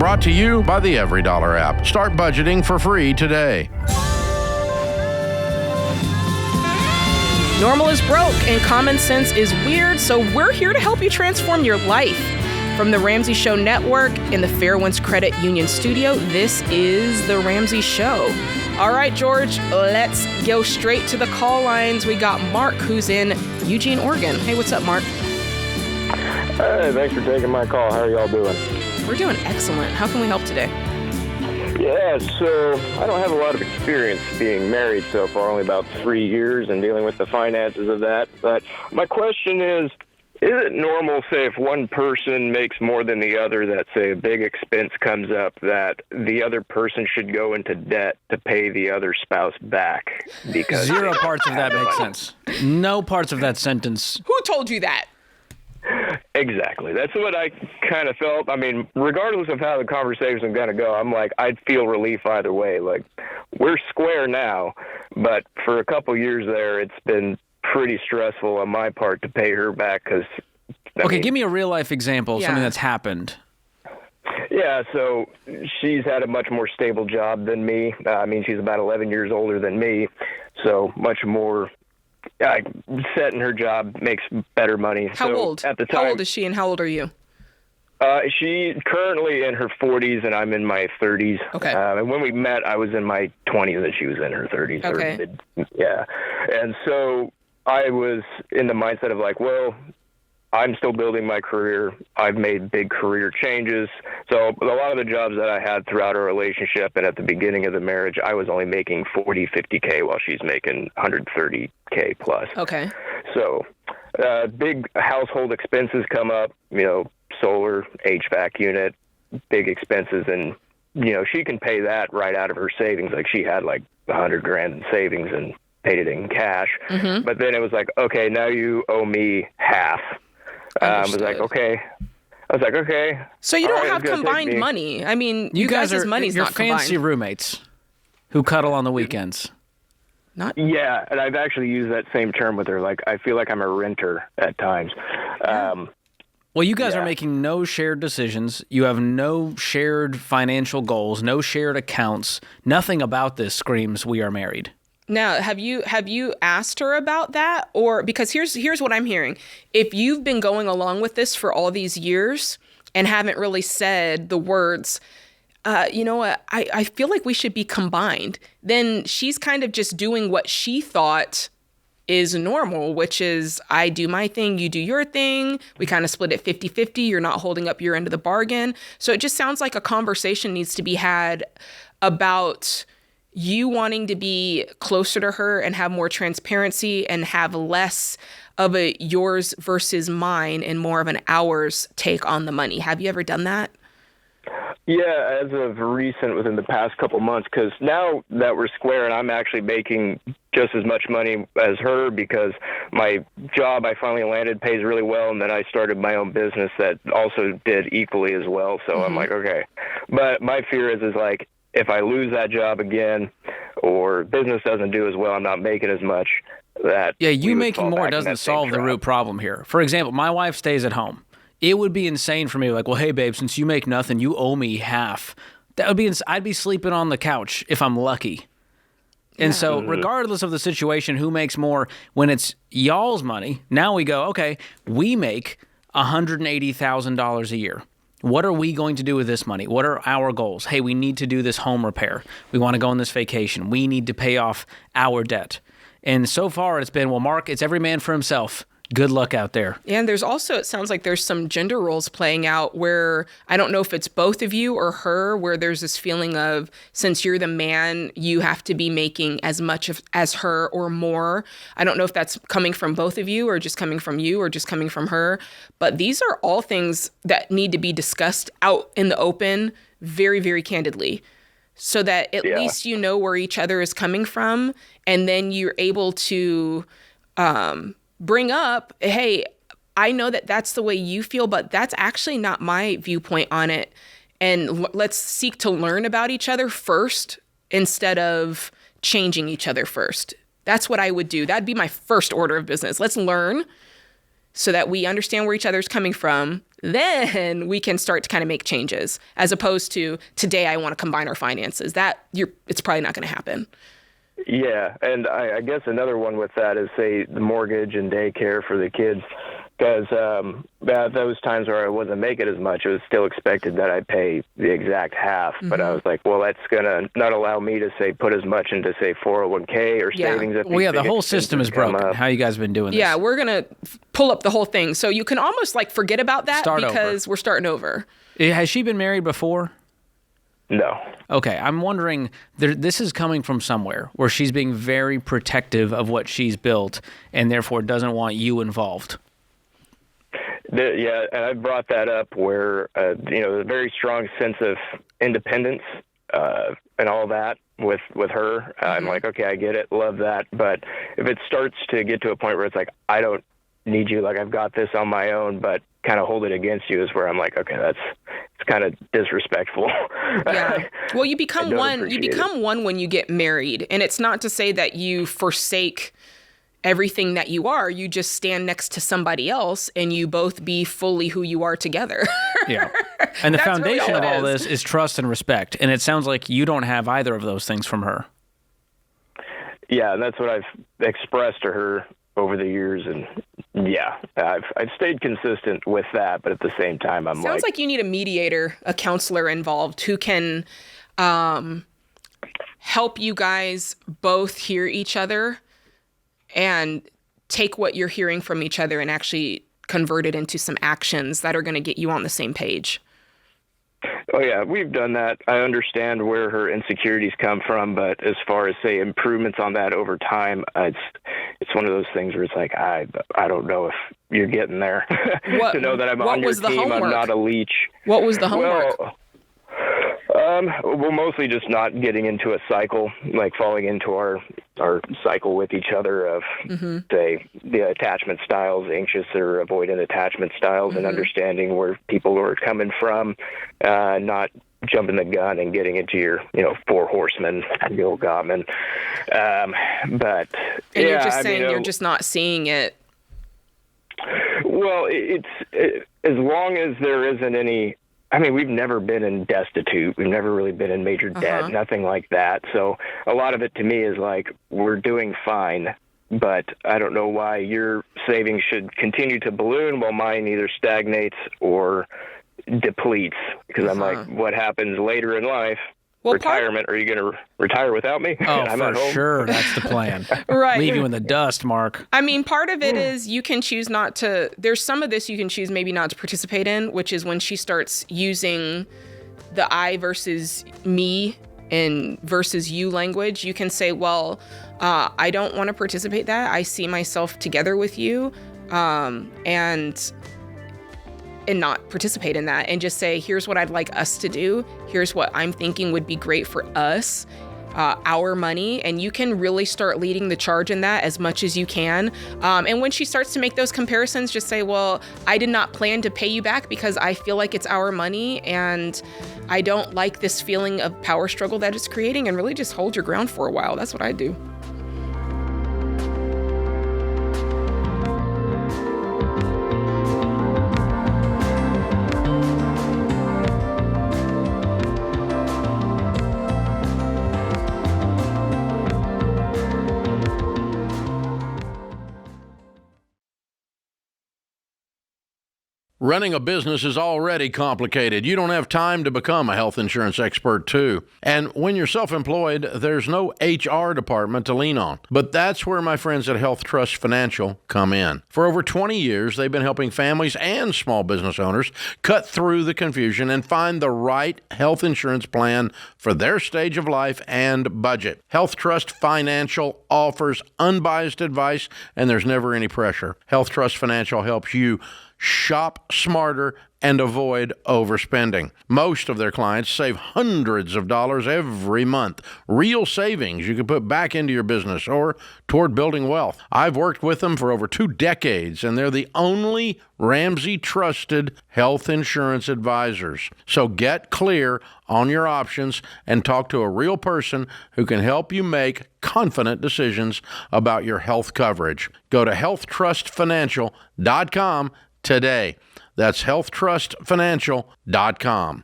brought to you by the EveryDollar app. Start budgeting for free today. Normal is broke and common sense is weird, so we're here to help you transform your life. From the Ramsey Show Network in the Fairwinds Credit Union studio, this is The Ramsey Show. All right, George, let's go straight to the call lines. We got Mark, who's in Eugene, Oregon. Hey, what's up, Mark? Hey, thanks for taking my call. How are y'all doing? We're doing excellent. How can we help today? Yeah, so I don't have a lot of experience being married so far, only about 3 years and dealing with the finances of that. But my question is it normal, say, if one person makes more than the other, that, say, a big expense comes up, that the other person should go into debt to pay the other spouse back? Because zero parts of that make sense. No parts of that sentence. Who told you that? Exactly. That's what I kind of felt. I mean, regardless of how the conversation's going to go, I'm like, I'd feel relief either way. Like, we're square now, but for a couple years there, it's been pretty stressful on my part to pay her back because... Okay, give me a real-life example of something that's happened. Yeah, so she's had a much more stable job than me. I mean, she's about 11 years older than me, so much more... set in her job, makes better money. How old? At the time, how old is she and how old are you? She's currently in her 40s and I'm in my 30s. Okay. And when we met, I was in my 20s and she was in her 30s. Okay. Yeah. And so I was in the mindset of like, well, I'm still building my career. I've made big career changes. So a lot of the jobs that I had throughout our relationship and at the beginning of the marriage, I was only making 40, 50K while she's making 130K plus. Okay. So big household expenses come up, solar, HVAC unit, big expenses. And, she can pay that right out of her savings. Like she had like $100,000 in savings and paid it in cash. Mm-hmm. But then it was like, okay, now you owe me half. I was like, okay. So you don't have combined money. I mean, you guys' money's not combined. You're fancy roommates who cuddle on the weekends. Not. Yeah, and I've actually used that same term with her. Like, I feel like I'm a renter at times. Well, you guys are making no shared decisions. You have no shared financial goals, no shared accounts. Nothing about this screams we are married. Now, have you asked her about that? Or because here's what I'm hearing. If you've been going along with this for all these years and haven't really said the words, you know what, I feel like we should be combined, then she's kind of just doing what she thought is normal, which is I do my thing, you do your thing. We kind of split it 50-50. You're not holding up your end of the bargain. So it just sounds like a conversation needs to be had about you wanting to be closer to her and have more transparency and have less of a yours versus mine and more of an ours take on the money. Have you ever done that? Yeah, as of recent, within the past couple months, because now that we're square and I'm actually making just as much money as her because my job I finally landed pays really well, and then I started my own business that also did equally as well. So I'm like, okay. But my fear is like, if I lose that job again or business doesn't do as well, I'm not making as much, that... Yeah, you making more doesn't solve the root problem here. For example, my wife stays at home. It would be insane for me, like, well, hey, babe, since you make nothing, you owe me half. That would be I'd be sleeping on the couch if I'm lucky. And so regardless of the situation, who makes more, when it's y'all's money, now we go, okay, we make $180,000 a year. What are we going to do with this money? What are our goals? Hey, we need to do this home repair. We want to go on this vacation. We need to pay off our debt. And so far it's been, well, Mark, it's every man for himself. Good luck out there. And there's also, it sounds like there's some gender roles playing out where I don't know if it's both of you or her, where there's this feeling of, since you're the man, you have to be making as much as her or more. I don't know if that's coming from both of you or just coming from you or just coming from her. But these are all things that need to be discussed out in the open very, very candidly, so that at least you know where each other is coming from. And then you're able to bring up, hey, I know that that's the way you feel, but that's actually not my viewpoint on it. And let's seek to learn about each other first instead of changing each other first. That's what I would do. That'd be my first order of business. Let's learn so that we understand where each other's coming from. then we can start to kind of make changes, as opposed to today I want to combine our finances. It's probably not going to happen. Yeah, and I guess another one with that is, say, the mortgage and daycare for the kids, because at those times where I wasn't making as much, it was still expected that I pay the exact half. But I was like, well, that's going to not allow me to, say, put as much into, say, 401k or savings. Well, the whole system is broken. How you guys been doing this? Yeah, we're going to pull up the whole thing. So you can almost like forget about that because we're starting over. Has she been married before? No. Okay, I'm wondering, this is coming from somewhere where she's being very protective of what she's built and therefore doesn't want you involved. Yeah, and I brought that up where, a very strong sense of independence and all that with her. I'm like, okay, I get it, love that. But if it starts to get to a point where it's like, I don't need you, like I've got this on my own, but kind of hold it against you, is where I'm like, okay, it's kind of disrespectful. Yeah. Well, you become one. You become one when you get married, and it's not to say that you forsake everything that you are. You just stand next to somebody else, and you both be fully who you are together. Yeah. And the foundation really of all this is trust and respect, and it sounds like you don't have either of those things from her. Yeah, and that's what I've expressed to her over the years, and yeah, I've stayed consistent with that, but at the same time, Sounds like you need a mediator, a counselor involved who can help you guys both hear each other and take what you're hearing from each other and actually convert it into some actions that are going to get you on the same page. Oh, yeah, we've done that. I understand where her insecurities come from, but as far as, say, improvements on that over time, it's one of those things where it's like, I don't know if you're getting there. To know that I'm on your team, I'm not a leech. What was the homework? Well, mostly just not getting into a cycle, like falling into our cycle with each other of, say, the attachment styles, anxious or avoidant attachment styles, and understanding where people are coming from, not jumping the gun and getting into your, four horsemen, Neil Gottman. But and you're just saying you're just not seeing it. Well, it's as long as there isn't any. I mean, we've never been in destitute. We've never really been in major debt, nothing like that. So a lot of it to me is like, we're doing fine, but I don't know why your savings should continue to balloon while mine either stagnates or depletes. Because I'm like, what happens later in life? Well, retirement. Are you going to retire without me? Oh, for sure. That's the plan. Right. Leave you in the dust, Mark. I mean, part of it is you can choose not to. There's some of this you can choose maybe not to participate in, which is when she starts using the I versus me and versus you language. You can say, well, I don't want to participate in that. I see myself together with you, and not participate in that, and just say, here's what I'd like us to do. Here's what I'm thinking would be great for us, our money. And you can really start leading the charge in that as much as you can. And when she starts to make those comparisons, just say, well, I did not plan to pay you back because I feel like it's our money and I don't like this feeling of power struggle that it's creating, and really just hold your ground for a while. That's what I do. Running a business is already complicated. You don't have time to become a health insurance expert, too. And when you're self-employed, there's no HR department to lean on. But that's where my friends at Health Trust Financial come in. For over 20 years, they've been helping families and small business owners cut through the confusion and find the right health insurance plan for their stage of life and budget. Health Trust Financial offers unbiased advice, and there's never any pressure. Health Trust Financial helps you shop smarter and avoid overspending. Most of their clients save hundreds of dollars every month. Real savings you can put back into your business or toward building wealth. I've worked with them for over 2 decades, and they're the only Ramsey trusted health insurance advisors. So get clear on your options and talk to a real person who can help you make confident decisions about your health coverage. Go to healthtrustfinancial.com today. That's healthtrustfinancial.com.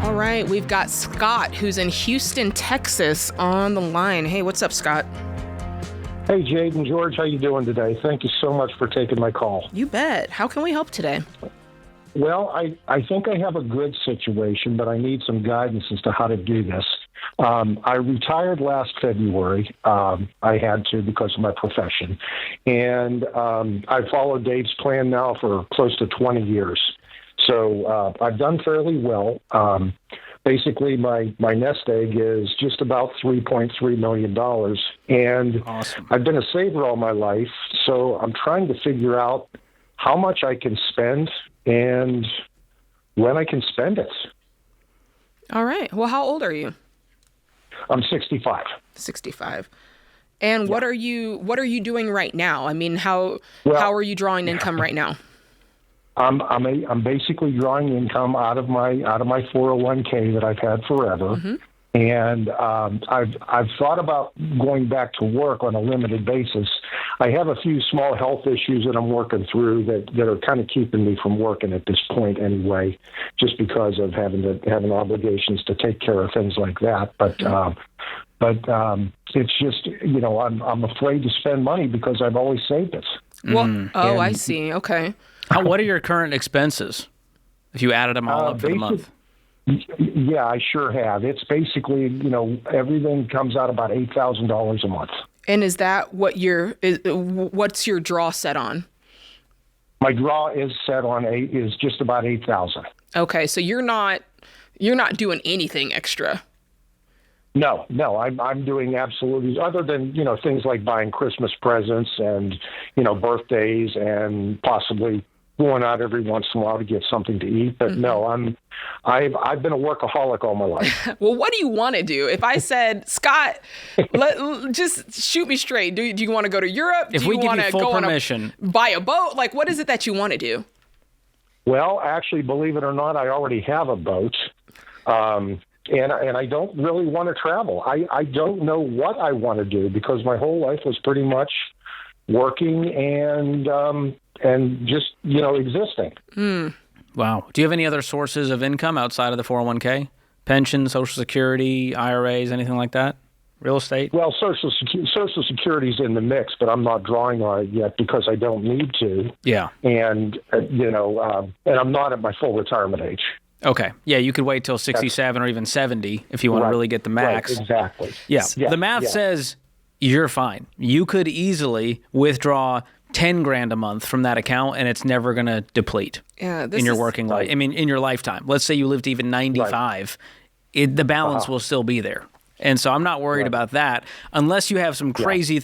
All right, we've got Scott, who's in Houston, Texas, on the line. Hey, what's up, Scott? Hey, Jade and George, how you doing today? Thank you so much for taking my call. You bet. How can we help today? Well, I think I have a good situation, but I need some guidance as to how to do this. I retired last February. I had to because of my profession. And I've followed Dave's plan now for close to 20 years. So I've done fairly well. Basically, my nest egg is just about $3.3 million. And awesome. I've been a saver all my life, so I'm trying to figure out how much I can spend and when I can spend it. All right. Well, how old are you? I'm 65. 65. And what are you doing right now? I mean, how are you drawing income right now? I'm basically drawing income out of my 401k that I've had forever, Mm-hmm. and I've thought about going back to work on a limited basis. I have a few small health issues that I'm working through that are kind of keeping me from working at this point anyway, just because of having obligations to take care of things like that. But it's just, I'm afraid to spend money because I've always saved it. Well, I see. Okay. What are your current expenses, if you added them all up for the month? Yeah, I sure have. It's basically, everything comes out about $8,000 a month. And is that what's your draw set on? My draw is set on is just about 8,000. Okay, so you're not doing anything extra. No, I'm doing absolutely, other than, things like buying Christmas presents and, birthdays and possibly going out every once in a while to get something to eat. But no, I've been a workaholic all my life. Well, what do you want to do? If I said, Scott, just shoot me straight. Do you want to go to Europe? If we give you full permission, buy a boat? Like, what is it that you want to do? Well, actually, believe it or not, I already have a boat. And I don't really want to travel. I don't know what I want to do because my whole life was pretty much working and just, existing. Wow. Do you have any other sources of income outside of the 401k? Pension, Social Security, IRAs, anything like that? Real estate? Well, Social Security's in the mix, but I'm not drawing on it yet because I don't need to. Yeah. And, and I'm not at my full retirement age. Okay. Yeah, you could wait till 67 or even 70 if you want to really get the max. Right, exactly. Yeah. The math says you're fine. You could easily withdraw 10 grand a month from that account and it's never going to deplete in your working life. I mean, in your lifetime. Let's say you lived to even 95, the balance will still be there. And so I'm not worried about that unless you have some crazy,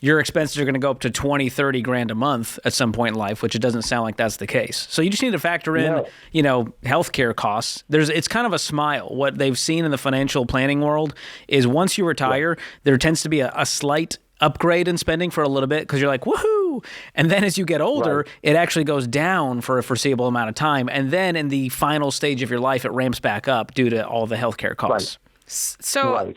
your expenses are going to go up to 20, 30 grand a month at some point in life, which it doesn't sound like that's the case. So you just need to factor in, healthcare costs. It's kind of a smile. What they've seen in the financial planning world is once you retire, there tends to be a slight upgrade in spending for a little bit because you're like, woohoo. And then as you get older, it actually goes down for a foreseeable amount of time. And then in the final stage of your life, it ramps back up due to all the healthcare costs. So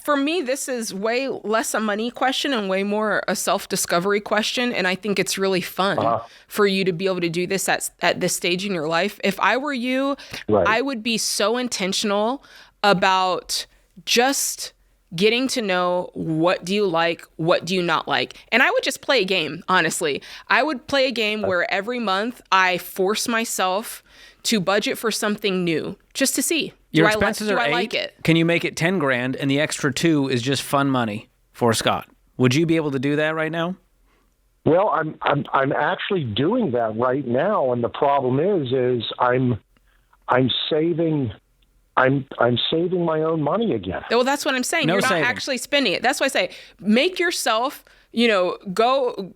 for me, this is way less a money question and way more a self-discovery question. And I think it's really fun for you to be able to do this at this stage in your life. If I were you, I would be so intentional about just getting to know what do you like, what do you not like. And I would just play a game, honestly. I would play a game where every month I force myself to budget for something new just to see. Your expenses are 8. Like it? Can you make it 10 grand and the extra 2 is just fun money for Scott? Would you be able to do that right now? Well, I'm actually doing that right now, and the problem is I'm saving my own money again. Well, that's what I'm saying. You're not actually spending it. That's why I say make yourself, go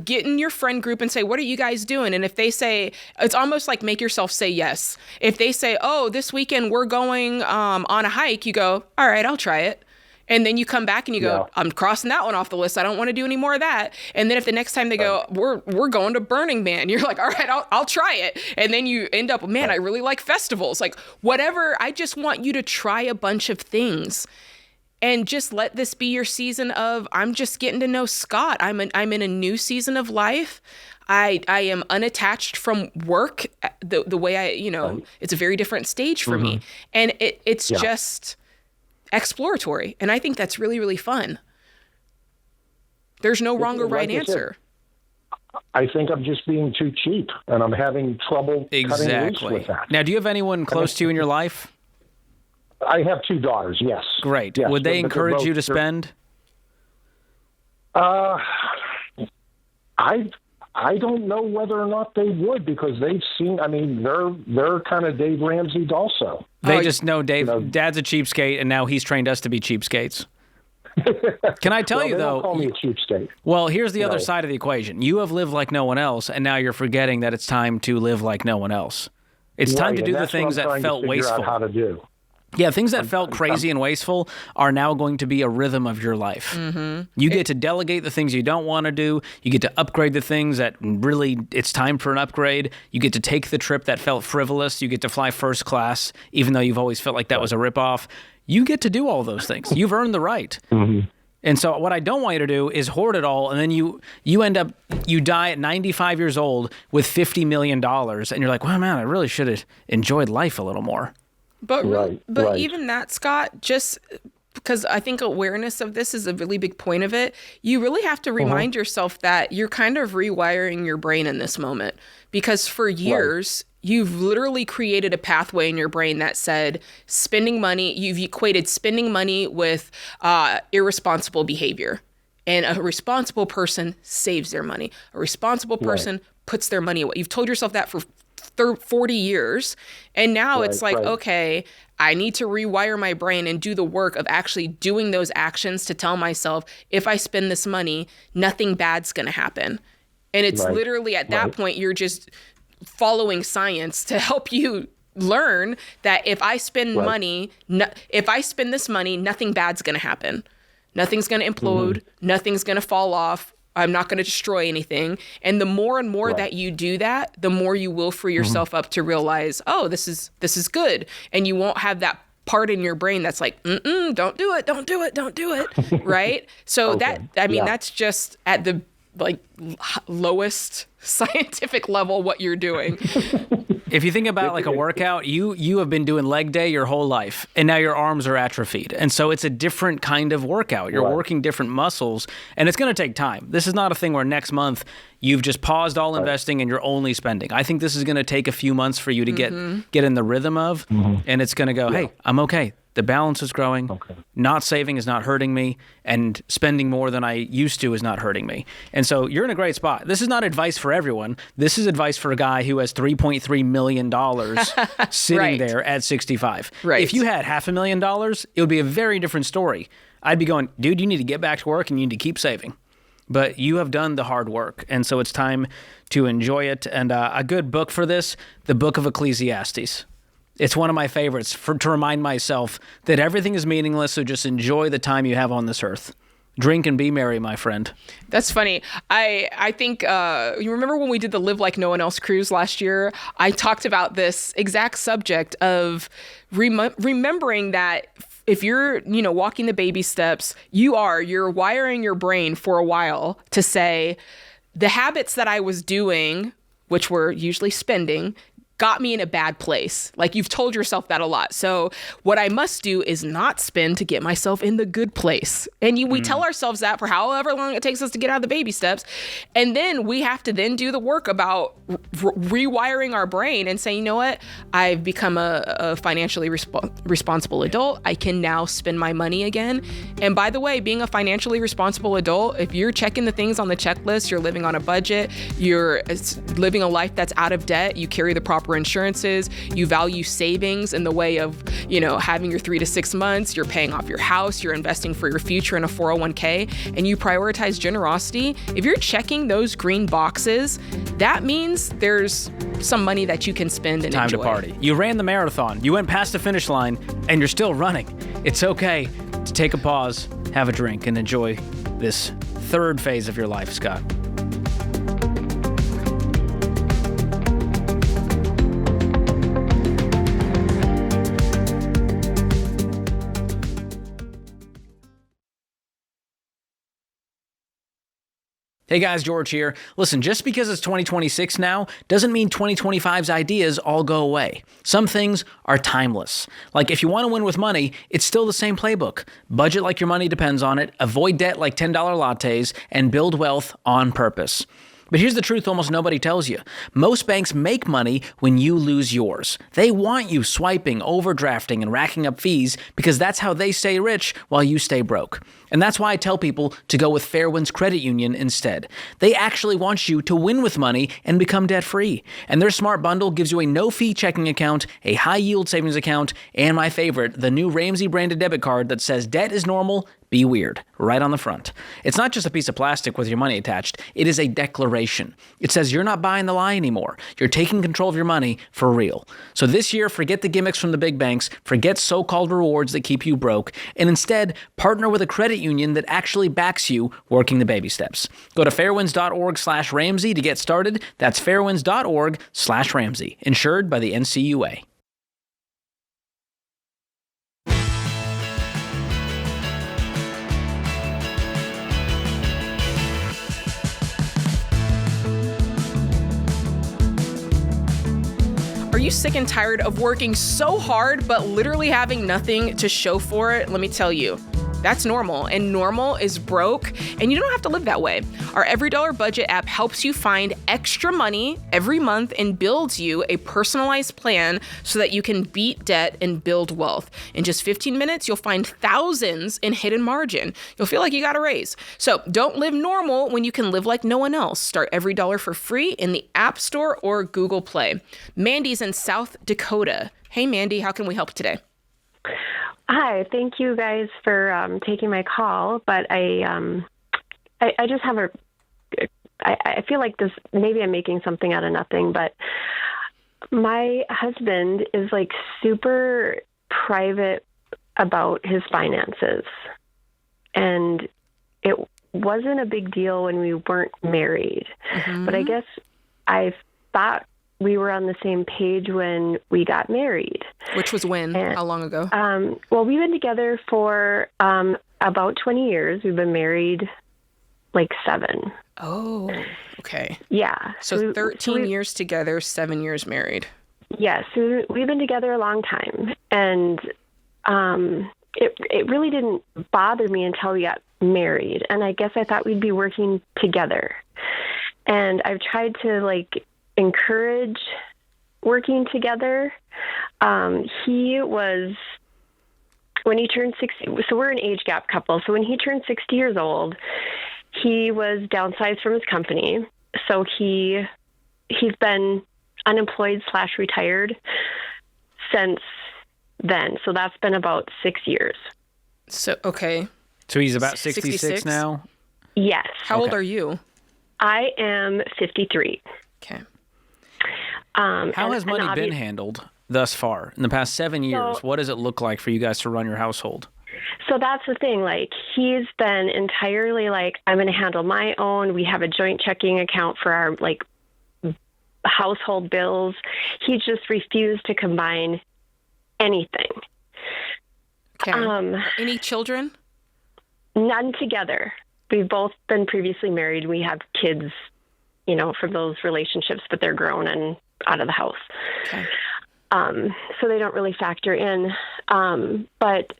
get in your friend group and say, what are you guys doing? And if they say, it's almost like make yourself say yes. If they say, oh, this weekend we're going on a hike, you go, all right, I'll try it. And then you come back and you go, I'm crossing that one off the list. I don't want to do any more of that. And then if the next time they go, we're going to Burning Man, you're like, all right, I'll try it. And then you end up, man, I really like festivals. Like whatever. I just want you to try a bunch of things. And just let this be your season of, I'm just getting to know Scott. I'm in a new season of life. I am unattached from work the way it's a very different stage for me. And it's just exploratory. And I think that's really, really fun. There's no wrong or right answer. I think I'm just being too cheap, and I'm having trouble cutting loose with that. Now, do you have anyone close to you in your life? I have 2 daughters, yes. Great. Yes, would they encourage you to spend? I don't know whether or not they would, because they've seen, they're kind of Dave Ramsey also. They just know Dad's a cheapskate, and now he's trained us to be cheapskates. Can I tell you, though? Don't call me a cheapskate. Well, here's the other side of the equation. You have lived like no one else, and now you're forgetting that it's time to live like no one else. It's time to do the things that felt wasteful. How to do. Yeah, things that felt crazy and wasteful are now going to be a rhythm of your life. You get to delegate the things you don't want to do. You get to upgrade the things that really it's time for an upgrade. You get to take the trip that felt frivolous. You get to fly first class, even though you've always felt like that was a ripoff. You get to do all those things. You've earned the right. And so what I don't want you to do is hoard it all, and then you end up, you die at 95 years old with $50 million, and you're like, well, man, I really should have enjoyed life a little more. But even that, Scott, just because I think awareness of this is a really big point of it, you really have to remind yourself that you're kind of rewiring your brain in this moment. Because for years, you've literally created a pathway in your brain that said spending money, you've equated spending money with irresponsible behavior. And a responsible person saves their money. A responsible person puts their money away. You've told yourself that for 40 years. And now it's like, okay, I need to rewire my brain and do the work of actually doing those actions to tell myself, if I spend this money, nothing bad's going to happen. And it's literally at that point, you're just following science to help you learn that if I spend money, if I spend this money, nothing bad's going to happen. Nothing's going to implode. Nothing's going to fall off. I'm not going to destroy anything. And the more and more that you do that, the more you will free yourself up to realize, oh, this is good. And you won't have that part in your brain that's like, don't do it. Right? So that's just at the lowest scientific level what you're doing. If you think about like a workout, you have been doing leg day your whole life, and now your arms are atrophied. And so it's a different kind of workout. You're working different muscles, and it's going to take time. This is not a thing where next month you've just paused all investing and you're only spending. I think this is going to take a few months for you to get in the rhythm of, and it's going to go, hey, I'm okay. The balance is growing. Not saving is not hurting me, and spending more than I used to is not hurting me. And so you're in a great spot. This is not advice for everyone. This is advice for a guy who has $3.3 million sitting there at 65. If you had $500,000, it would be a very different story. I'd be going, dude, you need to get back to work and you need to keep saving. But you have done the hard work, and so it's time to enjoy it. And a good book for this, the Book of Ecclesiastes. It's one of my favorites to remind myself that everything is meaningless, so just enjoy the time you have on this earth. Drink and be merry, my friend. That's funny. I think, you remember when we did the Live Like No One Else cruise last year? I talked about this exact subject of remembering that if you're, walking the baby steps, you're wiring your brain for a while to say, the habits that I was doing, which were usually spending, got me in a bad place. Like, you've told yourself that a lot. So what I must do is not spend to get myself in the good place. And we tell ourselves that for however long it takes us to get out of the baby steps. And then we have to then do the work about rewiring our brain and say, you know what? I've become a financially responsible adult. I can now spend my money again. And by the way, being a financially responsible adult, if you're checking the things on the checklist, you're living on a budget, you're living a life that's out of debt, you carry the proper insurances, you value savings in the way of, having your 3 to 6 months, you're paying off your house, you're investing for your future in a 401k, and you prioritize generosity. If you're checking those green boxes, that means there's some money that you can spend and enjoy. Time to party. You ran the marathon, you went past the finish line, and you're still running. It's okay. to take a pause, have a drink, and enjoy this third phase of your life, Scott. Hey guys, George here. Listen, just because it's 2026 now doesn't mean 2025's ideas all go away. Some things are timeless. Like if you want to win with money, it's still the same playbook. Budget like your money depends on it, avoid debt like $10 lattes, and build wealth on purpose. But here's the truth almost nobody tells you. Most banks make money when you lose yours. They want you swiping, overdrafting, and racking up fees because that's how they stay rich while you stay broke. And that's why I tell people to go with Fairwinds Credit Union instead. They actually want you to win with money and become debt-free. And their Smart Bundle gives you a no-fee checking account, a high-yield savings account, and my favorite, the new Ramsey branded debit card that says debt is normal, be weird, right on the front. It's not just a piece of plastic with your money attached. It is a declaration. It says you're not buying the lie anymore. You're taking control of your money for real. So this year, forget the gimmicks from the big banks, forget so-called rewards that keep you broke, and instead, partner with a credit union that actually backs you working the baby steps. Go to fairwinds.org/Ramsey to get started. That's fairwinds.org/Ramsey. Insured by the NCUA. Are you sick and tired of working so hard but literally having nothing to show for it? Let me tell you. That's normal, and normal is broke, and you don't have to live that way. Our EveryDollar budget app helps you find extra money every month and builds you a personalized plan so that you can beat debt and build wealth. In just 15 minutes, you'll find thousands in hidden margin. You'll feel like you got a raise. So don't live normal when you can live like no one else. Start EveryDollar for free in the App Store or Google Play. Mandy's in South Dakota. Hey, Mandy, how can we help today? Hi, thank you guys for taking my call, but I just have I feel like this, maybe I'm making something out of nothing, but my husband is like super private about his finances, and it wasn't a big deal when we weren't married, but I guess I thought we were on the same page when we got married. Which was when? And, how long ago? Well, we've been together for about 20 years. We've been married like 7. Oh, okay. Yeah. So 13 years together, 7 years married. Yes. So we've been together a long time. And it really didn't bother me until we got married. And I guess I thought we'd be working together. And I've tried to encourage working together. He was, when he turned 60, so we're an age gap couple. So when he turned 60 years old, he was downsized from his company. So he's been unemployed / retired since then. So that's been about 6 years. So, okay. So he's about 66 now? Yes. How old are you? I am 53. Okay. How has money been handled thus far in the past 7 years? What does it look like for you guys to run your household? So that's the thing. He's been entirely I'm going to handle my own. We have a joint checking account for our household bills. He just refused to combine anything. Okay. Any children? None together. We've both been previously married. We have kids, from those relationships, but they're grown and out of the house. Okay. So they don't really factor in. But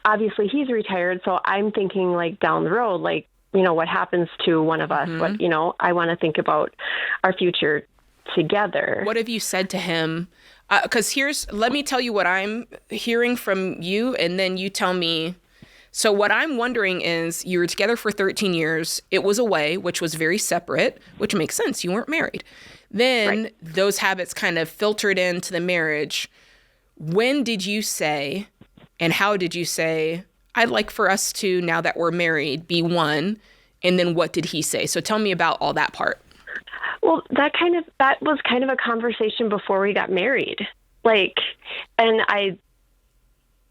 obviously he's retired. So I'm thinking down the road, what happens to one of us? What, I want to think about our future together. What have you said to him? Because let me tell you what I'm hearing from you, and then you tell me. So what I'm wondering is, you were together for 13 years. It was away, which was very separate, which makes sense. You weren't married. Then those habits kind of filtered into the marriage. When did you say, and how did you say, I'd like for us to, now that we're married, be one? And then what did he say? So tell me about all that part. Well, that was kind of a conversation before we got married. And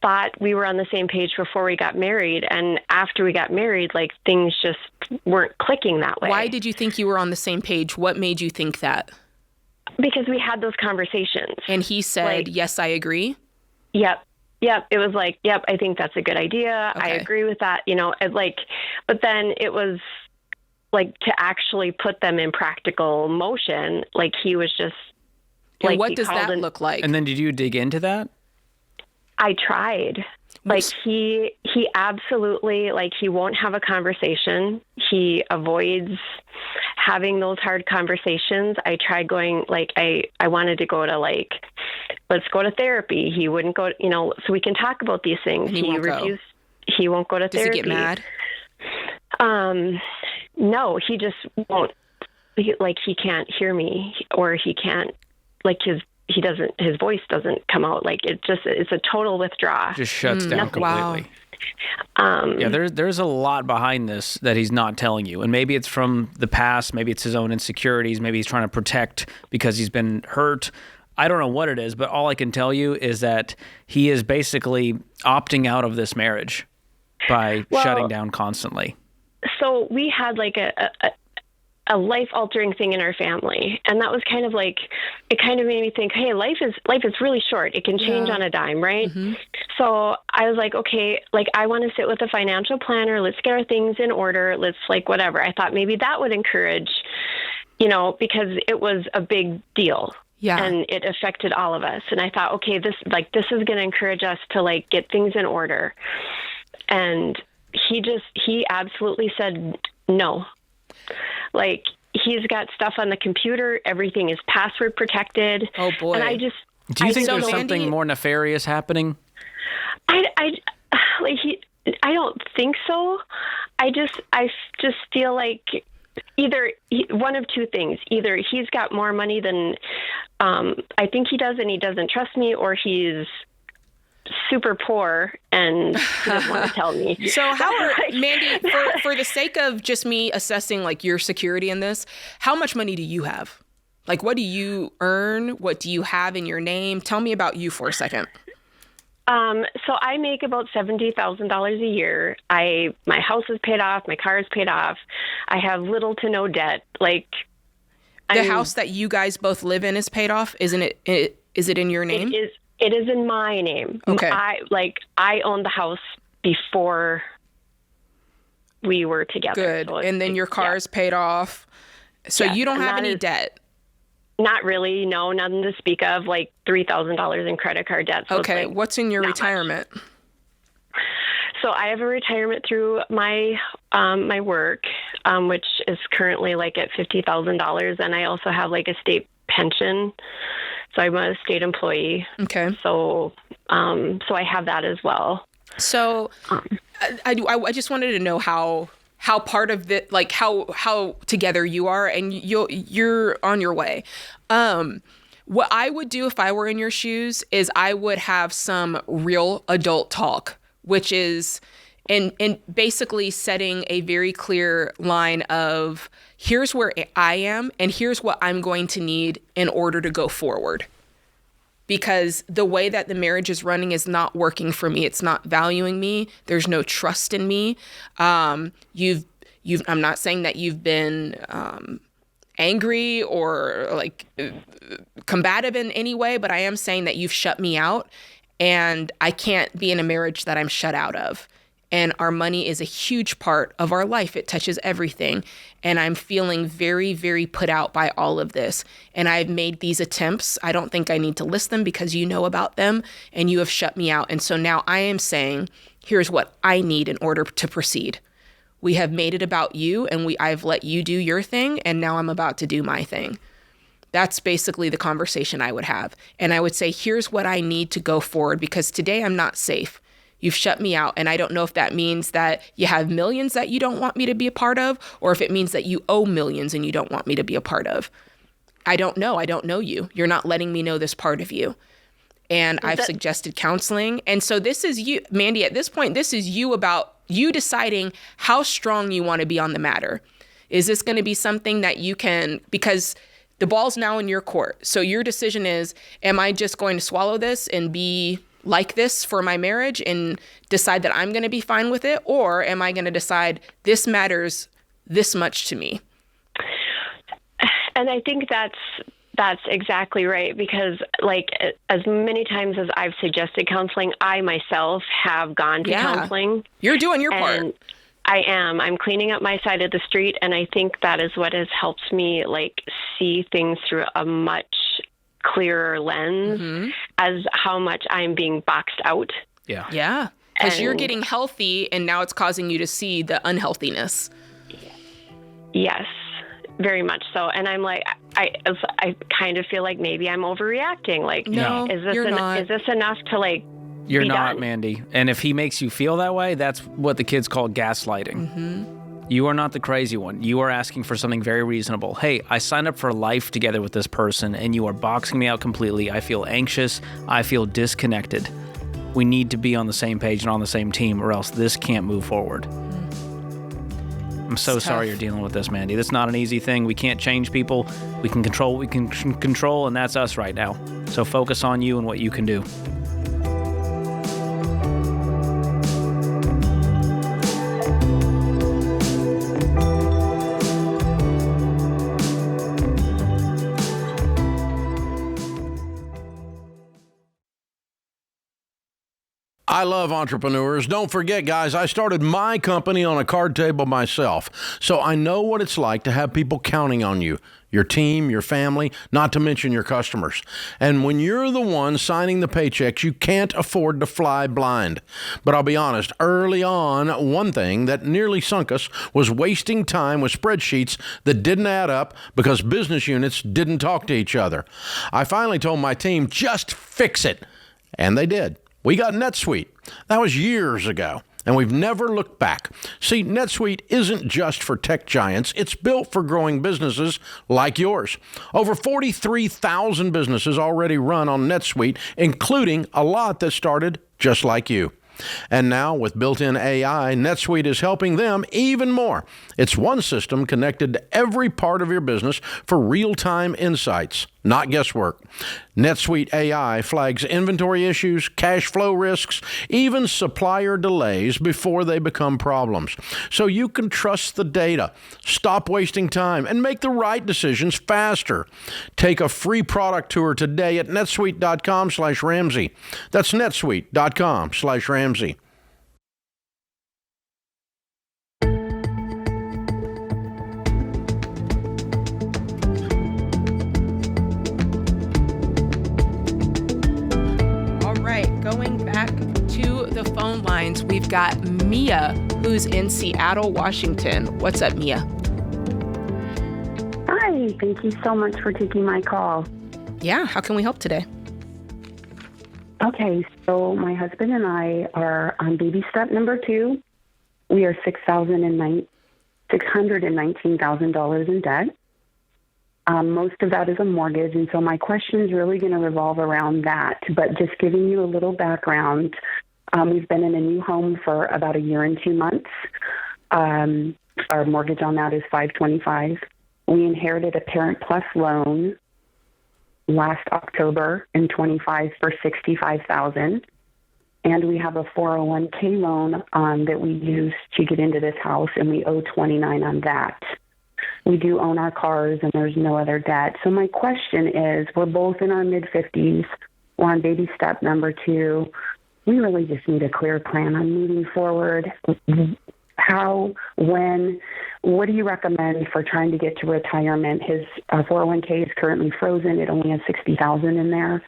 thought we were on the same page before we got married. And after we got married, like things just weren't clicking that way. Why did you think you were on the same page? What made you think that? Because we had those conversations. And he said, like, yes, I agree. Yep. It was like, yep, I think that's a good idea. Okay. I agree with that. But then it was like to actually put them in practical motion. Like he was just and like, what does that look like? And then did you dig into that? I tried. Like he absolutely, like he won't have a conversation. He avoids having those hard conversations. I tried going, like, I wanted to go to, like, let's go to therapy. He wouldn't go, so we can talk about these things. And he refused. He won't go to therapy. Does he get mad? No, he just won't. He can't hear me, or he can't, like his voice doesn't come out. Like it's a total withdrawal. Just shuts down completely. Wow. Yeah, there's a lot behind this that he's not telling you. And maybe it's from the past, maybe it's his own insecurities, maybe he's trying to protect because he's been hurt. I don't know what it is, but all I can tell you is that he is basically opting out of this marriage by shutting down constantly. So we had like a life-altering thing in our family, and that was kind of like, it kind of made me think, hey, life is really short. It can change on a dime, right? Mm-hmm. So I was like, okay, like I want to sit with a financial planner. Let's get our things in order. Let's like whatever. I thought maybe that would encourage, because it was a big deal. Yeah. And it affected all of us. And I thought, okay, this is going to encourage us to like get things in order. And he absolutely said no. Like he's got stuff on the computer. Everything is password protected. Oh boy. And do you think there's something more nefarious happening? I don't think so. I just feel like either one of two things. Either he's got more money than I think he does, and he doesn't trust me, or he's super poor and he doesn't want to tell me. So Mandy, for the sake of just me assessing like your security in this, how much money do you have? Like, what do you earn? What do you have in your name? Tell me about you for a second. So I make about $70,000 a year. My house is paid off. My car is paid off. I have little to no debt. Like the house that you guys both live in is paid off, isn't it? Is it in your name? It is in my name. Okay. I owned the house before we were together. Good. So and then your car is paid off. So you don't have any debt. Not really. No, nothing to speak of. Like $3,000 in credit card debt. So okay. What's in your retirement? Much. So I have a retirement through my my work, which is currently like at $50,000, and I also have like a state pension. So I'm a state employee. Okay. So I have that as well. So I just wanted to know how part of the, like how together you are, and you're on your way. What I would do if I were in your shoes is I would have some real adult talk, which is and basically setting a very clear line of here's where I am and here's what I'm going to need in order to go forward. Because the way that the marriage is running is not working for me. It's not valuing me. There's no trust in me. I'm not saying that you've been angry or like combative in any way, but I am saying that you've shut me out, and I can't be in a marriage that I'm shut out of. And our money is a huge part of our life. It touches everything. And I'm feeling very, very put out by all of this. And I've made these attempts. I don't think I need to list them because you know about them and you have shut me out. And so now I am saying, here's what I need in order to proceed. We have made it about you, and I've let you do your thing, and now I'm about to do my thing. That's basically the conversation I would have. And I would say, here's what I need to go forward, because today I'm not safe. You've shut me out, and I don't know if that means that you have millions that you don't want me to be a part of, or if it means that you owe millions and you don't want me to be a part of. I don't know. I don't know you. You're not letting me know this part of you. And I've suggested counseling. And so this is you, Mandy, at this point, this is you about you deciding how strong you want to be on the matter. Is this going to be something that you can, because the ball's now in your court. So your decision is, am I just going to swallow this and be like this for my marriage and decide that I'm going to be fine with it? Or am I going to decide this matters this much to me? And I think that's exactly right, because like as many times as I've suggested counseling, I myself have gone to counseling. You're doing your part. I am. I'm cleaning up my side of the street, and I think that is what has helped me like see things through a much clearer lens as how much I'm being boxed out. Yeah. Because you're getting healthy, and now it's causing you to see the unhealthiness. Yes, very much so. And I'm like, I kind of feel like maybe I'm overreacting. Like, no, is this you're not. Is this enough to like? You're not, done? Mandy. And if he makes you feel that way, that's what the kids call gaslighting. You are not the crazy one. You are asking for something very reasonable. Hey, I signed up for life together with this person, and you are boxing me out completely. I feel anxious. I feel disconnected. We need to be on the same page and on the same team, or else this can't move forward. I'm so sorry you're dealing with this, Mandy. That's not an easy thing. We can't change people. We can control what we can control, and that's us right now. So focus on you and what you can do. I love entrepreneurs. Don't forget, guys, I started my company on a card table myself, so I know what it's like to have people counting on you, your team, your family, not to mention your customers. And when you're the one signing the paychecks, you can't afford to fly blind. But I'll be honest, early on, one thing that nearly sunk us was wasting time with spreadsheets that didn't add up because business units didn't talk to each other. I finally told my team, just fix it. And they did. We got NetSuite. That was years ago, and we've never looked back. See, NetSuite isn't just for tech giants. It's built for growing businesses like yours. Over 43,000 businesses already run on NetSuite, including a lot that started just like you. And now, with built-in AI, NetSuite is helping them even more. It's one system connected to every part of your business for real-time insights, not guesswork. NetSuite AI flags inventory issues, cash flow risks, even supplier delays before they become problems. So you can trust the data, stop wasting time, and make the right decisions faster. Take a free product tour today at netsuite.com/Ramsey. That's netsuite.com/Ramsey. Going back to the phone lines, we've got Mia, who's in Seattle, Washington. What's up, Mia? Hi, thank you so much for taking my call. Yeah, how can we help today? Okay, so my husband and I are on baby step number 2. We are $619,000 in debt. Most of that is a mortgage, and so my question is really going to revolve around that. But just giving you a little background, we've been in a new home for about a year and 2 months. Our mortgage on that is $525,000. We inherited a Parent Plus loan last October in 25 for $65,000, and we have a 401k loan that we use to get into this house, and we owe $29,000 on that. We do own our cars, and there's no other debt. So my question is, we're both in our mid-50s. We're on baby step number 2. We really just need a clear plan on moving forward. How, when, what do you recommend for trying to get to retirement? His 401k is currently frozen. It only has $60,000 in there.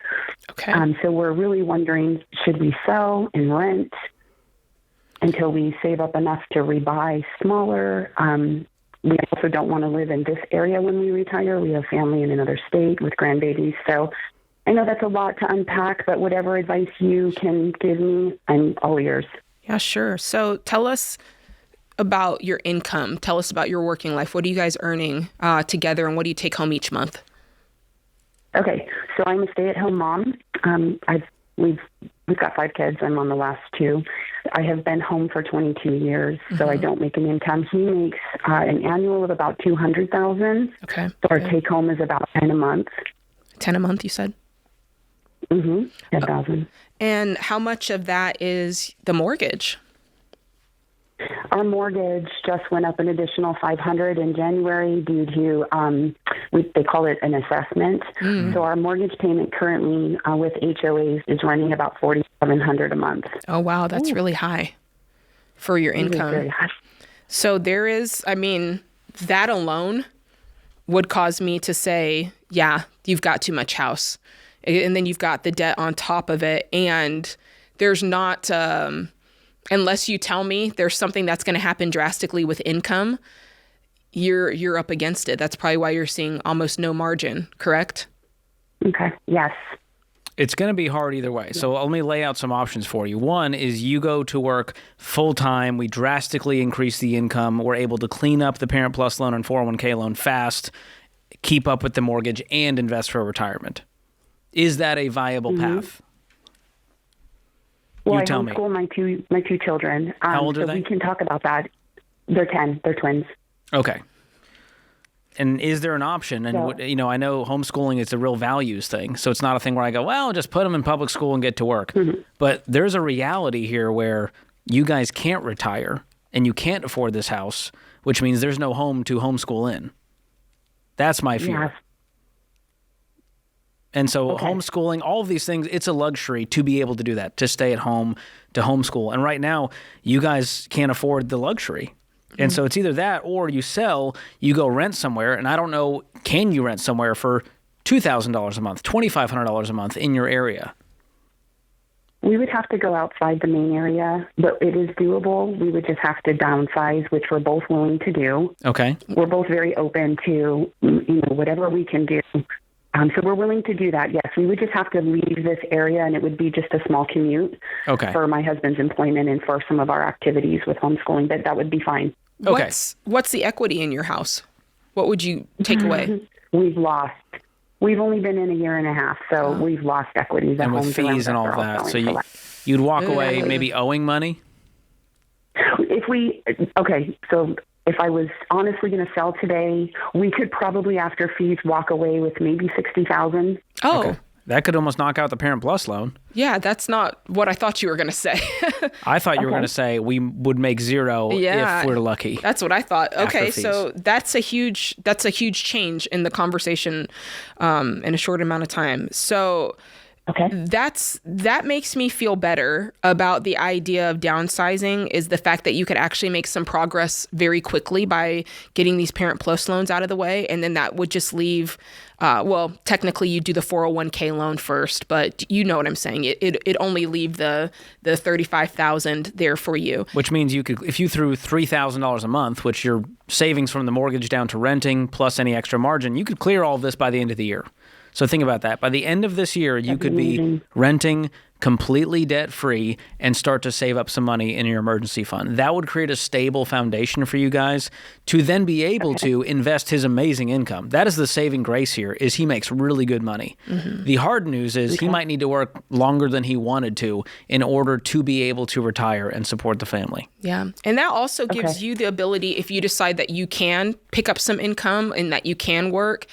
Okay. So we're really wondering, should we sell and rent until we save up enough to rebuy smaller? We also don't want to live in this area when we retire. We have family in another state with grandbabies. So I know that's a lot to unpack, but whatever advice you can give me, I'm all ears. Yeah, sure. So tell us about your income. Tell us about your working life. What are you guys earning together, and what do you take home each month? Okay, so I'm a stay-at-home mom. We've got 5 kids. I'm on the last 2. I have been home for 22 years, so I don't make an income. He makes an annual of about $200,000. Okay. So our take home is about 10 a month. 10 a month, you said? $10,000. And how much of that is the mortgage? Our mortgage just went up an additional $500 in January due to they call it an assessment. So our mortgage payment currently with HOAs is running about $4,700 a month. Oh wow, that's really high for your income. Very high. So there is, I mean, that alone would cause me to say, yeah, you've got too much house, and then you've got the debt on top of it, and there's not. Unless you tell me there's something that's going to happen drastically with income, you're up against it. That's probably why you're seeing almost no margin, correct? Okay. Yes. It's going to be hard either way. So let me lay out some options for you. One is you go to work full-time. We drastically increase the income. We're able to clean up the Parent Plus loan and 401k loan fast, keep up with the mortgage, and invest for retirement. Is that a viable path? Well, You I tell me. homeschool my two children. How old are they? We can talk about that. They're 10. They're twins. Okay. And is there an option? And, I know homeschooling is a real values thing. So it's not a thing where I go, well, just put them in public school and get to work. But there's a reality here where you guys can't retire and you can't afford this house, which means there's no home to homeschool in. That's my fear. Yeah. And so homeschooling, all of these things, it's a luxury to be able to do that, to stay at home, to homeschool. And right now, you guys can't afford the luxury. And so it's either that or you sell, you go rent somewhere. And I don't know, can you rent somewhere for $2,000 a month, $2,500 a month in your area? We would have to go outside the main area, but it is doable. We would just have to downsize, which we're both willing to do. Okay. We're both very open to, whatever we can do. So we're willing to do that, yes. We would just have to leave this area, and it would be just a small commute for my husband's employment and for some of our activities with homeschooling, but that would be fine. Okay. What's the equity in your house? What would you take away? We've lost. We've only been in a year and a half, so we've lost equity. The And with homes fees and all around us are that. selling So for less. you'd walk away maybe owing money? So if I was honestly going to sell today, we could probably, after fees, walk away with maybe $60,000. Oh. Okay. That could almost knock out the Parent Plus loan. Yeah, that's not what I thought you were going to say. I thought you were going to say we would make zero if we're lucky. That's what I thought. Okay, fees. so that's a huge change in the conversation in a short amount of time. So that makes me feel better about the idea of downsizing, is the fact that you could actually make some progress very quickly by getting these Parent Plus loans out of the way, and then that would just leave. Technically you do the 401k loan first, but you know what I'm saying. It only leave the $35,000 there for you. Which means you could, if you threw $3,000 a month, which your savings from the mortgage down to renting plus any extra margin, you could clear all of this by the end of the year. So think about that. By the end of this year, you could be renting completely debt-free and start to save up some money in your emergency fund. That would create a stable foundation for you guys to then be able to invest his amazing income. That is the saving grace here, is he makes really good money. The hard news is he might need to work longer than he wanted to in order to be able to retire and support the family. Yeah. And that also gives you the ability, if you decide that you can pick up some income and that you can work,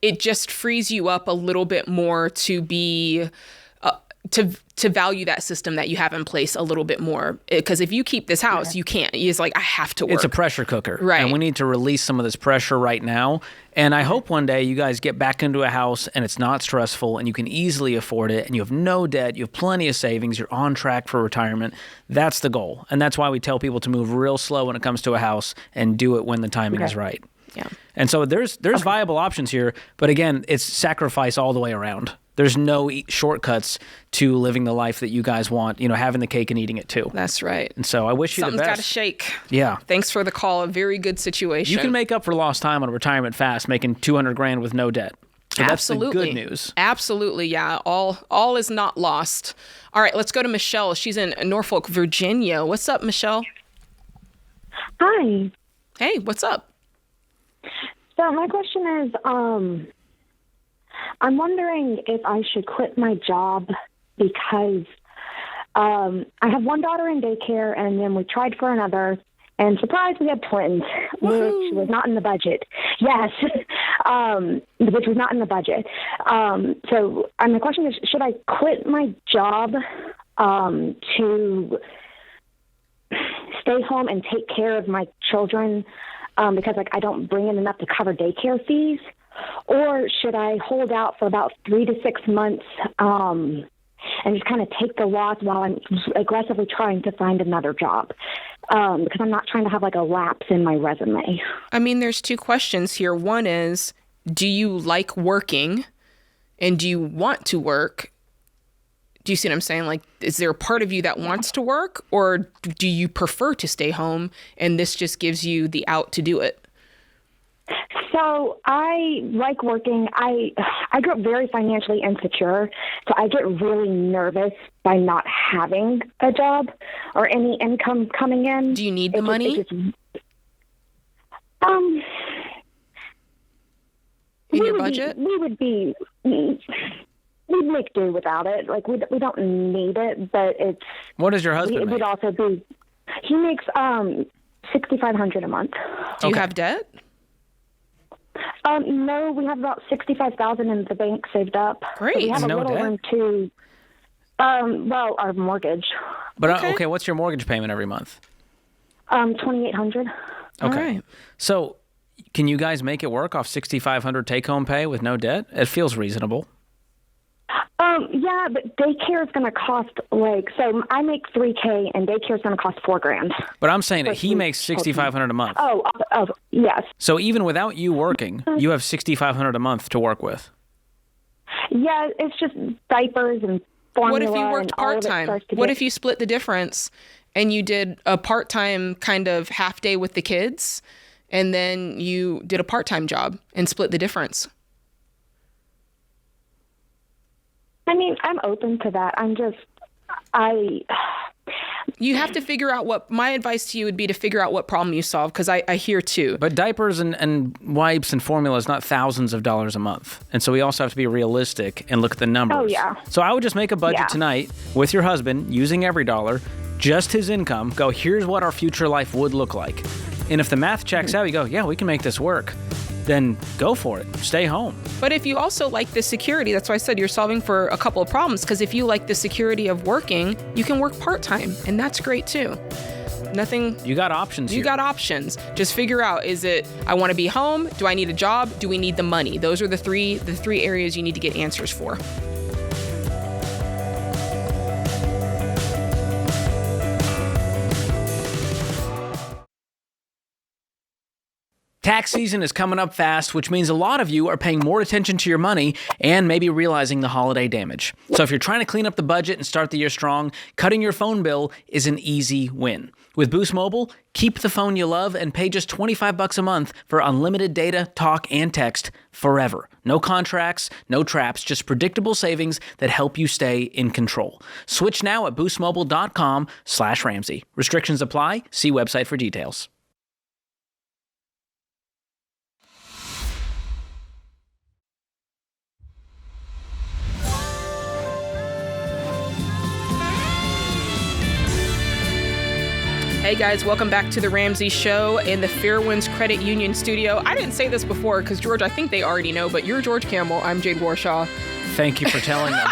it just frees you up a little bit more to be to value that system that you have in place a little bit more. Because if you keep this house, you can't. It's like, I have to work. It's a pressure cooker. Right. And we need to release some of this pressure right now. And I hope one day you guys get back into a house and it's not stressful and you can easily afford it and you have no debt, you have plenty of savings, you're on track for retirement. That's the goal. And that's why we tell people to move real slow when it comes to a house and do it when the timing is right. Yeah. And so there's viable options here, but again, it's sacrifice all the way around. There's no shortcuts to living the life that you guys want, having the cake and eating it too. That's right. And so I wish you the best. Something's got to shake. Yeah. Thanks for the call. A very good situation. You can make up for lost time on a retirement fast, making $200,000 with no debt. So that's the good news. Absolutely, yeah. All is not lost. All right, let's go to Michelle. She's in Norfolk, Virginia. What's up, Michelle? Hi. Hey, what's up? So my question is, I'm wondering if I should quit my job because I have one daughter in daycare, and then we tried for another, and surprise, we had twins, which was not in the budget. Yes. which was not in the budget. So my question is, should I quit my job to stay home and take care of my children because I don't bring in enough to cover daycare fees? Or should I hold out for about 3 to 6 months and just kind of take the loss while I'm aggressively trying to find another job? Because I'm not trying to have a lapse in my resume. I mean, there's two questions here. One is, do you like working and do you want to work? Do you see what I'm saying? Is there a part of you that wants to work, or do you prefer to stay home and this just gives you the out to do it? So I like working. I grew up very financially insecure, so I get really nervous by not having a job or any income coming in. Do you need the money? In your budget? We'd make do without it. We don't need it, but it's. What does your husband make? Would also be. He makes $6,500 a month. Do you have debt? No, we have about $65,000 in the bank saved up. Great. So we have a little room to. Our mortgage. But okay, what's your mortgage payment every month? $2,800. Okay. Right. So, can you guys make it work off $6,500 take-home pay with no debt? It feels reasonable. Yeah, but daycare is going to cost so I make $3,000 and daycare is going to cost $4,000. But I'm saying that he makes $6,500 a month. Oh, yes. So even without you working, you have $6,500 a month to work with. Yeah, it's just diapers and formula. What if you worked part-time? What if you split the difference and you did a part-time kind of half day with the kids and then you did a part-time job and split the difference? I mean, I'm open to that. You have to figure out my advice to you would be to figure out what problem you solve, because I hear too. But diapers and wipes and formula is not thousands of dollars a month. And so we also have to be realistic and look at the numbers. Oh, yeah. So I would just make a budget tonight with your husband using EveryDollar, just his income, go, here's what our future life would look like. And if the math checks out, you go, yeah, we can make this work. Then go for it. Stay home. But if you also like the security, that's why I said you're solving for a couple of problems, because if you like the security of working, you can work part-time, and that's great too. You got options here. You got options. Just figure out, is it, I want to be home? Do I need a job? Do we need the money? Those are the three areas you need to get answers for. Tax season is coming up fast, which means a lot of you are paying more attention to your money and maybe realizing the holiday damage. So if you're trying to clean up the budget and start the year strong, cutting your phone bill is an easy win. With Boost Mobile, keep the phone you love and pay just $25 a month for unlimited data, talk, and text forever. No contracts, no traps, just predictable savings that help you stay in control. Switch now at boostmobile.com/Ramsey. Restrictions apply. See website for details. Hey guys, welcome back to the Ramsey Show in the Fairwinds Credit Union studio. I didn't say this before because, George, I think they already know, but you're George Kamel. I'm Jade Warshaw. Thank you for telling them.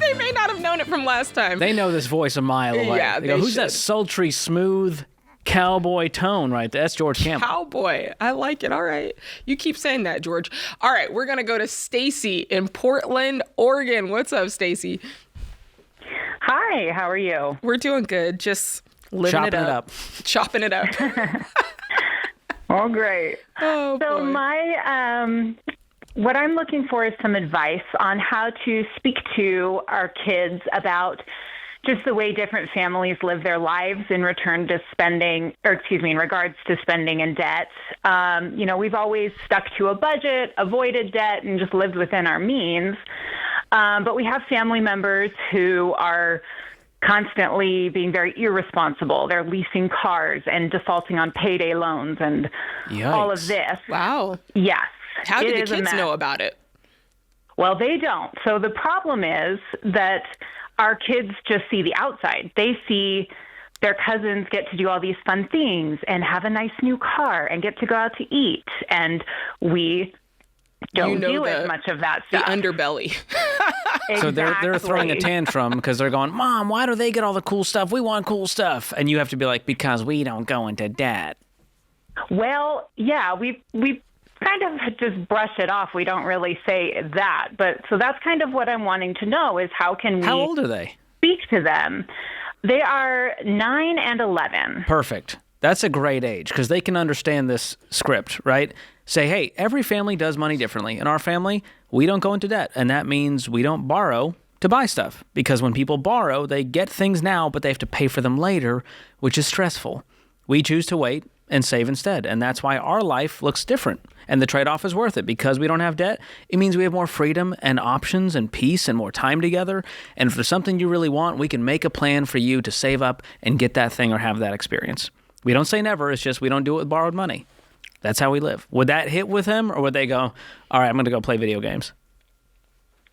They may not have known it from last time. They know this voice a mile away. Yeah, they go, who's that sultry, smooth cowboy tone right there? That's George Kamel. Cowboy. I like it. All right. You keep saying that, George. All right. We're going to go to Stacy in Portland, Oregon. What's up, Stacy? Hi. How are you? We're doing good. Just living it up. Chopping it up. Oh, great. Oh, so boy. What I'm looking for is some advice on how to speak to our kids about just the way different families live their lives in return to spending, in regards to spending and debt. We've always stuck to a budget, avoided debt, and just lived within our means. But we have family members who are constantly being very irresponsible. They're leasing cars and defaulting on payday loans and all of this. Wow. Yes. How do the kids know about it? Well, they don't. So the problem is that our kids just see the outside. They see their cousins get to do all these fun things and have a nice new car and get to go out to eat. And we don't do as much of that the stuff. underbelly. So they're throwing a tantrum because they're going, Mom, why do they get all the cool stuff? We want cool stuff. And you have to be like, because we don't go into debt. Well, yeah, we kind of just brush it off. We don't really say that. But so that's kind of what I'm wanting to know is how can we... How old are they? Speak to them. They are 9 and 11. Perfect. That's a great age because they can understand this script, right? Say, hey, every family does money differently. In our family, we don't go into debt. And that means we don't borrow to buy stuff. Because when people borrow, they get things now, but they have to pay for them later, which is stressful. We choose to wait and save instead. And that's why our life looks different. And the trade-off is worth it. Because we don't have debt, it means we have more freedom and options and peace and more time together. And if there's something you really want, we can make a plan for you to save up and get that thing or have that experience. We don't say never. It's just we don't do it with borrowed money. That's how we live. Would that hit with him, or would they go, all right, I'm going to go play video games?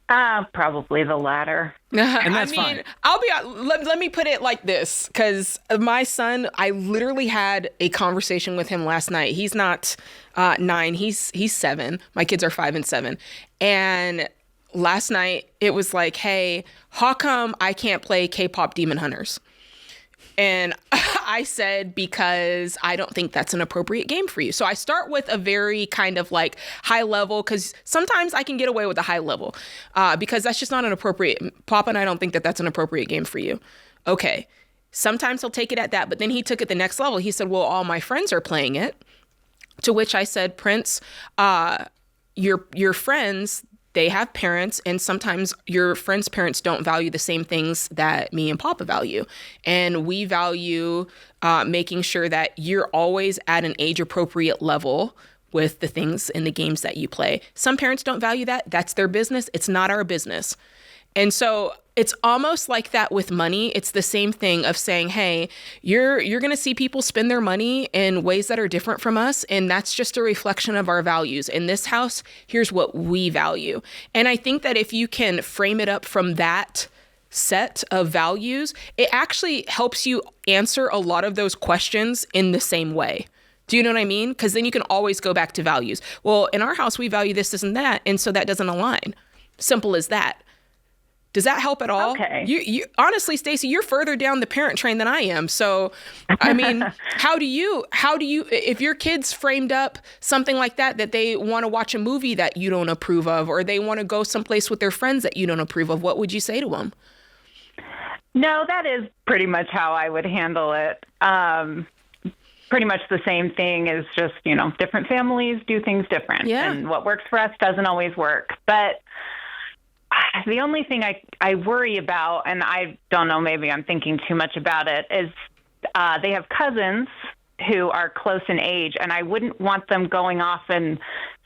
Probably the latter. And that's fine. Let me put it like this, because my son, I literally had a conversation with him last night. He's not 9, he's 7. My kids are 5 and 7. And last night it was like, hey, how come I can't play K-pop Demon Hunters? And I said, because I don't think that's an appropriate game for you. So I start with a very kind of like high level, because sometimes I can get away with a high level because that's just not an appropriate. Papa and I don't think that that's an appropriate game for you. Okay. Sometimes he'll take it at that. But then he took it the next level. He said, well, all my friends are playing it. To which I said, Prince, your friends, they have parents, and sometimes your friends' parents don't value the same things that me and Papa value. And we value making sure that you're always at an age-appropriate level with the things and the games that you play. Some parents don't value that. That's their business. It's not our business. And so it's almost like that with money. It's the same thing of saying, hey, you're going to see people spend their money in ways that are different from us. And that's just a reflection of our values. In this house, here's what we value. And I think that if you can frame it up from that set of values, it actually helps you answer a lot of those questions in the same way. Do you know what I mean? Because then you can always go back to values. Well, in our house, we value this, this, and that. And so that doesn't align. Simple as that. Does that help at all? Okay. You honestly, Stacey, you're further down the parent train than I am. So, I mean, how do you, if your kids framed up something like that they want to watch a movie that you don't approve of, or they want to go someplace with their friends that you don't approve of, what would you say to them? No, that is pretty much how I would handle it. Pretty much the same thing is just, different families do things different. Yeah. And what works for us doesn't always work. But the only thing I worry about, and I don't know, maybe I'm thinking too much about it, is they have cousins who are close in age, and I wouldn't want them going off and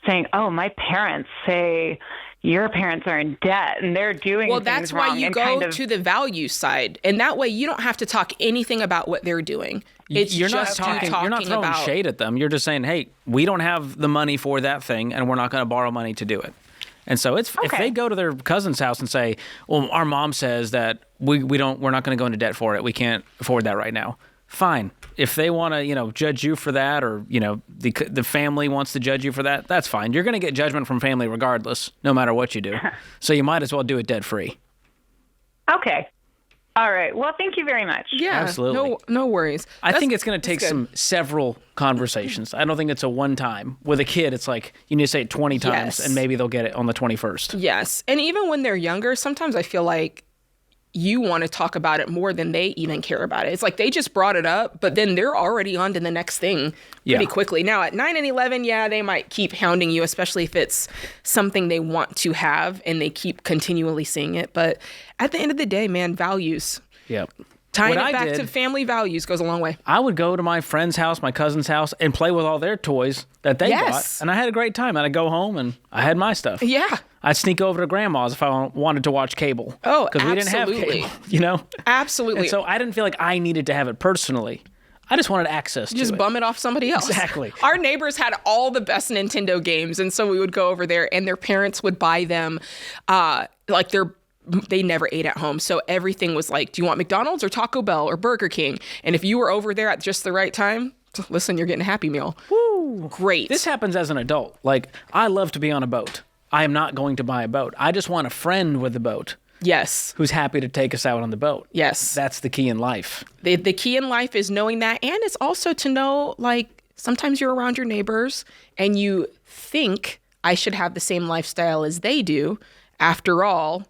saying, oh, my parents say your parents are in debt and they're doing well, things that's wrong. why you go to the value side. And that way you don't have to talk anything about what they're doing. You're not throwing shade at them. You're just saying, hey, we don't have the money for that thing, and we're not going to borrow money to do it. And so if they go to their cousin's house and say, well, our mom says that we're not going to go into debt for it. We can't afford that right now. Fine. If they want to, judge you for that, or, the family wants to judge you for that, that's fine. You're going to get judgment from family regardless, no matter what you do. So you might as well do it debt free. Okay. All right. Well, thank you very much. Yeah, absolutely. No worries. I think it's going to take several conversations. I don't think it's a one time. With a kid, it's like you need to say it 20 times, and maybe they'll get it on the 21st. Yes. And even when they're younger, sometimes I feel like you want to talk about it more than they even care about it. It's like they just brought it up, but then they're already on to the next thing pretty quickly. Now, at 9 and 11, they might keep hounding you, especially if it's something they want to have and they keep continually seeing it. But at the end of the day, man, values. Yep. Tying it back to family values goes a long way. I would go to my friend's house, my cousin's house, and play with all their toys that they bought. And I had a great time. And I'd go home and I had my stuff. Yeah. I'd sneak over to grandma's if I wanted to watch cable. Oh, because we didn't have cable, Absolutely. And so I didn't feel like I needed to have it personally. I just wanted access to it. Just bum it off somebody else. Exactly. Our neighbors had all the best Nintendo games, and so we would go over there, and their parents would buy them they never ate at home. So everything was like, do you want McDonald's or Taco Bell or Burger King? And if you were over there at just the right time, listen, you're getting a Happy Meal. Woo! Great. This happens as an adult. Like, I love to be on a boat. I am not going to buy a boat. I just want a friend with a boat. Yes. Who's happy to take us out on the boat. Yes. That's the key in life. The key in life is knowing that. And it's also to know, like, sometimes you're around your neighbors and you think I should have the same lifestyle as they do. After all,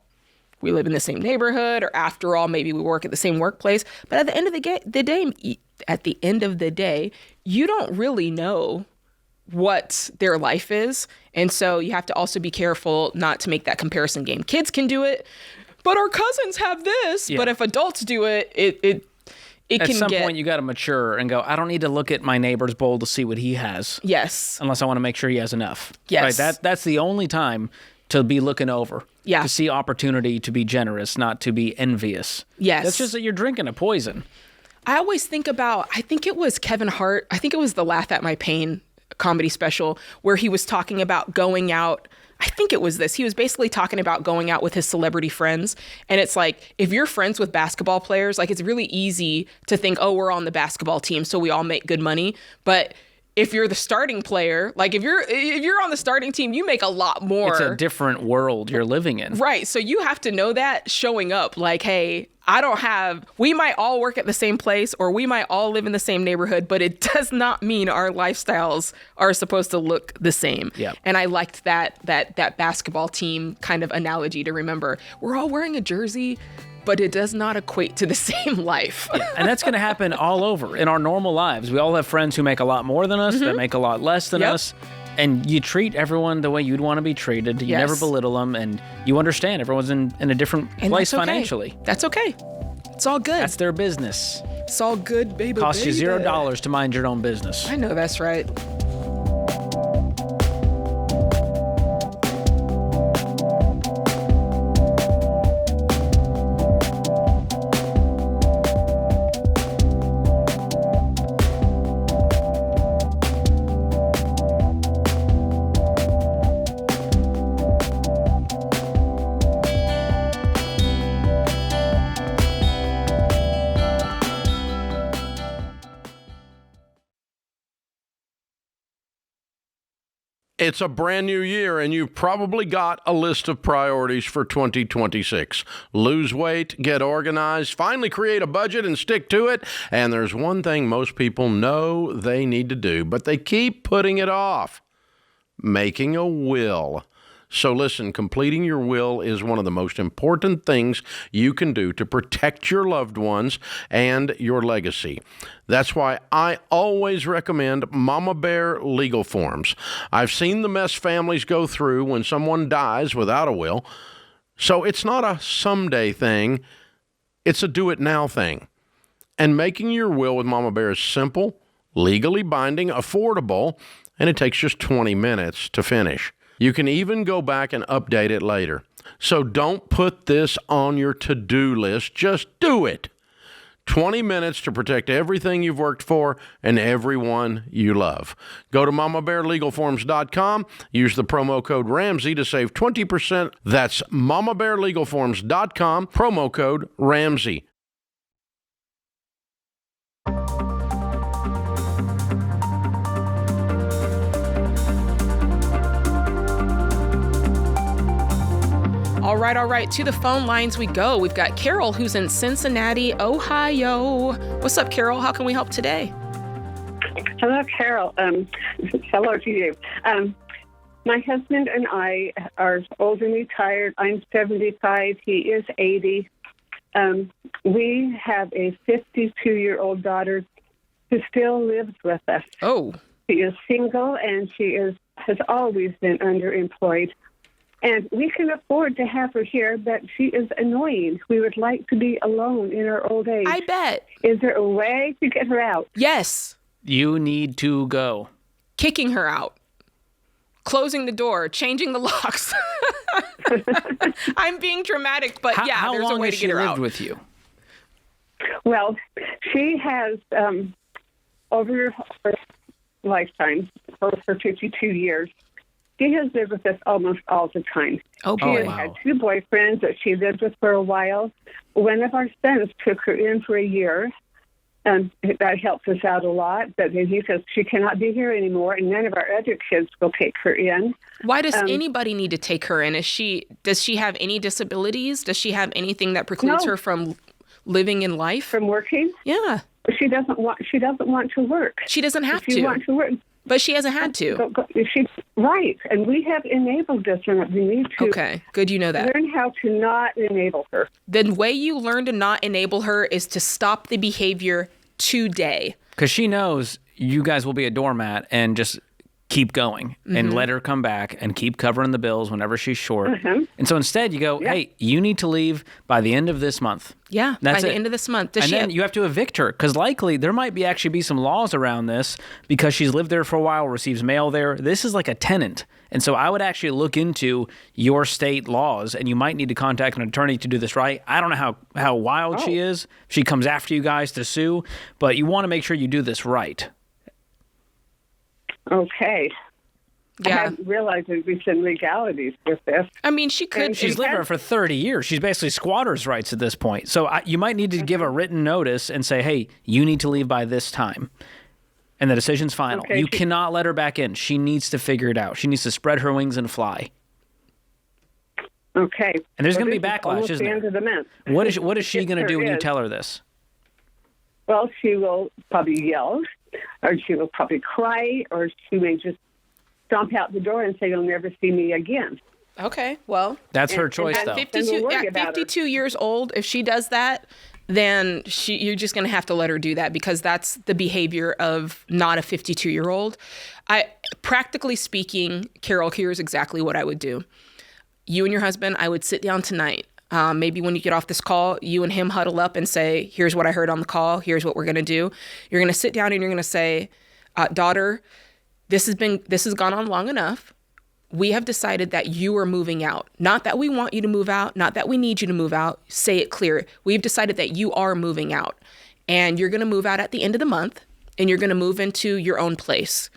we live in the same neighborhood, or after all, maybe we work at the same workplace. But at the end of the day, you don't really know what their life is. And so you have to also be careful not to make that comparison game. Kids can do it, but our cousins have this. Yeah. But if adults do it, it can get... At some point, you got to mature and go, I don't need to look at my neighbor's bowl to see what he has. Yes. Unless I want to make sure he has enough. Yes. Right? That's the only time to be looking over. Yeah. To see opportunity to be generous, not to be envious. Yes. That's just that you're drinking a poison. I always think about, I think it was Kevin Hart, I think it was the Laugh at My Pain comedy special where he was talking about going out. I think it was this. He was basically talking about going out with his celebrity friends. And it's like, if you're friends with basketball players, like it's really easy to think, oh, we're on the basketball team, so we all make good money. But if you're the starting player, like if you're on the starting team, you make a lot more. It's a different world you're living in. Right. So you have to know that showing up like, hey, we might all work at the same place or we might all live in the same neighborhood, but it does not mean our lifestyles are supposed to look the same. Yeah. And I liked that basketball team kind of analogy to remember. We're all wearing a jersey, but it does not equate to the same life. Yeah. And that's going to happen all over in our normal lives. We all have friends who make a lot more than us, that make a lot less than us. And you treat everyone the way you'd want to be treated. You never belittle them, and you understand everyone's in a different place financially. That's okay. It's all good. That's their business. It's all good, baby. Costs you $0 to mind your own business. I know that's right. It's a brand new year, and you've probably got a list of priorities for 2026. Lose weight, get organized, finally create a budget and stick to it. And there's one thing most people know they need to do, but they keep putting it off: making a will. So listen, completing your will is one of the most important things you can do to protect your loved ones and your legacy. That's why I always recommend Mama Bear legal forms. I've seen the mess families go through when someone dies without a will. So it's not a someday thing, it's a do-it-now thing. And making your will with Mama Bear is simple, legally binding, affordable, and it takes just 20 minutes to finish. You can even go back and update it later. So don't put this on your to-do list. Just do it. 20 minutes to protect everything you've worked for and everyone you love. Go to mamabearlegalforms.com. Use the promo code Ramsey to save 20%. That's mamabearlegalforms.com. Promo code Ramsey. All right. To the phone lines we go. We've got Carol, who's in Cincinnati, Ohio. What's up, Carol? How can we help today? Hello, Carol. Hello to you. My husband and I are old and retired. I'm 75. He is 80. We have a 52-year-old daughter who still lives with us. Oh. She is single, and she has always been underemployed. And we can afford to have her here, but she is annoying. We would like to be alone in our old age. I bet. Is there a way to get her out? Yes. You need to go. Kicking her out. Closing the door. Changing the locks. I'm being dramatic, but there's a way to get her out. How long has she lived with you? Well, she has, over her lifetime, for 52 years, she has lived with us almost all the time. Oh, boy. She has had 2 boyfriends that she lived with for a while. One of our sons took her in for a year, That helps us out a lot. But then he says she cannot be here anymore, and none of our other kids will take her in. Why does anybody need to take her in? Does she have any disabilities? Does she have anything that precludes her from living in life? From working? Yeah. She doesn't want to work. She doesn't have She wants to work. But she hasn't had to. Right. And we have enabled this, and we need to okay, good you know that. learn how to not enable her. The way you learn to not enable her is to stop the behavior today. Because she knows you guys will be a doormat and just keep going and let her come back and keep covering the bills whenever she's short. And so instead you go, hey, you need to leave by the end of this month. Yeah, by the end of this month. Then you have to evict her because likely there might actually be some laws around this because she's lived there for a while, receives mail there. This is like a tenant. And so I would actually look into your state laws, and you might need to contact an attorney to do this right. I don't know how wild she is. She comes after you guys to sue, but you want to make sure you do this right. Okay. Yeah. I hadn't realized there'd be some legalities with this. I mean, she could. She's lived there for 30 years. She's basically squatter's rights at this point. So you might need to give a written notice and say, hey, you need to leave by this time. And the decision's final. Okay, you cannot let her back in. She needs to figure it out. She needs to spread her wings and fly. Okay. And there's going to be backlash, isn't there? End of the month. What is she going to do when you tell her this? Well, she will probably yell, or she will probably cry, or she may just stomp out the door and say, you'll never see me again. Okay, well. That's her choice, though. At 52 years old, if she does that, then you're just going to have to let her do that because that's the behavior of not a 52-year-old. Practically speaking, Carol, here's exactly what I would do. You and your husband, I would sit down tonight. Maybe when you get off this call, you and him huddle up and say, here's what I heard on the call. Here's what we're going to do. You're going to sit down and you're going to say, daughter, this has gone on long enough. We have decided that you are moving out. Not that we want you to move out, not that we need you to move out. Say it clear. We've decided that you are moving out, and you're going to move out at the end of the month, and you're going to move into your own place.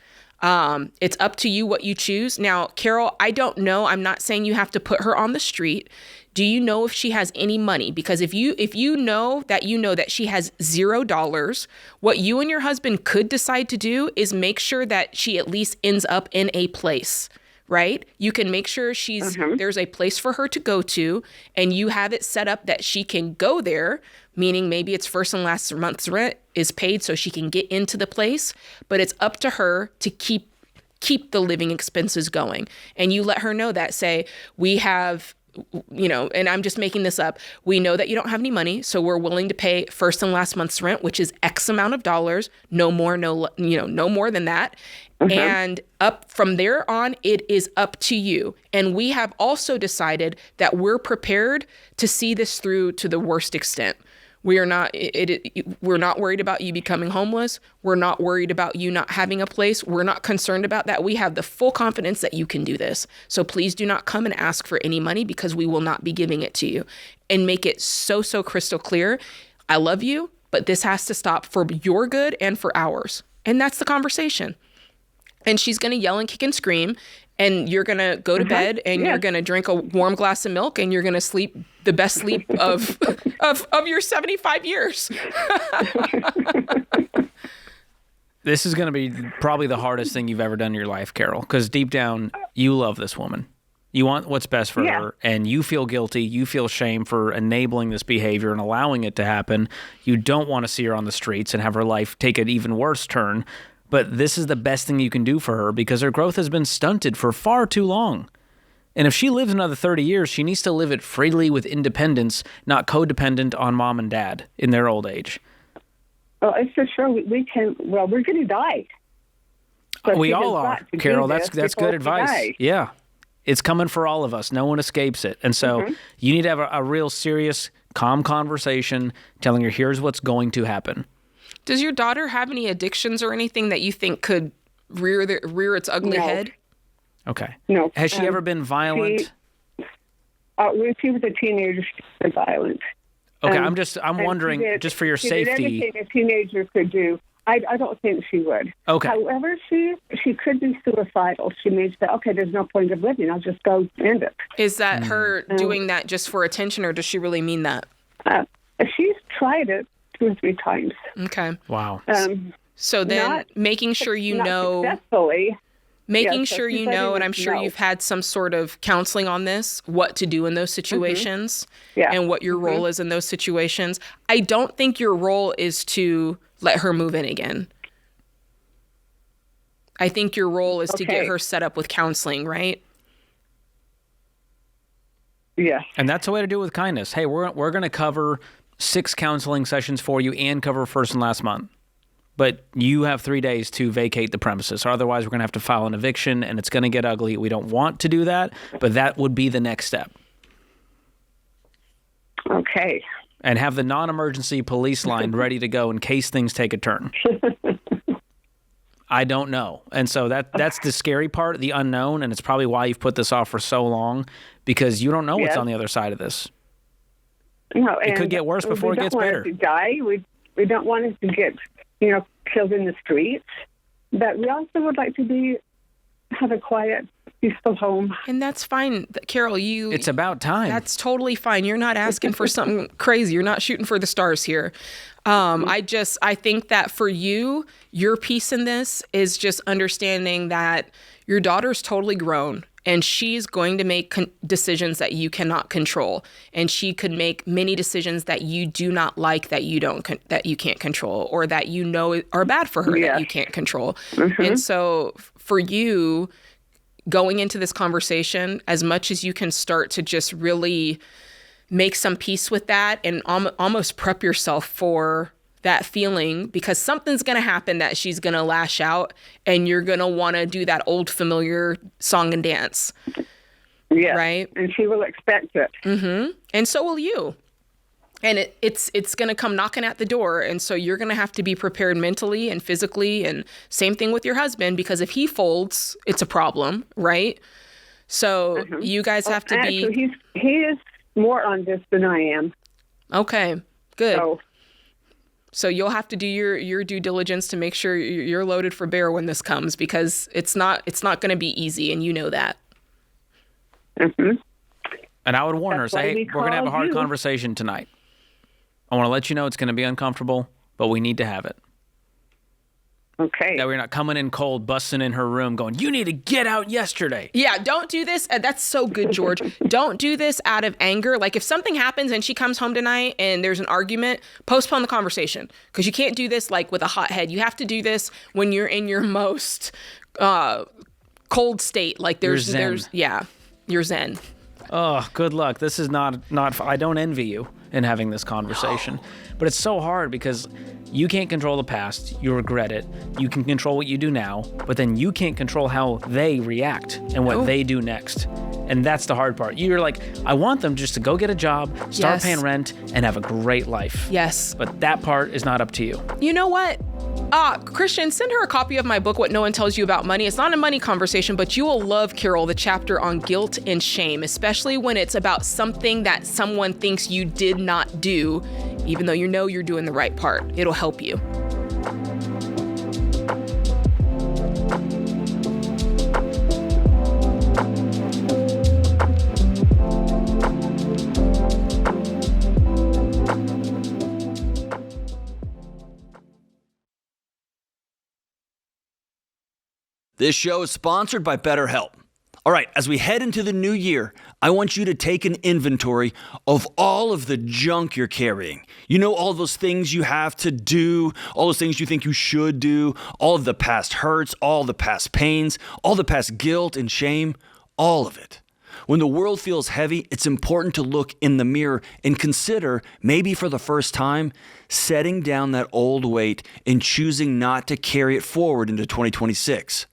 It's up to you what you choose. Now, Carol, I don't know. I'm not saying you have to put her on the street. Do you know if she has any money? Because if you know that she has $0, what you and your husband could decide to do is make sure that she at least ends up in a place, right? You can make sure there's a place for her to go to, and you have it set up that she can go there, meaning maybe it's first and last month's rent is paid so she can get into the place, but it's up to her to keep the living expenses going. And you let her know that, say, we have, and I'm just making this up. We know that you don't have any money, so we're willing to pay first and last month's rent, which is X amount of dollars, no more than that. And up from there on, it is up to you. And we have also decided that we're prepared to see this through to the worst extent. We're not worried about you becoming homeless. We're not worried about you not having a place. We're not concerned about that. We have the full confidence that you can do this. So please do not come and ask for any money because we will not be giving it to you. And make it so crystal clear. I love you, but this has to stop for your good and for ours. And that's the conversation. And she's going to yell and kick and scream, and you're going to go to bed, and you're going to drink a warm glass of milk, and you're going to sleep the best sleep of your 75 years. This is going to be probably the hardest thing you've ever done in your life, Carol, because deep down, you love this woman. You want what's best for her, and you feel guilty. You feel shame for enabling this behavior and allowing it to happen. You don't want to see her on the streets and have her life take an even worse turn. But this is the best thing you can do for her because her growth has been stunted for far too long. And if she lives another 30 years, she needs to live it freely with independence, not codependent on mom and dad in their old age. Well, it's for sure we're going to die. But we all are, Carol. That's good advice. Yeah. It's coming for all of us. No one escapes it. And so you need to have a real serious, calm conversation telling her, here's what's going to happen. Does your daughter have any addictions or anything that you think could rear its ugly head? Okay. No. Has she ever been violent? When she was a teenager, she was violent. Okay, I'm wondering, just for your safety. She did everything a teenager could do. I don't think she would. Okay. However, she could be suicidal. She may say, okay, there's no point of living. I'll just go end it. Is that her doing that just for attention, or does she really mean that? She's tried it 2 or 3 times. Okay. Wow. So then making sure you know. Successfully. Making Yes, sure you know, and I'm sure you've had some sort of counseling on this, what to do in those situations and what your role is in those situations. I don't think your role is to let her move in again. I think your role is to get her set up with counseling, right? Yeah. And that's the way to do it with kindness. Hey, we're going to cover 6 counseling sessions for you and cover first and last month. But you have 3 days to vacate the premises. Or otherwise, we're going to have to file an eviction, and it's going to get ugly. We don't want to do that, but that would be the next step. Okay. And have the non-emergency police line ready to go in case things take a turn. I don't know. And so that's the scary part, the unknown, and it's probably why you've put this off for so long, because you don't know what's on the other side of this. No, it could get worse before it gets better. We don't want us to die. We don't want us to get, killed in the streets. But we also would like to have a quiet, peaceful home. And that's fine, Carol. It's about time. That's totally fine. You're not asking for something crazy. You're not shooting for the stars here. I think that for you, your piece in this is just understanding that your daughter's totally grown. And she's going to make decisions that you cannot control, and she could make many decisions that you do not like, that you can't control, or that are bad for her that you can't control. And so, for you, going into this conversation, as much as you can start to just really make some peace with that, and almost prep yourself for that feeling, because something's going to happen that she's going to lash out, and you're going to want to do that old familiar song and dance. Yeah. Right? And she will expect it. Mm-hmm. And so will you. And it's going to come knocking at the door. And so you're going to have to be prepared mentally and physically, and same thing with your husband, because if he folds, it's a problem, right? So you guys have to be... Actually, he is more on this than I am. Okay, good. So you'll have to do your due diligence to make sure you're loaded for bear when this comes, because it's not going to be easy, and you know that. Mm-hmm. And I would warn her, say, hey, we're going to have a hard conversation tonight. I want to let you know it's going to be uncomfortable, but we need to have it. Okay. That we're not coming in cold, busting in her room going, you need to get out yesterday. Yeah, don't do this. That's so good, George. Don't do this out of anger. Like if something happens and she comes home tonight and there's an argument, postpone the conversation, because you can't do this like with a hot head. You have to do this when you're in your most cold state. Like you're zen. Oh, good luck. This is not I don't envy you in having this conversation. But it's so hard because you can't control the past. You regret it. You can control what you do now, but then you can't control how they react and what they do next. And that's the hard part. You're like, I want them just to go get a job, start paying rent, and have a great life. Yes. But that part is not up to you. You know what? Christian, send her a copy of my book, What No One Tells You About Money. It's not a money conversation, but you will love, Carol, the chapter on guilt and shame, especially when it's about something that someone thinks you did not do, even though you know you're doing the right part. It'll help you. This show is sponsored by BetterHelp. All right, as we head into the new year, I want you to take an inventory of all of the junk you're carrying. You know, all those things you have to do, all those things you think you should do, all of the past hurts, all the past pains, all the past guilt and shame, all of it. When the world feels heavy, it's important to look in the mirror and consider, maybe for the first time, setting down that old weight and choosing not to carry it forward into 2026.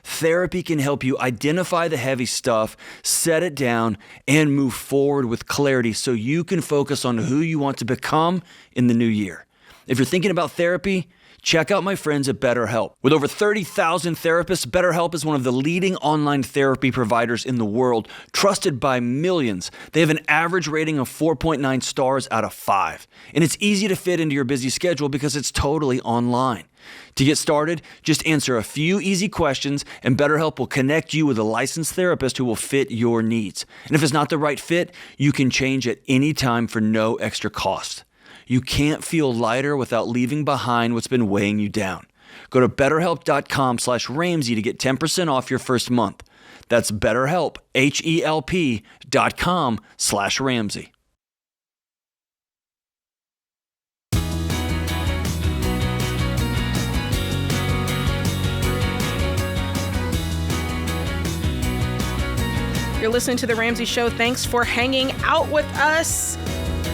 Therapy can help you identify the heavy stuff, set it down, and move forward with clarity so you can focus on who you want to become in the new year. If you're thinking about therapy, check out my friends at BetterHelp. With over 30,000 therapists, BetterHelp is one of the leading online therapy providers in the world, trusted by millions. They have an average rating of 4.9 stars out of 5. And it's easy to fit into your busy schedule because it's totally online. To get started, just answer a few easy questions and BetterHelp will connect you with a licensed therapist who will fit your needs. And if it's not the right fit, you can change at any time for no extra cost. You can't feel lighter without leaving behind what's been weighing you down. Go to BetterHelp.com/Ramsey to get 10% off your first month. That's BetterHelp, HELP.com/Ramsey. You're listening to The Ramsey Show. Thanks for hanging out with us.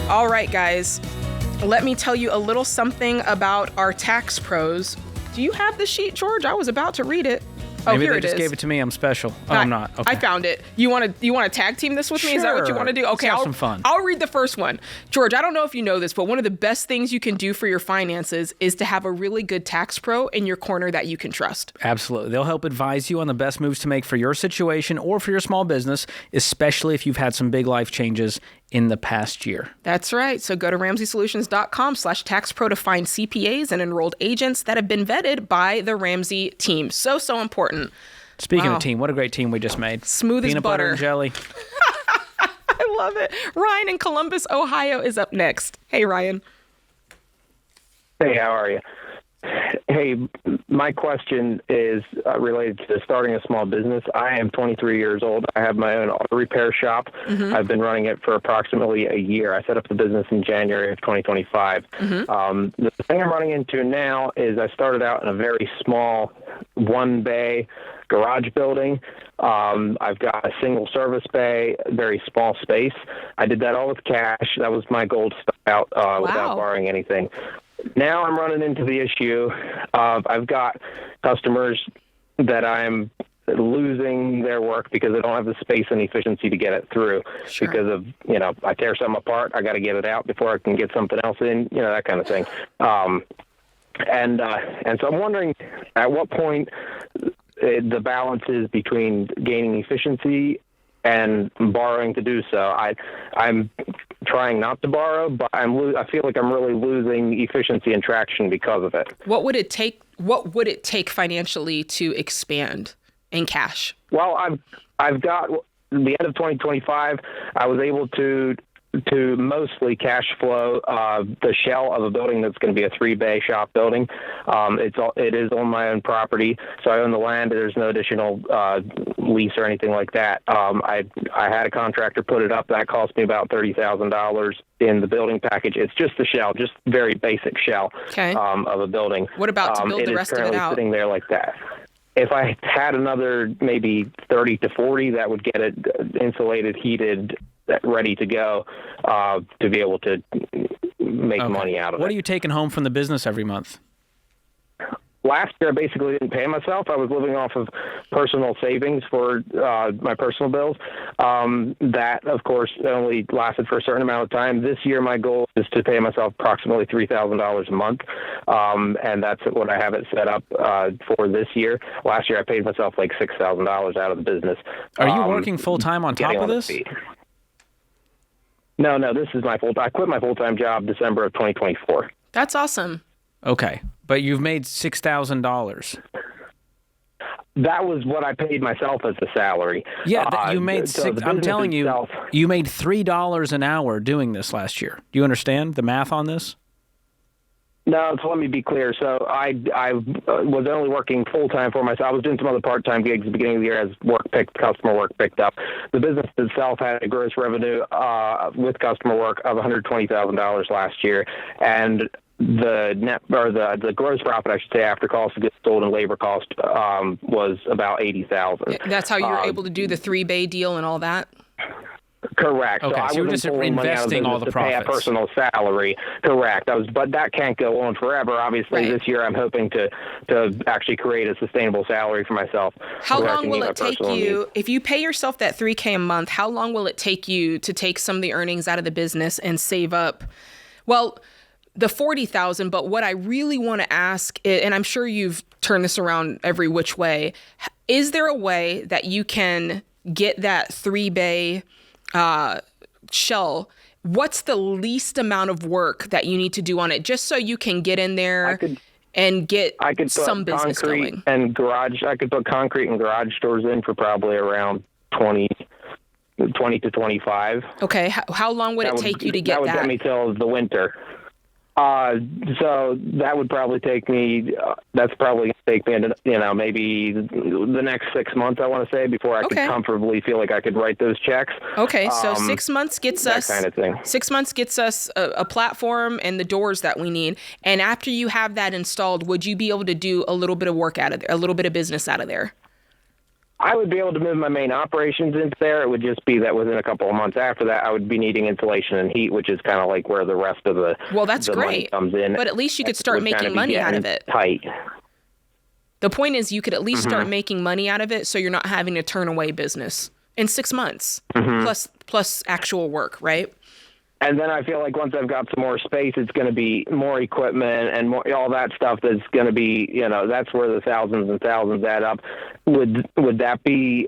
All right, guys, let me tell you a little something about our tax pros. Do you have the sheet, George? I was about to read it. Oh, Maybe here they it just is. gave it to me. I'm special. Oh, I'm not. Okay. I found it. You want to tag team this with me? Is that what you want to do? Okay, Let's have some fun. I'll read the first one. George, I don't know if you know this, but one of the best things you can do for your finances is to have a really good tax pro in your corner that you can trust. Absolutely. They'll help advise you on the best moves to make for your situation or for your small business, especially if you've had some big life changes in the past year. That's right. So go to RamseySolutions.com/taxpro to find CPAs and enrolled agents that have been vetted by the Ramsey team. So important. Speaking of team, what a great team we just made. Smooth as Peanut butter. butter and jelly. I love it. Ryan in Columbus, Ohio is up next. Hey, Ryan. Hey, how are you? Hey, my question is related to starting a small business. I am 23 years old. I have my own auto repair shop. Mm-hmm. I've been running it for approximately a year. I set up the business in January of 2025. Mm-hmm. The thing I'm running into now is I started out in a very small one-bay garage building. I've got a single service bay, very small space. I did that all with cash. That was my goal to start out without borrowing anything. Now I'm running into the issue of I've got customers that I'm losing their work because they don't have the space and efficiency to get it through. Sure. Because of, I tear something apart, I got to get it out before I can get something else in, that kind of thing. And so I'm wondering at what point the balance is between gaining efficiency and borrowing to do so. I'm trying not to borrow, but I feel like I'm really losing efficiency and traction because of it. What would it take financially to expand in cash? Well, I've got the end of 2025. I was able to mostly cash flow the shell of a building that's going to be a 3-bay shop building. It is on my own property, so I own the land. There's no additional lease or anything like that. I had a contractor put it up. That cost me about $30,000 in the building package. It's just the shell, just very basic shell of a building. What about to build the rest of it out? It is currently sitting there like that. If I had another maybe 30 to 40, that would get it insulated, heated, ready to go to be able to make money out of it. What are you taking home from the business every month? Last year, I basically didn't pay myself. I was living off of personal savings for my personal bills. That, of course, only lasted for a certain amount of time. This year, my goal is to pay myself approximately $3,000 a month, and that's what I have it set up for this year. Last year, I paid myself like $6,000 out of the business. Are you working full-time on top of this? No, this is my full-time. I quit my full-time job December of 2024. That's awesome. Okay, but you've made $6,000. That was what I paid myself as the salary. Yeah, you made I'm telling you, you made $3 an hour doing this last year. Do you understand the math on this? No, so let me be clear. So I was only working full-time for myself. I was doing some other part-time gigs at the beginning of the year as customer work picked up. The business itself had a gross revenue with customer work of $120,000 last year, and the net or the gross profit, I should say, after cost of goods sold and labor cost was about $80,000. That's how you were able to do the 3-bay deal and all that? Correct. Okay, so you were just investing all the profits. To pay a personal salary. Correct. But that can't go on forever. Obviously, This year I'm hoping to actually create a sustainable salary for myself. How long will it take you, if you pay yourself that $3,000 a month, how long will it take you to take some of the earnings out of the business and save up? Well, the $40,000, but what I really want to ask, and I'm sure you've turned this around every which way, is there a way that you can get that 3-bay shell? What's the least amount of work that you need to do on it, just so you can get in there and get some business going? I could put concrete and garage doors in for probably around 20 to 25. Okay. How long would it take you to get that? That would get me till the winter. So that would probably take me. That's probably going to take me into, maybe the next 6 months. I want to say before I could comfortably feel like I could write those checks. Okay, so 6 months gets us that kind of thing. 6 months gets us a platform and the doors that we need. And after you have that installed, would you be able to do a little bit of work out of there, a little bit of business out of there? I would be able to move my main operations into there. It would just be that within a couple of months after that, I would be needing insulation and heat, which is kind of like where the rest of the that's the great. money comes in. But at least you could start making money out of it. Tight. The point is you could at least start making money out of it so you're not having to turn away business in 6 months plus actual work, right? And then I feel like once I've got some more space, it's going to be more equipment and more all that stuff that's going to be, that's where the thousands and thousands add up. Would that be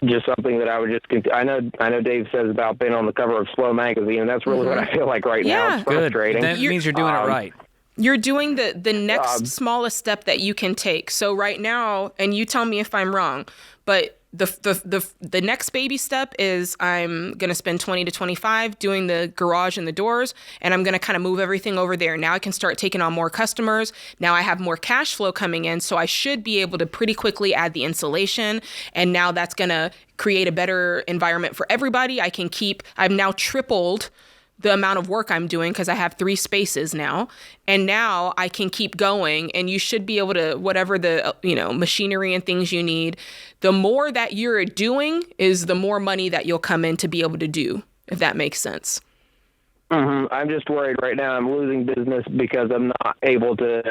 just something that I would just I know Dave says about being on the cover of Slow magazine, and that's really what I feel like right now. It's frustrating. Good. That means you're doing it right. You're doing the next smallest step that you can take. So right now, and you tell me if I'm wrong, but the next baby step is I'm going to spend 20 to 25 doing the garage and the doors, and I'm going to kind of move everything over there. Now I can start taking on more customers. Now I have more cash flow coming in, so I should be able to pretty quickly add the insulation, and now that's going to create a better environment for everybody. I've now tripled the amount of work I'm doing because I have 3 spaces now, and now I can keep going, and you should be able to, whatever the, machinery and things you need, the more that you're doing is the more money that you'll come in to be able to do, if that makes sense. I'm just worried right now I'm losing business because I'm not able to,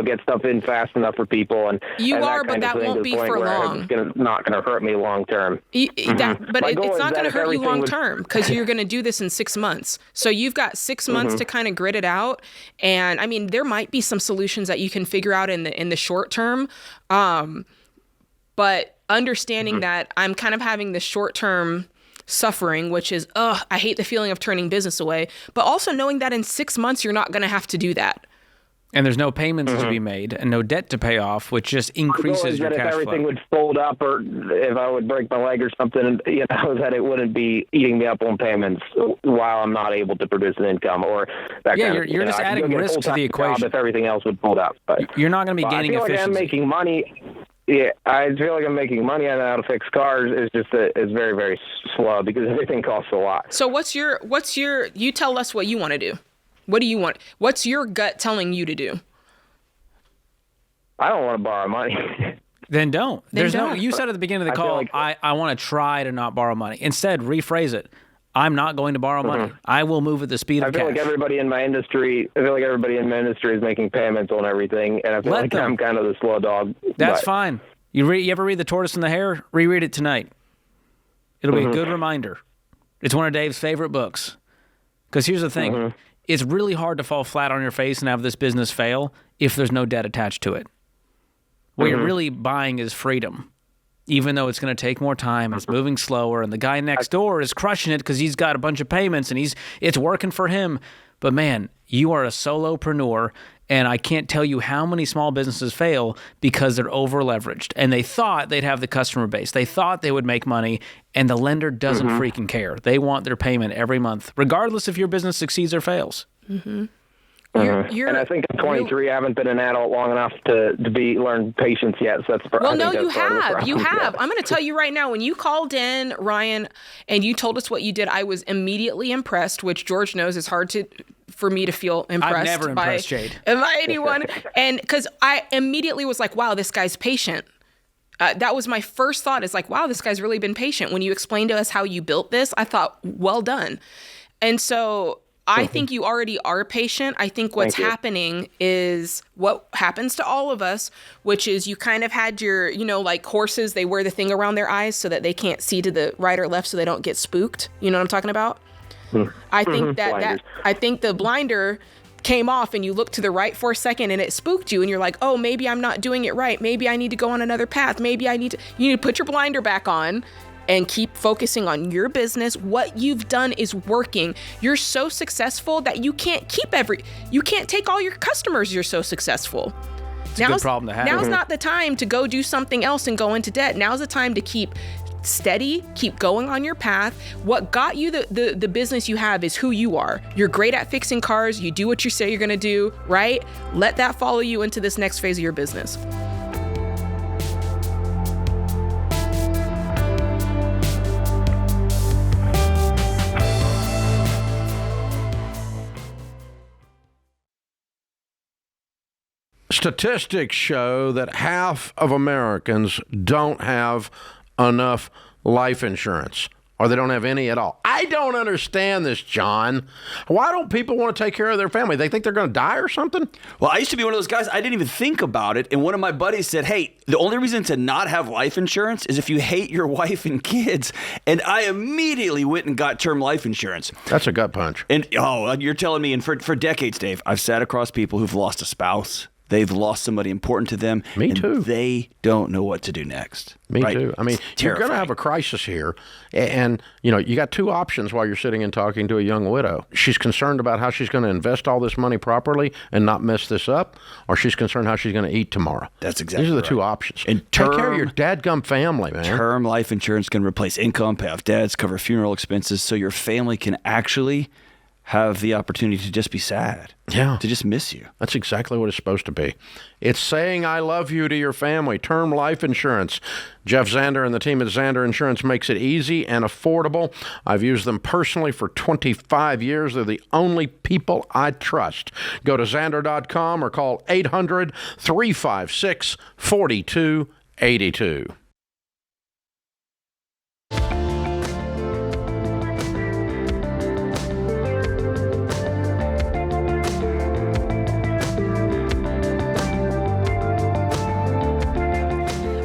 get stuff in fast enough for people. And but that won't be for long. It's not going to hurt me long term. But it's not going to hurt you long term because you're going to do this in 6 months. So you've got 6 months to kind of grit it out. And I mean, there might be some solutions that you can figure out in the short term. But understanding that I'm kind of having the short term suffering, which is, I hate the feeling of turning business away, but also knowing that in 6 months, you're not going to have to do that. And there's no payments to be made and no debt to pay off, which just increases your cash flow. If everything would fold up or if I would break my leg or something, that it wouldn't be eating me up on payments while I'm not able to produce an income or that kind of you're just adding risk to the equation. If everything else would fold up. But you're not going to be gaining efficiency. I feel like I'm making money. Yeah, I feel like I'm making money on how to fix cars. It's just that it's very, very slow because everything costs a lot. So what's your, you tell us what you want to do. What do you want? What's your gut telling you to do? I don't want to borrow money. Then don't. You said at the beginning of the call, I want to try to not borrow money. Instead, rephrase it. I'm not going to borrow money. I will move at the speed of cash. I feel like everybody in my industry is making payments on everything, and I feel like I'm kind of the slow dog. That's fine. You ever read The Tortoise and the Hare? Reread it tonight. It'll be a good reminder. It's one of Dave's favorite books. Because here's the thing. It's really hard to fall flat on your face and have this business fail if there's no debt attached to it. What you're really buying is freedom. Even though it's going to take more time, it's moving slower, and the guy next door is crushing it because he's got a bunch of payments and it's working for him. But man, you are a solopreneur, and I can't tell you how many small businesses fail because they're over-leveraged. And they thought they'd have the customer base. They thought they would make money, and the lender doesn't freaking care. They want their payment every month, regardless if your business succeeds or fails. And I think I'm 23. I haven't been an adult long enough to learn patience yet. So you have. You have. I'm going to tell you right now, when you called in, Ryan, and you told us what you did, I was immediately impressed, which George knows is hard for me to feel impressed. I've never impressed Jade. By anyone. And because I immediately was like, wow, this guy's patient. That was my first thought, is like, wow, this guy's really been patient. When you explained to us how you built this, I thought, well done. And so I think you already are patient. I think what's happening is what happens to all of us, which is you kind of had your, like horses, they wear the thing around their eyes so that they can't see to the right or left so they don't get spooked. You know what I'm talking about? I think I think the blinder came off and you looked to the right for a second and it spooked you and you're like, oh, maybe I'm not doing it right. Maybe I need to go on another path. Maybe you need to put your blinder back on and keep focusing on your business. What you've done is working. You're so successful that you can't take all your customers. You're so successful. It's a good problem to have. Now's not the time to go do something else and go into debt. Now's the time to keep steady, keep going on your path. What got you the business you have is who you are. You're great at fixing cars. You do what you say you're going to do, right? Let that follow you into this next phase of your business. Statistics show that half of Americans don't have enough life insurance, or they don't have any at all. I don't understand this, John. Why don't people want to take care of their family? They think they're going to die or something? Well, I used to be one of those guys, I didn't even think about it. And one of my buddies said, hey, the only reason to not have life insurance is if you hate your wife and kids. And I immediately went and got term life insurance. That's a gut punch. And, you're telling me, and for decades, Dave, I've sat across people who've lost a spouse. They've lost somebody important to them. Me too. They don't know what to do next. Me right? too. I mean, you're going to have a crisis here. And, you got two options while you're sitting and talking to a young widow. She's concerned about how she's going to invest all this money properly and not mess this up, or she's concerned how she's going to eat tomorrow. That's exactly These are the right. two options. And take care of your dadgum family, man. Term life insurance can replace income, pay off debts, cover funeral expenses, so your family can actually have the opportunity to just be sad. Yeah. To just miss you. That's exactly what it's supposed to be. It's saying I love you to your family. Term life insurance. Jeff Zander and the team at Zander Insurance makes it easy and affordable. I've used them personally for 25 years. They're the only people I trust. Go to Zander.com or call 800-356-4282.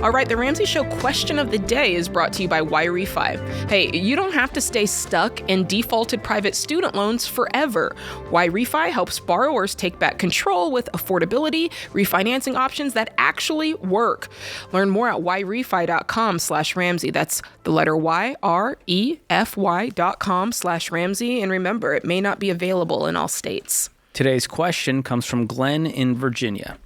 All right, the Ramsey Show question of the day is brought to you by YRefi. Hey, you don't have to stay stuck in defaulted private student loans forever. YRefi helps borrowers take back control with affordability, refinancing options that actually work. Learn more at yrefi.com/Ramsey. That's the letter YREFY.com/Ramsey. And remember, it may not be available in all states. Today's question comes from Glenn in Virginia.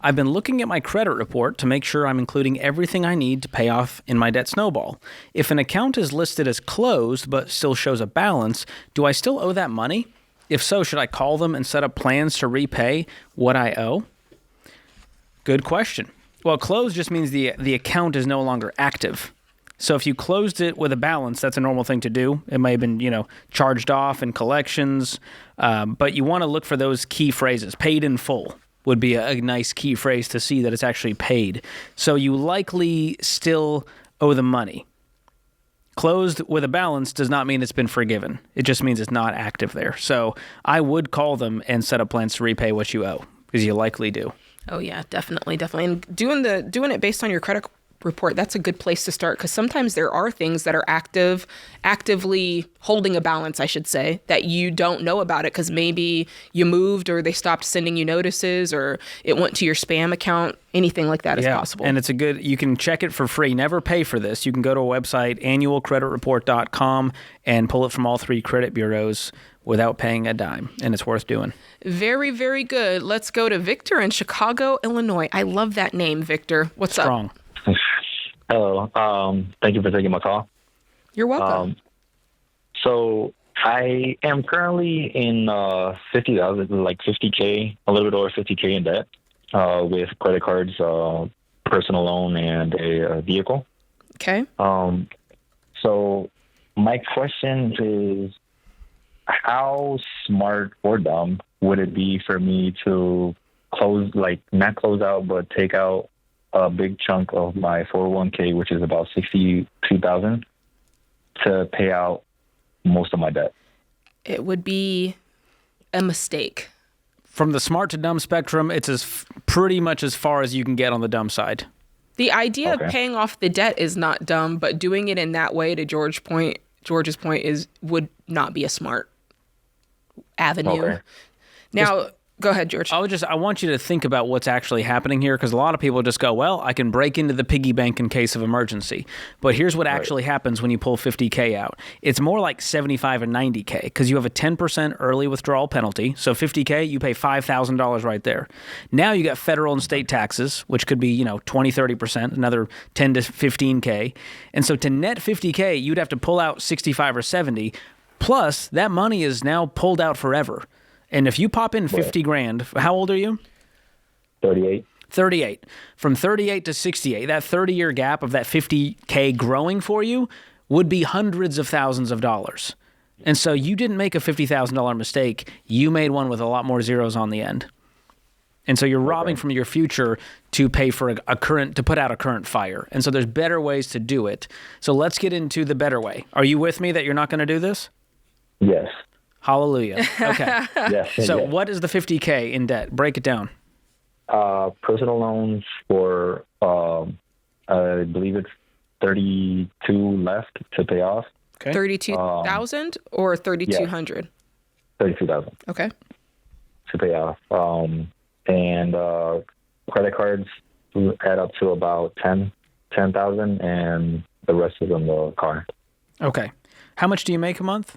I've been looking at my credit report to make sure I'm including everything I need to pay off in my debt snowball. If an account is listed as closed but still shows a balance, do I still owe that money? If so, should I call them and set up plans to repay what I owe? Good question. Well, closed just means the account is no longer active. So if you closed it with a balance, that's a normal thing to do. It may have been, charged off in collections, but you want to look for those key phrases. Paid in full would be a nice key phrase to see that it's actually paid. So you likely still owe the money. Closed with a balance does not mean it's been forgiven. It just means it's not active there. So I would call them and set up plans to repay what you owe, because you likely do. Oh yeah, definitely. And doing it based on your credit report, that's a good place to start, because sometimes there are things that are actively holding a balance, I should say, that you don't know about it because maybe you moved or they stopped sending you notices or it went to your spam account. Anything like that is possible. And you can check it for free. Never pay for this. You can go to a website, annualcreditreport.com, and pull it from all three credit bureaus without paying a dime, and it's worth doing. Very, very good. Let's go to Victor in Chicago, Illinois. I love that name, Victor. What's Strong. up? Hello. Thank you for taking my call. You're welcome. So I am currently in $50,000, a little bit over $50K in debt with credit cards, personal loan, and a vehicle. Okay. So my question is, how smart or dumb would it be for me to not close out, but take out a big chunk of my 401k, which is about $62,000, to pay out most of my debt? It would be a mistake. From the smart to dumb spectrum, it's pretty much as far as you can get on the dumb side. The idea of paying off the debt is not dumb, but doing it in that way, to George's point, would not be a smart avenue. Okay. Now, Go ahead, George. I want you to think about what's actually happening here, because a lot of people just go, well, I can break into the piggy bank in case of emergency. But here's what actually happens when you pull $50K out. It's more like $75 and $90K, because you have a 10% early withdrawal penalty. So $50K, you pay $5,000 right there. Now you got federal and state taxes, which could be, 20, 30%, another 10 to 15K. And so to net $50K, you'd have to pull out 65 or 70. Plus, that money is now pulled out forever. And if you pop in 50 grand, how old are you? 38. 38. From 38 to 68, that 30-year gap of that $50K growing for you would be hundreds of thousands of dollars. And so you didn't make a $50,000 mistake. You made one with a lot more zeros on the end. And so you're robbing from your future to pay for to put out a current fire. And so there's better ways to do it. So let's get into the better way. Are you with me that you're not going to do this? Yes. Hallelujah. Okay. Yes. So yes. what is the $50K in debt? Break it down. Personal loans for, I believe it's 32 left to pay off. Okay. 32,000 or 3,200? 32,000. Okay. To pay off. And credit cards add up to about 10,000, and the rest is on the car. Okay. How much do you make a month?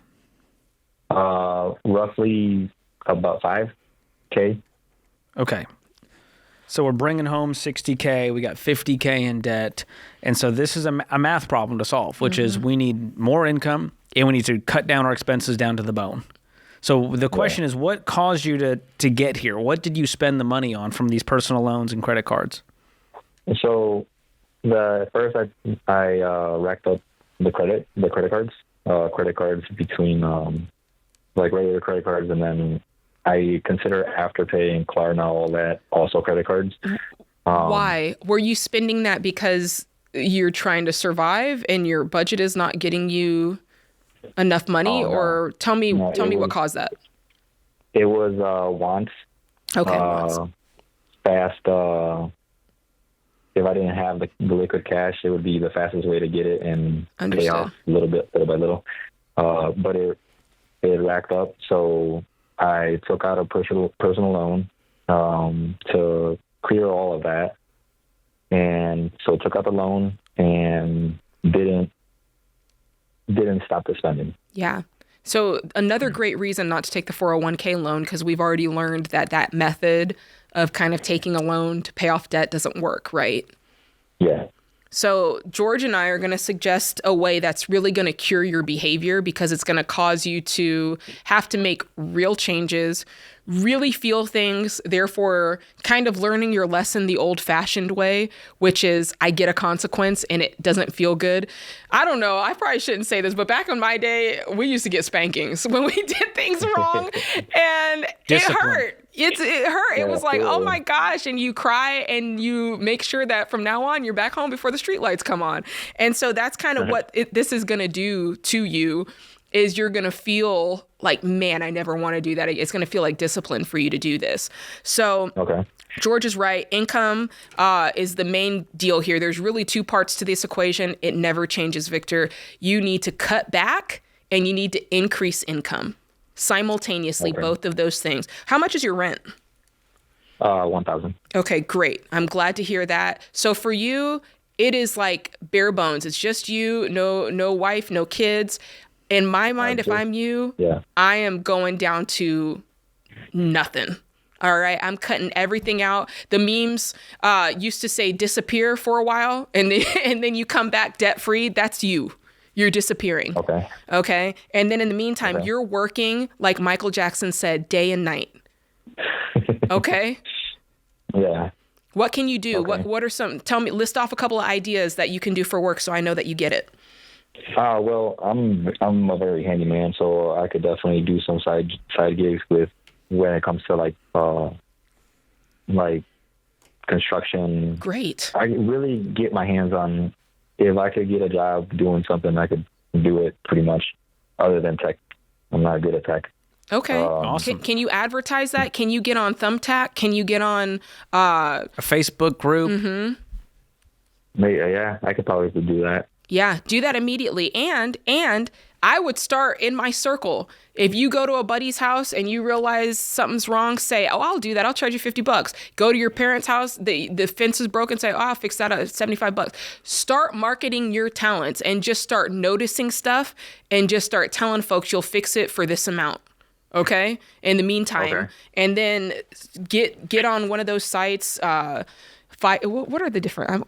Roughly about $5K. Okay. So we're bringing home $60K. We got $50K in debt. And so this is a math problem to solve, which is we need more income and we need to cut down our expenses down to the bone. So the question is, what caused you to get here? What did you spend the money on from these personal loans and credit cards? So first I racked up the credit cards. Credit cards between like regular credit cards, and then I consider Afterpay and Klarna, all that, also credit cards. Why? Were you spending that because you're trying to survive and your budget is not getting you enough money? Or tell me what caused that. It was wants. Okay. Wants. Fast. If I didn't have the liquid cash, it would be the fastest way to get it and pay off little by little. But it racked up, so I took out a personal loan to clear all of that, and so took out the loan and didn't stop the spending. Yeah. So another great reason not to take the 401k loan, because we've already learned that method of kind of taking a loan to pay off debt doesn't work, right? Yeah. So George and I are going to suggest a way that's really going to cure your behavior, because it's going to cause you to have to make real changes, really feel things, therefore kind of learning your lesson the old-fashioned way, which is I get a consequence and it doesn't feel good. I don't know. I probably shouldn't say this, but back in my day, we used to get spankings when we did things wrong, and it hurt. It hurt. It was like, oh my gosh. And you cry and you make sure that from now on, you're back home before the streetlights come on. And so that's kind of what this is going to do to you, is you're going to feel like, man, I never want to do that. It's going to feel like discipline for you to do this. So George is right. Income is the main deal here. There's really two parts to this equation. It never changes, Victor. You need to cut back and you need to increase income. Simultaneously, both of those things. How much is your rent? $1,000. Okay, great. I'm glad to hear that. So for you, it is like bare bones. It's just you, no wife, no kids. In my mind, if I'm you, I am going down to nothing. All right, I'm cutting everything out. The memes used to say disappear for a while, and then you come back debt free. That's you. You're disappearing. Okay. And then in the meantime, you're working, like Michael Jackson said, day and night. Okay. Yeah. What can you do? What are some? Tell me. List off a couple of ideas that you can do for work, so I know that you get it. Well, I'm a very handy man, so I could definitely do some side gigs with when it comes to like construction. Great. I really get my hands on. If I could get a job doing something, I could do it pretty much. Other than tech, I'm not good at tech. Okay. Awesome. Can you advertise that? Can you get on Thumbtack? Can you get on a Facebook group? Mm-hmm. Yeah, I could probably do that. Yeah, do that immediately. And I would start in my circle. If you go to a buddy's house and you realize something's wrong, say, oh, I'll do that. I'll charge you $50. Go to your parents' house. The fence is broken. Say, oh, I'll fix that at $75. Start marketing your talents and just start noticing stuff and just start telling folks you'll fix it for this amount. Okay. In the meantime, Okay. and then get on one of those sites. What are the different?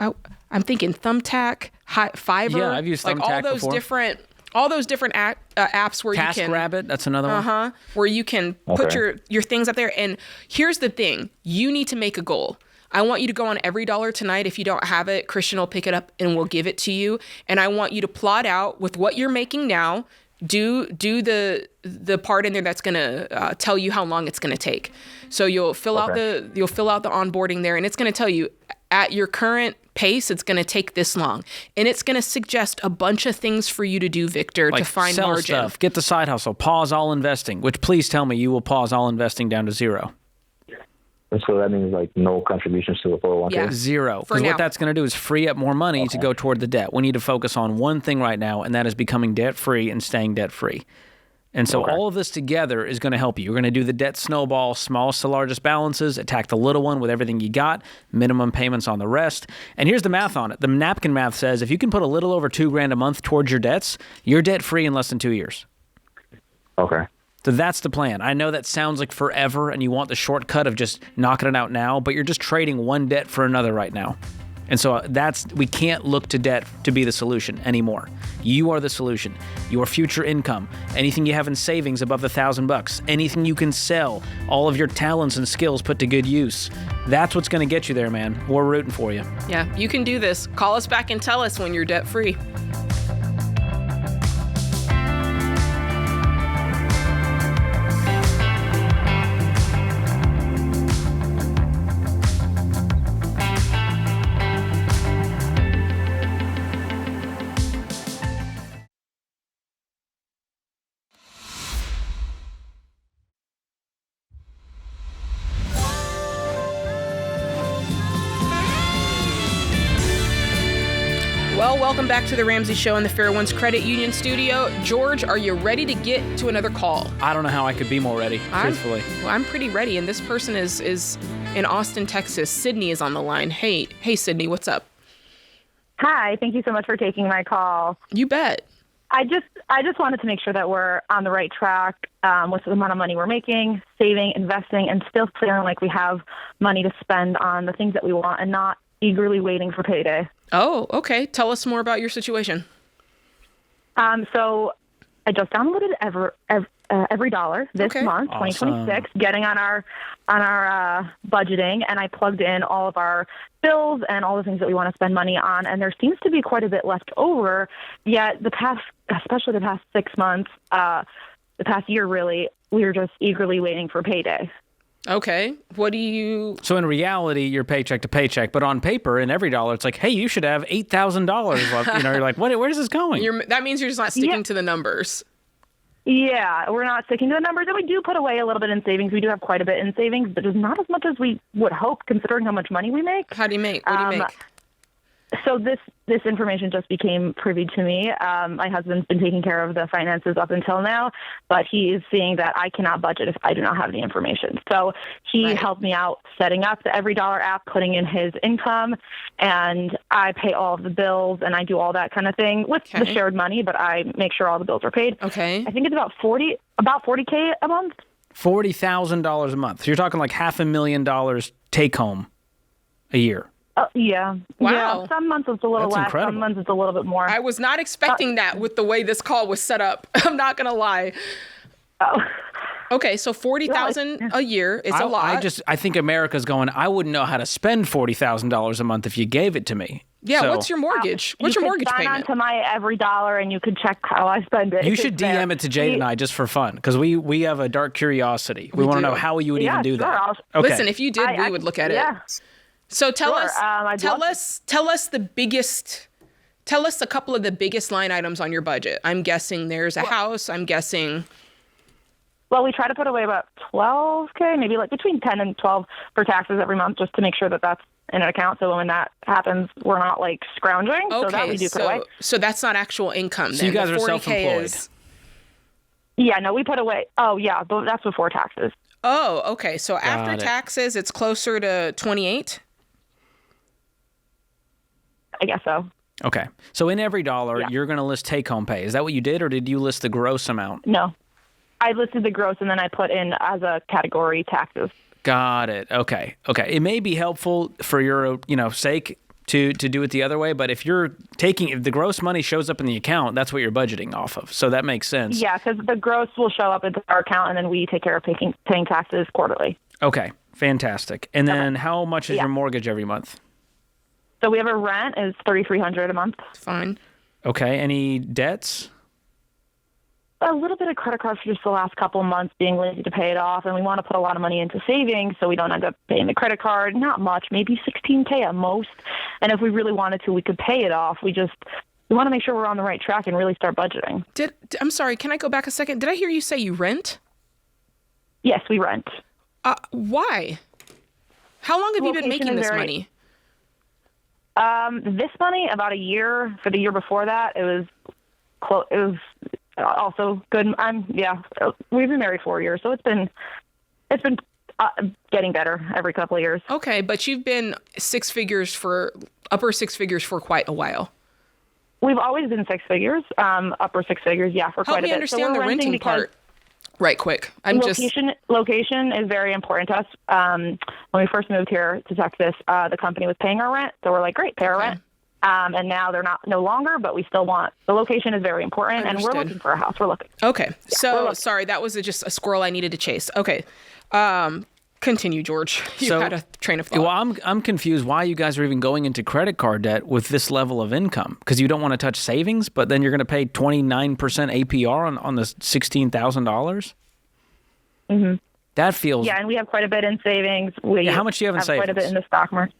I'm thinking Thumbtack, Fiverr. Yeah, I've used Thumbtack like before. all those different apps where you can TaskRabbit, that's another one. where you can put your things up there. And here's the thing: you need to make a goal. I want you to go on EveryDollar tonight. If you don't have it, Christian will pick it up and we'll give it to you. And I want you to plot out with what you're making now. Do the part in there that's gonna tell you how long it's gonna take. So you'll fill out the onboarding there, and it's gonna tell you at your current pace, it's gonna take this long, and it's gonna suggest a bunch of things for you to do, Victor, Like to find sell margin. stuff, get the side hustle, pause all investing. Which please tell me you will pause all investing down to zero. So that means like no contributions to the 401k? Yeah. Zero. For Because now. what that's going to do is free up more money to go toward the debt. We need to focus on one thing right now, and that is becoming debt-free and staying debt-free. And so all of this together is going to help you. You're going to do the debt snowball, smallest to largest balances, attack the little one with everything you got, minimum payments on the rest. And here's the math on it. The napkin math says if you can put a little over $2,000 a month towards your debts, you're debt-free in less than 2 years. Okay. So that's the plan. I know that sounds like forever and you want the shortcut of just knocking it out now, but you're just trading one debt for another right now. And so we can't look to debt to be the solution anymore. You are the solution. Your future income, anything you have in savings above $1,000, anything you can sell, all of your talents and skills put to good use. That's what's going to get you there, man. We're rooting for you. Yeah, you can do this. Call us back and tell us when you're debt free. Well, welcome back to the Ramsey Show in the Fair Winds Credit Union studio. George, are you ready to get to another call? I don't know how I could be more ready, truthfully. I'm pretty ready, and this person is in Austin, Texas. Sydney is on the line. Hey, Sydney, what's up? Hi, thank you so much for taking my call. You bet. I just wanted to make sure that we're on the right track with the amount of money we're making, saving, investing, and still feeling like we have money to spend on the things that we want and not eagerly waiting for payday. Oh, okay. Tell us more about your situation. So I just downloaded EveryDollar this month, Awesome. 2026, getting on our budgeting, and I plugged in all of our bills and all the things that we want to spend money on, and there seems to be quite a bit left over. Yet especially the past 6 months, the past year really, we were just eagerly waiting for payday. Okay. What do you... So in reality, you're paycheck to paycheck, but on paper, in EveryDollar, it's like, hey, you should have $8,000 left. You're like, where is this going? That means you're just not sticking to the numbers. Yeah, we're not sticking to the numbers, and we do put away a little bit in savings. We do have quite a bit in savings, but it's not as much as we would hope, considering how much money we make. How do you make? What do you make? So this information just became privy to me. My husband's been taking care of the finances up until now, but he is seeing that I cannot budget if I do not have the information. So he helped me out setting up the EveryDollar app, putting in his income, and I pay all of the bills, and I do all that kind of thing with the shared money, but I make sure all the bills are paid. Okay. I think it's about $40K a month. $40,000 a month. So you're talking like $500,000 take home a year. Yeah. Wow. Yeah, some months it's a little That's less. incredible. Some months it's a little bit more. I was not expecting that with the way this call was set up. I'm not going to lie. Oh. Okay, so $40,000 a year is a lot. I think America's going, I wouldn't know how to spend $40,000 a month if you gave it to me. Yeah, So what's your mortgage? What's your mortgage sign payment? on to my EveryDollar, and you can check how I spend it. You should DM it to Jade and I just for fun, because we have a dark curiosity. We want to do. know how you would even do sure, that. Okay. Listen, if you did, we would look at it. Yeah. So tell Sure, us a couple of the biggest line items on your budget. I'm guessing there's a house. I'm guessing. Well, we try to put away about $12K, maybe like between 10 and 12 for taxes every month, just to make sure that that's in an account. So when that happens, we're not like scrounging. Okay, so that we do put away. So that's not actual income. So then. you guys The are 40K self-employed. Yeah, no, we put away. Oh, yeah, but that's before taxes. Oh, okay. So after taxes, it's closer to 28? I guess so. Okay. So in EveryDollar, you're going to list take-home pay. Is that what you did, or did you list the gross amount? No. I listed the gross, and then I put in as a category taxes. Got it. Okay. It may be helpful for your, sake to do it the other way, but if the gross money shows up in the account, that's what you're budgeting off of. So that makes sense. Yeah, because the gross will show up into our account, and then we take care of paying taxes quarterly. Okay. Fantastic. And then how much is your mortgage every month? So we have a rent is $3,300 a month. Fine. Okay. Any debts? A little bit of credit cards for just the last couple of months, being lazy to pay it off, and we want to put a lot of money into savings so we don't end up paying the credit card. Not much, maybe $16K at most. And if we really wanted to, we could pay it off. We want to make sure we're on the right track and really start budgeting. I'm sorry, can I go back a second? Did I hear you say you rent? Yes, we rent. Why? How long have you been making this money? This money, about a year. For the year before that, it was also good. We've been married 4 years, so it's been getting better every couple of years. Okay, but you've been upper six figures for quite a while. We've always been six figures, upper six figures, for quite a bit. Help me understand the renting part. Right, quick. Location is very important to us. When we first moved here to Texas, the company was paying our rent, so we're like, great, pay our rent. And now they're no longer, but we still want the location is very important. Understood. And we're looking for a house. We're looking. Okay. Sorry, that was just a squirrel I needed to chase. Okay. Continue, George. You had a train of thought. Well, I'm confused why you guys are even going into credit card debt with this level of income, because you don't want to touch savings, but then you're going to pay 29% APR on the $16,000? Mm-hmm. That feels... Yeah, and we have quite a bit in savings. How much do you have in savings? Quite a bit in the stock market.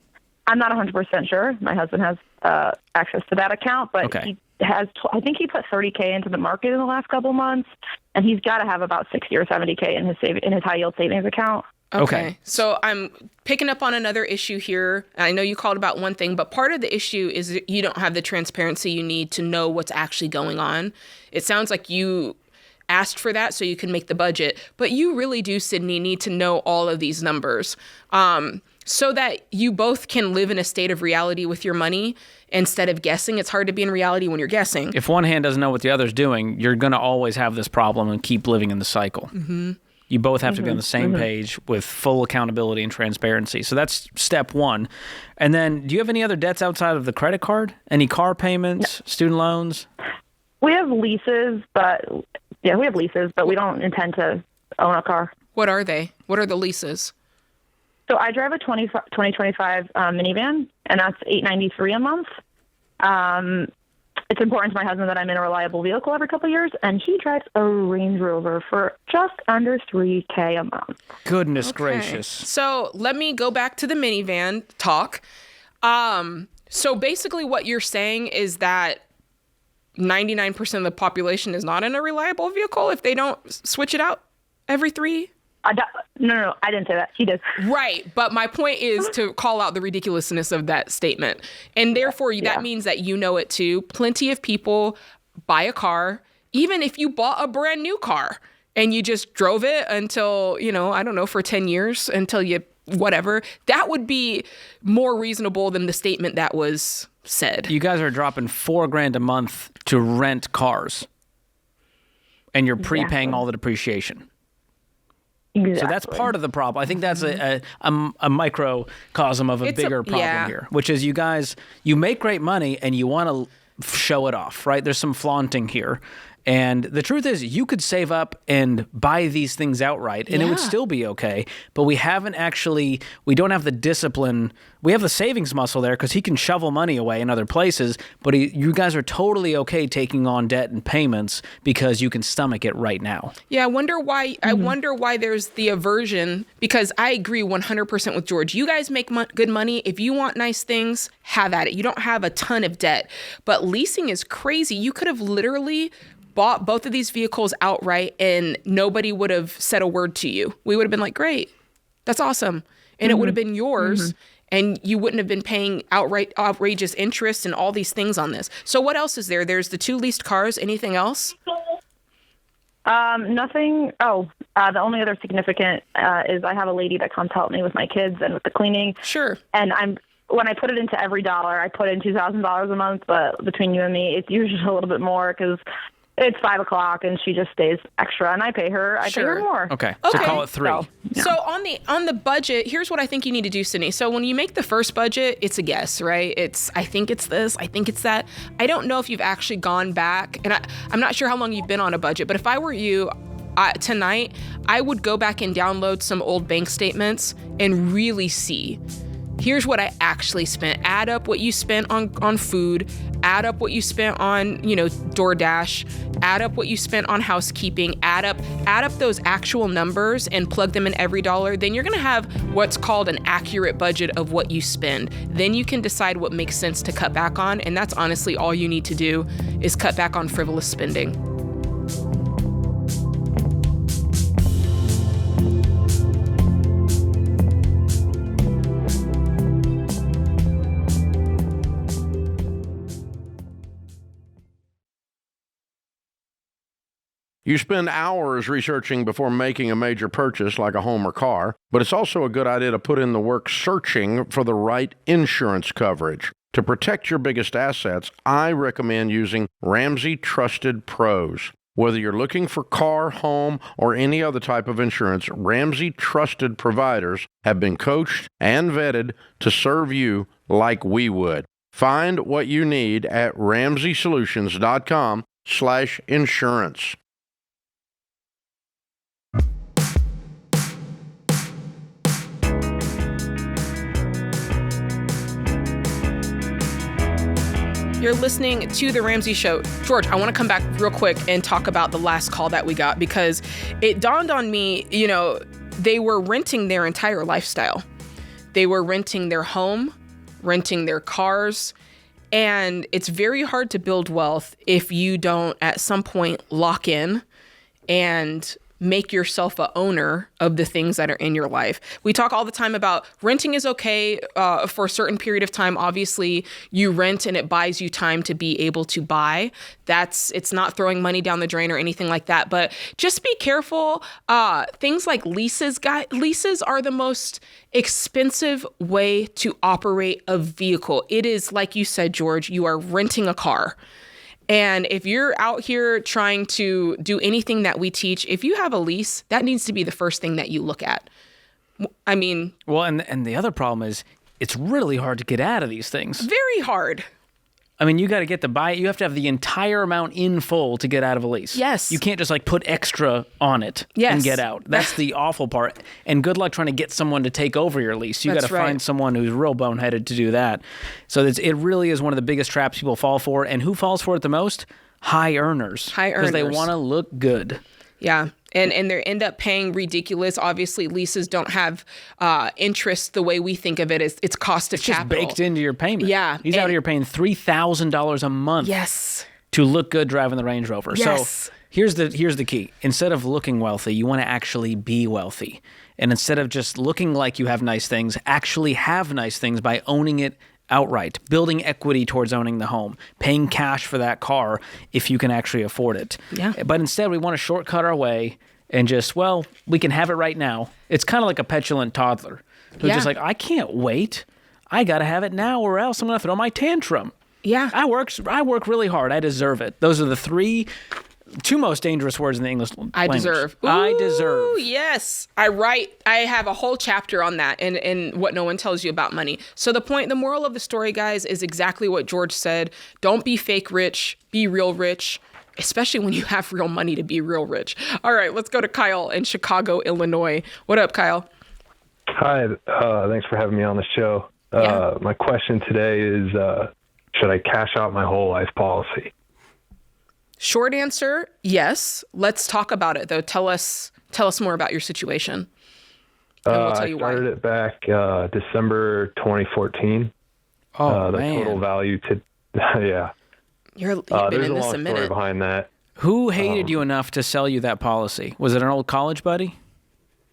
I'm not 100% sure. My husband has access to that account, but he has. I think he put $30K into the market in the last couple of months, and he's got to have about $60 or $70K in his high yield savings account. Okay. So I'm picking up on another issue here. I know you called about one thing, but part of the issue is that you don't have the transparency you need to know what's actually going on. It sounds like you asked for that so you can make the budget, but you really do, Sydney, need to know all of these numbers. So that you both can live in a state of reality with your money instead of guessing. It's hard to be in reality when you're guessing. If one hand doesn't know what the other's doing, you're going to always have this problem and keep living in the cycle. Mm-hmm. You both have to be on the same page with full accountability and transparency. So that's step one. And then do you have any other debts outside of the credit card? Any car payments, student loans? We have leases, but we don't intend to own a car. What are they? What are the leases? So I drive a 2025 minivan, and that's $893 a month. It's important to my husband that I'm in a reliable vehicle every couple of years, and he drives a Range Rover for just under $3K a month. Goodness gracious. So let me go back to the minivan talk. So basically what you're saying is that 99% of the population is not in a reliable vehicle if they don't switch it out every 3? No, I didn't say that. He did. Right. But my point is to call out the ridiculousness of that statement. And therefore, that means that you know it too. Plenty of people buy a car, even if you bought a brand new car and you just drove it until, I don't know, for 10 years until you whatever. That would be more reasonable than the statement that was said. You guys are dropping $4,000 a month to rent cars, and you're prepaying all the depreciation. Exactly. So that's part of the problem. I think that's a microcosm of a bigger problem here, which is you make great money and you want to show it off, right? There's some flaunting here. And the truth is, you could save up and buy these things outright, and it would still be okay. But we don't have the discipline. We have the savings muscle there because he can shovel money away in other places. But you guys are totally okay taking on debt and payments because you can stomach it right now. Yeah, I wonder why. Mm-hmm. I wonder why there's the aversion. Because I agree 100% with George. You guys make good money. If you want nice things, have at it. You don't have a ton of debt. But leasing is crazy. You could have literally bought both of these vehicles outright and nobody would have said a word to you. We would have been like, great, that's awesome. And it would have been yours and you wouldn't have been paying outrageous interest and all these things on this. So what else is there? There's the 2 leased cars. Anything else? Nothing. The only other significant is I have a lady that comes help me with my kids and with the cleaning. Sure. And when I put it into EveryDollar, I put in $2,000 a month, but between you and me, it's usually a little bit more because it's 5:00 and she just stays extra, and I pay her more. Okay. So call it 3. So on the budget, here's what I think you need to do, Sydney. So when you make the first budget, it's a guess, right? I think it's this, I think it's that. I don't know if you've actually gone back, and I'm not sure how long you've been on a budget, but if I were you, tonight, I would go back and download some old bank statements and really see. Here's what I actually spent. Add up what you spent on food. Add up what you spent on, DoorDash. Add up what you spent on housekeeping. Add up those actual numbers and plug them in EveryDollar. Then you're going to have what's called an accurate budget of what you spend. Then you can decide what makes sense to cut back on. And that's honestly all you need to do is cut back on frivolous spending. You spend hours researching before making a major purchase like a home or car, but it's also a good idea to put in the work searching for the right insurance coverage. To protect your biggest assets, I recommend using Ramsey Trusted Pros. Whether you're looking for car, home, or any other type of insurance, Ramsey Trusted providers have been coached and vetted to serve you like we would. Find what you need at RamseySolutions.com/insurance. You're listening to The Ramsey Show. George, I want to come back real quick and talk about the last call that we got, because it dawned on me, they were renting their entire lifestyle. They were renting their home, renting their cars, and it's very hard to build wealth if you don't at some point lock in and make yourself a owner of the things that are in your life. We talk all the time about renting is okay for a certain period of time. Obviously, you rent and it buys you time to be able to buy. It's not throwing money down the drain or anything like that. But just be careful. Things like leases. Leases are the most expensive way to operate a vehicle. It is, like you said, George, you are renting a car. And if you're out here trying to do anything that we teach, if you have a lease, that needs to be the first thing that you look at. I mean... Well, and the other problem is it's really hard to get out of these things. Very hard. I mean, you got to get the buy. You have to have the entire amount in full to get out of a lease. Yes. You can't just put extra on it and get out. That's the awful part. And good luck trying to get someone to take over your lease. You got to find someone who's real boneheaded to do that. So it really is one of the biggest traps people fall for. And who falls for it the most? High earners. Because they want to look good. Yeah. And they end up paying ridiculous. Obviously, leases don't have interest the way we think of it. It's cost of capital. It's baked into your payment. Yeah. He's out here paying $3,000 a month. Yes. To look good driving the Range Rover. Yes. So here's the key. Instead of looking wealthy, you want to actually be wealthy. And instead of just looking like you have nice things, actually have nice things by owning it outright, building equity towards owning the home, paying cash for that car if you can actually afford it. Yeah. But instead, we want to shortcut our way and just, we can have it right now. It's kind of like a petulant toddler who's just like, I can't wait. I got to have it now or else I'm going to throw my tantrum. Yeah. I work really hard. I deserve it. Those are the two most dangerous words in the English language. I deserve. Ooh, I deserve. Yes. I have a whole chapter on that and what no one tells you about money. So the moral of the story, guys, is exactly what George said. Don't be fake rich, be real rich, especially when you have real money to be real rich. All right, let's go to Kyle in Chicago, Illinois. What up, Kyle? Hi. Thanks for having me on the show. My question today is, should I cash out my whole life policy? Short answer, yes. Let's talk about it, though. Tell us more about your situation. And we'll tell you why. I started it back December 2014. Oh, the man. total value yeah. You've been there's in this a long a minute. story behind that. Who hated you enough to sell you that policy? Was it an old college buddy?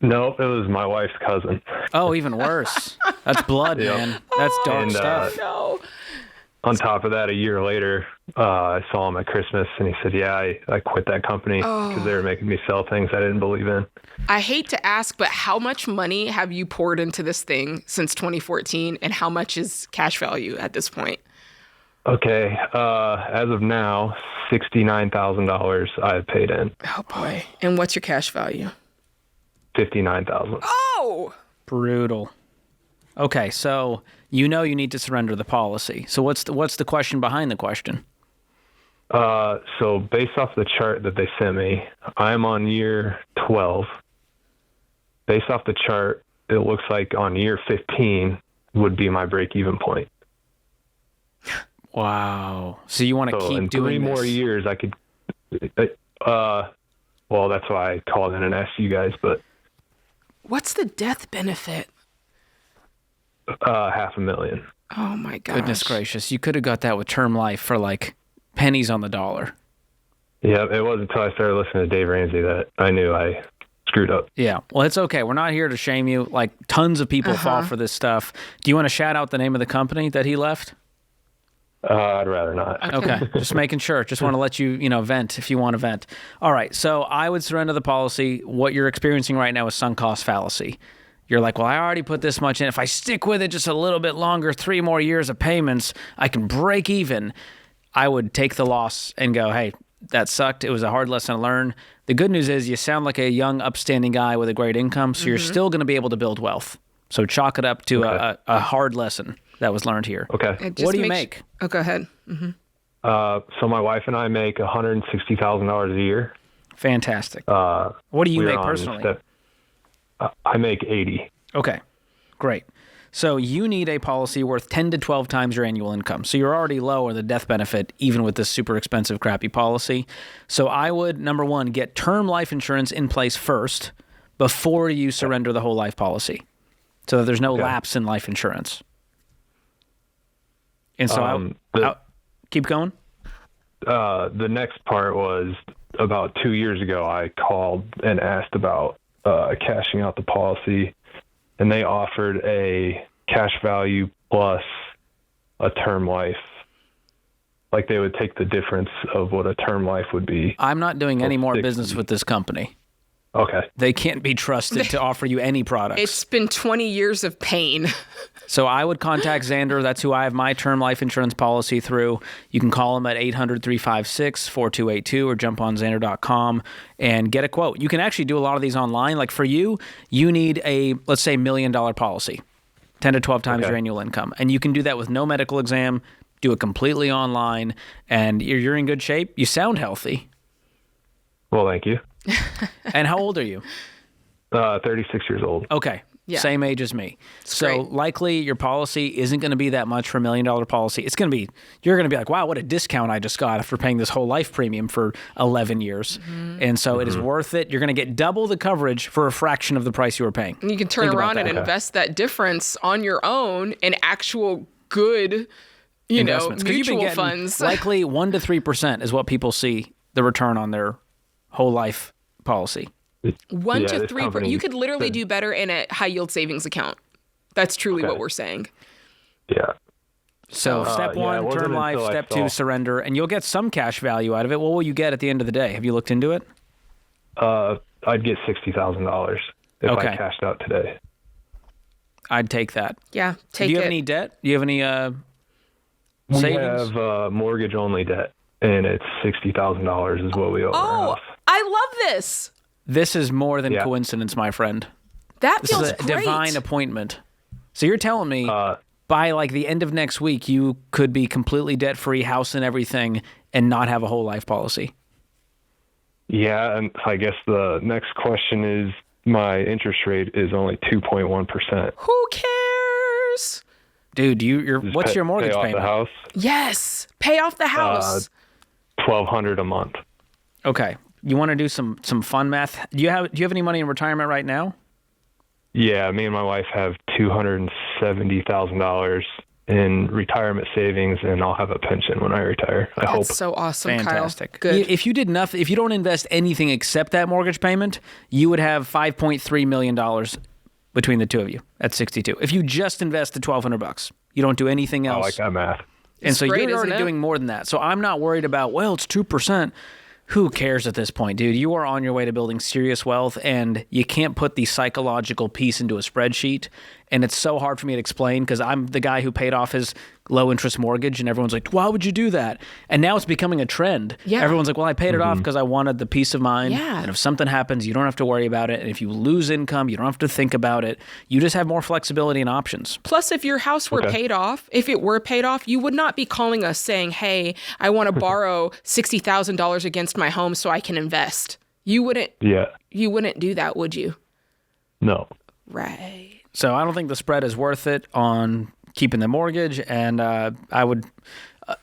No, it was my wife's cousin. Oh, even worse. That's blood, man. That's dark stuff. No. on top of that, a year later, I saw him at Christmas, and he said, yeah, I quit that company because they were making me sell things I didn't believe in. I hate to ask, but how much money have you poured into this thing since 2014, and how much is cash value at this point? Okay, as of now, $69,000 I've paid in. Oh, boy. And what's your cash value? $59,000. Oh! Brutal. Okay, so you know you need to surrender the policy. So what's the question behind the question? So based off the chart that they sent me, I'm on year 12. Based off the chart, it looks like on year 15 would be my break-even point. Wow. So you want to keep in doing 3 more years, I could. Well, that's why I called in and asked you guys. But what's the death benefit? $500,000. Oh my gosh! Goodness gracious! You could have got that with term life for like pennies on the dollar. Yeah, it wasn't until I started listening to Dave Ramsey that I knew I screwed up. Yeah, well, it's okay. We're not here to shame you. Like tons of people fall for this stuff. Do you want to shout out the name of the company that he left? I'd rather not. Okay, just making sure. Just want to let you, vent if you want to vent. All right, so I would surrender the policy. What you're experiencing right now is sunk cost fallacy. You're like, well, I already put this much in. If I stick with it just a little bit longer, 3 more years of payments, I can break even. I would take the loss and go, hey, that sucked. It was a hard lesson to learn. The good news is you sound like a young, upstanding guy with a great income, so you're still going to be able to build wealth. So chalk it up to a hard lesson that was learned here. Okay. What do you make? Oh, go ahead. So my wife and I make $160,000 a year. Fantastic. What do you make personally? I make 80. Okay, great. So you need a policy worth 10 to 12 times your annual income. So you're already low on the death benefit, even with this super expensive, crappy policy. So I would, number one, get term life insurance in place first before you surrender the whole life policy, so that there's no lapse in life insurance. And so keep going. The next part was about 2 years ago, I called and asked about cashing out the policy, and they offered a cash value plus a term life. Like they would take the difference of what a term life would be. I'm not doing any more business with this company. Okay. They can't be trusted to offer you any products. It's been 20 years of pain. So I would contact Xander. That's who I have my term life insurance policy through. You can call him at 800-356-4282 or jump on Xander.com and get a quote. You can actually do a lot of these online. Like for you, you need a, let's say, $1 million policy, 10 to 12 times your annual income. And you can do that with no medical exam, do it completely online, and you're in good shape. You sound healthy. Well, thank you. And how old are you? 36 years old. Okay. Yeah. Same age as me. So likely your policy isn't going to be that much for $1 million policy. It's going to be, you're going to be like, wow, what a discount I just got after paying this whole life premium for 11 years. And so it is worth it. You're going to get double the coverage for a fraction of the price you were paying. And you can turn around and invest that difference on your own in actual good, mutual funds. Likely 1% to 3% is what people see the return on their whole life policy. 1 to 3%. You could literally do better in a high yield savings account. That's truly what we're saying. Yeah. So step one, term life. Step two, surrender, and you'll get some cash value out of it. What will you get at the end of the day? Have you looked into it? I'd get $60,000 if I cashed out today. I'd take that. Yeah, take it. Do you have any debt? Do you have any savings? We have mortgage-only debt, and it's $60,000 is what we owe our house. I love this. This is more than coincidence, my friend. That feels This is a great. divine appointment. So you're telling me by like the end of next week, you could be completely debt-free, house and everything, and not have a whole life policy? Yeah, and I guess the next question is my interest rate is only 2.1%. Who cares? Dude, what's your mortgage payment? Pay off the house? Yes, pay off the house. $1,200 a month. Okay. You want to do some fun math? Do you have any money in retirement right now? Yeah, me and my wife have $270,000 in retirement savings, and I'll have a pension when I retire. I hope. That's so awesome, Fantastic. Kyle. Good. If you did nothing, if you don't invest anything except that mortgage payment, you would have $5.3 million between the two of you at 62. If you just invest the $1,200, you don't do anything else. I like that math. And so great, you're already isn't it? doing more than that. So I'm not worried about, well, it's 2%. Who cares at this point, dude? You are on your way to building serious wealth, and you can't put the psychological piece into a spreadsheet. And it's so hard for me to explain because I'm the guy who paid off his low-interest mortgage, and everyone's like, why would you do that? And now it's becoming a trend. Yeah. Everyone's like, well, I paid it off because I wanted the peace of mind. Yeah. And if something happens, you don't have to worry about it. And if you lose income, you don't have to think about it. You just have more flexibility and options. Plus, if your house were paid off, if it were paid off, you would not be calling us saying, hey, I want to borrow $60,000 against my home so I can invest. You wouldn't. Yeah. You wouldn't do that, would you? No. Right. So I don't think the spread is worth it on keeping the mortgage, and I would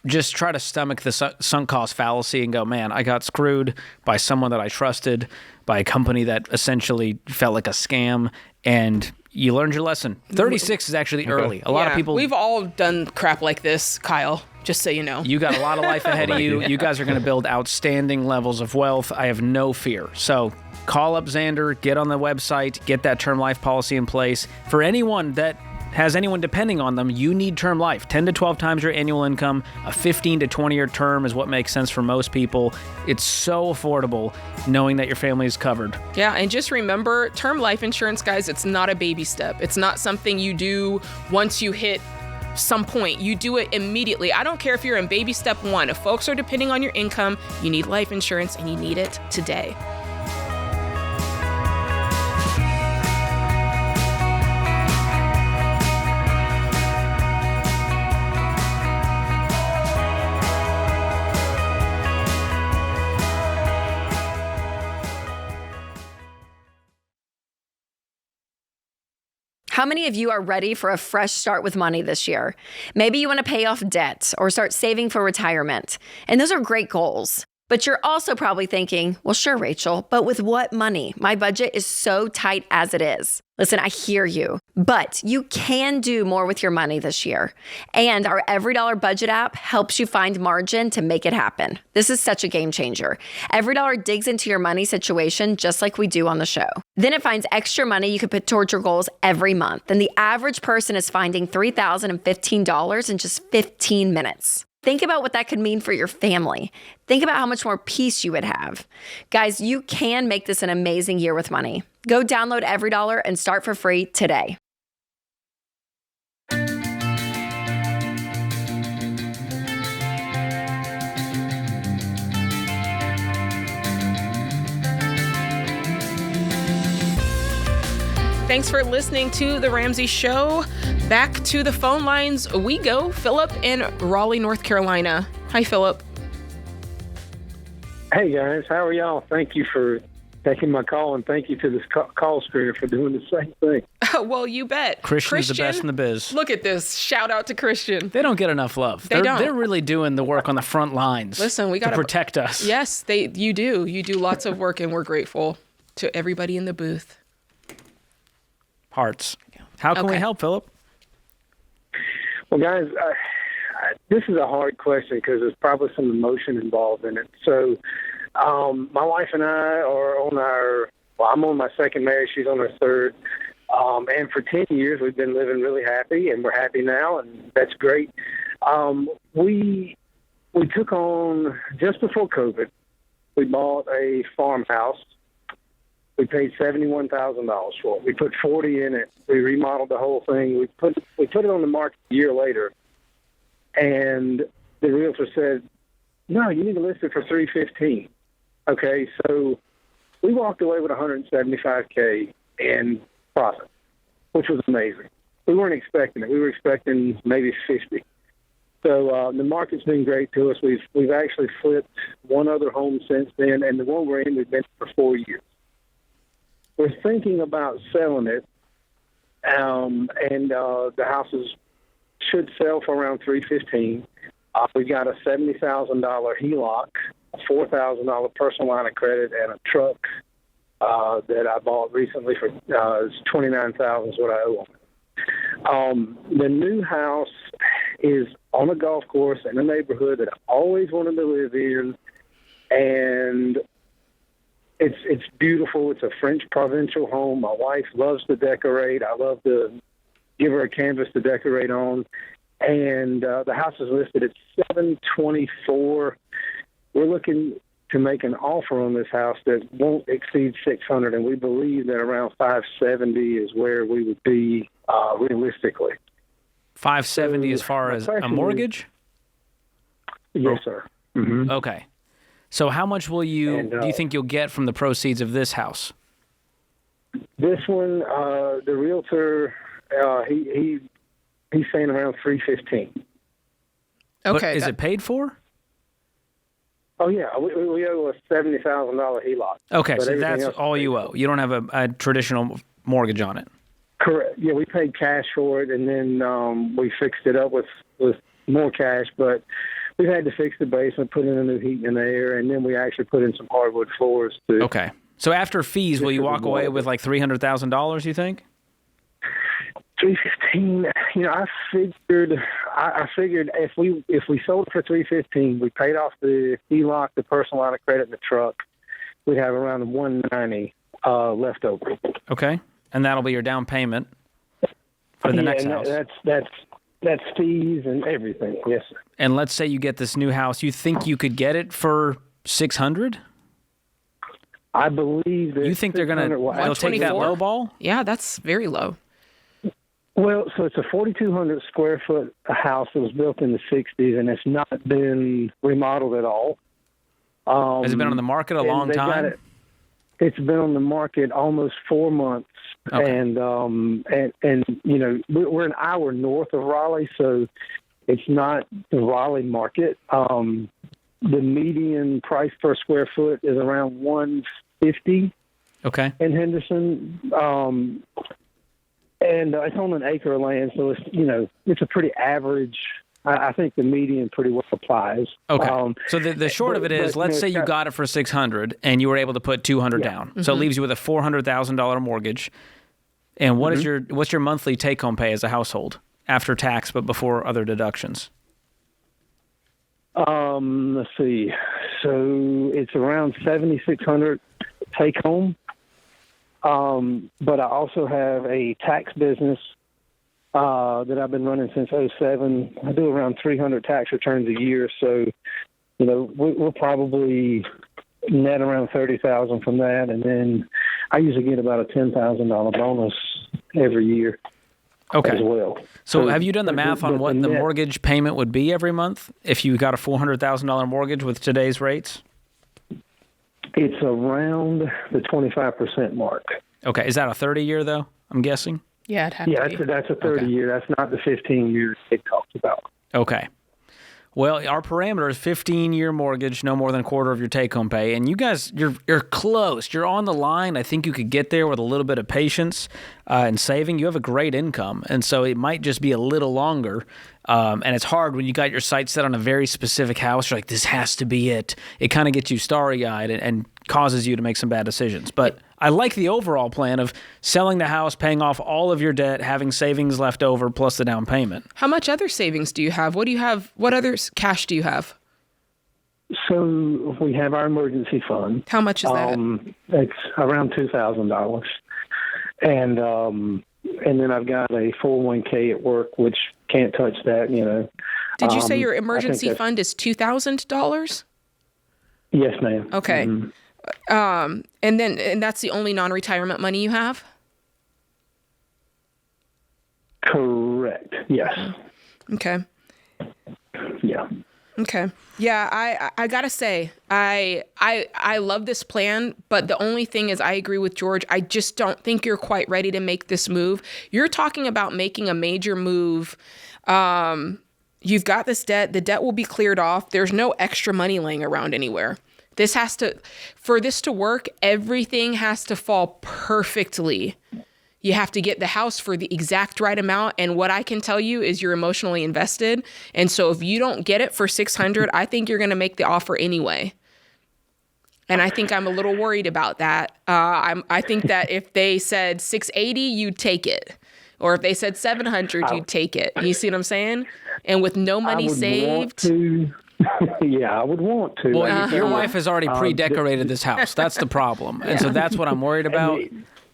just try to stomach the sunk cost fallacy and go, man, I got screwed by someone that I trusted, by a company that essentially felt like a scam, and you learned your lesson. 36 is actually early. A lot of people... We've all done crap like this, Kyle, just so you know. You got a lot of life ahead of you. You guys are going to build outstanding levels of wealth. I have no fear. So call up Xander, get on the website, get that term life policy in place. For anyone that has anyone depending on them, you need term life. 10 to 12 times your annual income. A 15 to 20-year term is what makes sense for most people. It's so affordable knowing that your family is covered. Yeah, and just remember, term life insurance, guys, it's not a baby step. It's not something you do once you hit some point. You do it immediately. I don't care if you're in baby step 1. If folks are depending on your income, you need life insurance, and you need it today. How many of you are ready for a fresh start with money this year? Maybe you want to pay off debt or start saving for retirement. And those are great goals. But you're also probably thinking, well, sure, Rachel, but with what money? My budget is so tight as it is. Listen, I hear you, but you can do more with your money this year. And our EveryDollar budget app helps you find margin to make it happen. This is such a game changer. EveryDollar digs into your money situation just like we do on the show. Then it finds extra money you can put towards your goals every month. And the average person is finding $3,015 in just 15 minutes. Think about what that could mean for your family. Think about how much more peace you would have. Guys, you can make this an amazing year with money. Go download EveryDollar and start for free today. Thanks for listening to The Ramsey Show. Back to the phone lines we go. Philip in Raleigh, North Carolina. Hi, Philip. Hey, guys. How are y'all? Thank you for taking my call, and thank you to this call screener for doing the same thing. Well, you bet. Christian's the best in the biz. Look at this. Shout out to Christian. They don't get enough love. They don't. They're really doing the work on the front lines. Listen, we got to protect us. Yes, you do. You do lots of work, and we're grateful to everybody in the booth. Hearts. How can we help, Philip? Well, guys, this is a hard question because there's probably some emotion involved in it. So my wife and I are I'm on my second marriage. She's on her third. And for 10 years, we've been living really happy, and we're happy now, and that's great. We took on, just before COVID, we bought a farmhouse. We paid $71,000 for it. We put $40,000 in it. We remodeled the whole thing. We put it on the market a year later, and the realtor said, "No, you need to list it for $315,000." Okay, so we walked away with $175,000 in profit, which was amazing. We weren't expecting it. We were expecting maybe $50,000. So the market's been great to us. We've actually flipped one other home since then, and the one we're in, we've been for 4 years. We're thinking about selling it, and the houses should sell for around $315,000. We got a $70,000 HELOC, a $4,000 personal line of credit, and a truck that I bought recently for $29,000 is what I owe on it. The new house is on a golf course in a neighborhood that I always wanted to live in, and it's beautiful. It's a French provincial home. My wife loves to decorate. I love to give her a canvas to decorate on. and the house is listed at $724. We're looking to make an offer on this house that won't exceed $600, and we believe that around $570 is where we would be realistically. $570 as far as a mortgage? Yes, sir. Mm-hmm. Okay. So how much will do you think you'll get from the proceeds of this house? This one, the realtor, he's saying around $315. Okay. Is it paid for? Oh, yeah. We owe a $70,000 HELOC. Okay, so that's all you owe. You don't have a traditional mortgage on it. Correct. Yeah, we paid cash for it, and then we fixed it up with more cash, but we've had to fix the basement, put in a new heat and air, and then we actually put in some hardwood floors, too. Okay. So after fees, will you walk away with like $300,000, you think? $315. I figured if we sold it for $315, we paid off the HELOC, the personal line of credit, and the truck, we'd have around $190 left over. Okay, and that'll be your down payment for the next house. That's fees and everything. Yes, sir. And let's say you get this new house, you think you could get it for $600? I believe that. You think they'll take that low ball? Yeah, that's very low. Well, so it's a 4,200 square foot house that was built in the 60s, and it's not been remodeled at all. Has it been on the market a long time? It's been on the market almost 4 months, okay. and we're an hour north of Raleigh, so it's not the Raleigh market. The median price per square foot is around $150. Okay. In Henderson. And it's on an acre of land, so it's a pretty average. I think the median pretty well applies. Okay. So the short of it is, let's say you got it for $600 and you were able to put $200 down. Mm-hmm. So it leaves you with a $400,000 mortgage. And what's your monthly take home pay as a household after tax, but before other deductions? Let's see. So it's around $7,600 take home. But I also have a tax business that I've been running since 2007. I do around 300 tax returns a year, so we'll probably net around $30,000 from that, and then I usually get about a $10,000 bonus every year. Okay. As well. So have you done the math on what the mortgage payment would be every month if you got a $400,000 mortgage with today's rates? It's around the 25% mark. Okay. Is that a 30-year, though, I'm guessing? Yeah, it had to be. That's a 30-year. That's not the 15 years it talks about. Okay. Well, our parameter is 15-year mortgage, no more than a quarter of your take-home pay. And you guys, you're close. You're on the line. I think you could get there with a little bit of patience and saving. You have a great income, and so it might just be a little longer. And it's hard when you got your sights set on a very specific house. You're like, this has to be it. It kind of gets you starry-eyed and causes you to make some bad decisions. But I like the overall plan of selling the house, paying off all of your debt, having savings left over, plus the down payment. How much other savings do you have? What do you have? What other cash do you have? So we have our emergency fund. How much is that? It's around $2,000. And then I've got a 401k at work, which can't touch that, Did you say your emergency fund is $2,000? Yes, ma'am. Okay. Mm-hmm. And that's the only non-retirement money you have? Correct. Yes. Okay. Yeah. Okay. Yeah, I gotta say, I love this plan, but the only thing is I agree with George. I just don't think you're quite ready to make this move. You're talking about making a major move. You've got this debt. The debt will be cleared off. There's no extra money laying around anywhere. For this to work, everything has to fall perfectly. You have to get the house for the exact right amount. And what I can tell you is you're emotionally invested. And so if you don't get it for $600, I think you're going to make the offer anyway. And I think I'm a little worried about that. I think that if they said $680, you'd take it. Or if they said $700, you'd take it. You see what I'm saying? And with no money saved. Yeah, I would want to. Well, your wife has already pre-decorated this house. That's the problem. And so that's what I'm worried about.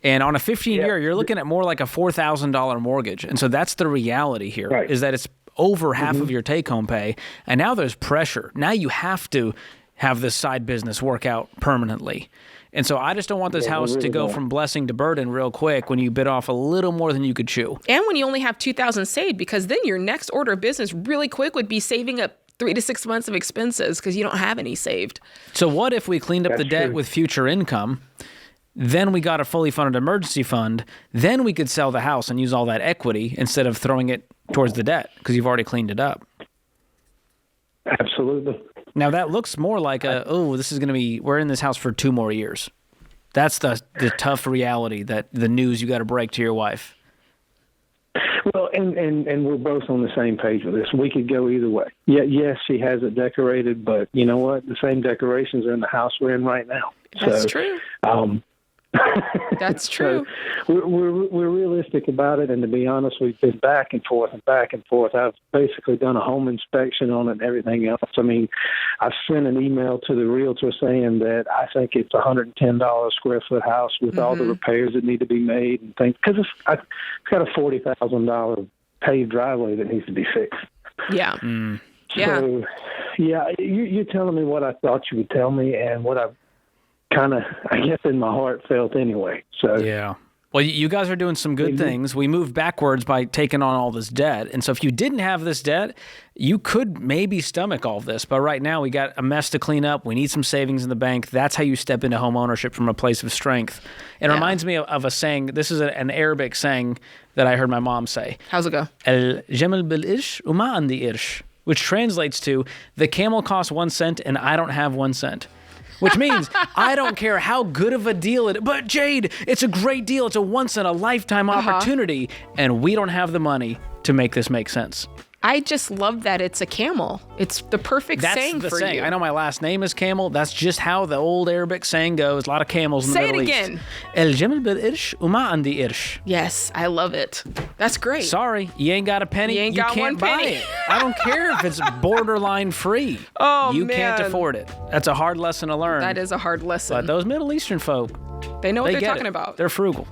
And on a 15-year, you're looking at more like a $4,000 mortgage. And so that's the reality here, is that it's over half of your take-home pay, and now there's pressure. Now you have to have this side business work out permanently. And so I just don't want this house to go from blessing to burden real quick when you bit off a little more than you could chew. And when you only have $2,000 saved, because then your next order of business really quick would be saving up 3 to 6 months of expenses because you don't have any saved. So what if we cleaned up the debt with future income? Then we got a fully funded emergency fund. Then we could sell the house and use all that equity instead of throwing it towards the debt because you've already cleaned it up. Absolutely. Now that looks more like this is going to be, we're in this house for 2 more years. That's the tough reality, that the news you got to break to your wife. Well, and we're both on the same page with this. We could go either way. Yeah, yes, she has it decorated, but you know what? The same decorations are in the house we're in right now. That's true. That's true. So we're realistic about it, and to be honest, we've been back and forth and back and forth. I've basically done a home inspection on it and everything else. I mean, I've sent an email to the realtor saying that I think it's a $110 square foot house with all the repairs that need to be made and things, because it's got a $40,000 paved driveway that needs to be fixed. Yeah. So, yeah, you're telling me what I thought you would tell me and what I kind of, I guess, in my heart felt anyway. So yeah. Well, you guys are doing some good things. We moved backwards by taking on all this debt. And so if you didn't have this debt, you could maybe stomach all of this. But right now we got a mess to clean up. We need some savings in the bank. That's how you step into home ownership from a place of strength. It reminds me of a saying. This is an Arabic saying that I heard my mom say. How's it go? El jamal bil irsh uma andi irsh, which translates to the camel costs 1 cent and I don't have 1 cent. Which means I don't care how good of a deal it is. But Jade, it's a great deal. It's a once-in-a-lifetime opportunity. And we don't have the money to make this make sense. I just love that it's a camel. It's the perfect saying for you. I know my last name is Kamel. That's just how the old Arabic saying goes. A lot of camels in the Middle East. Say it again. El jamal bil irsh uma andi irsh. Yes, I love it. That's great. Sorry, you ain't got a penny. You ain't got can't one buy penny. it. I don't care if it's borderline free. Oh, you man. can't afford it. That's a hard lesson to learn. That is a hard lesson. But those Middle Eastern folk, they know what they're get talking it. about. They're frugal.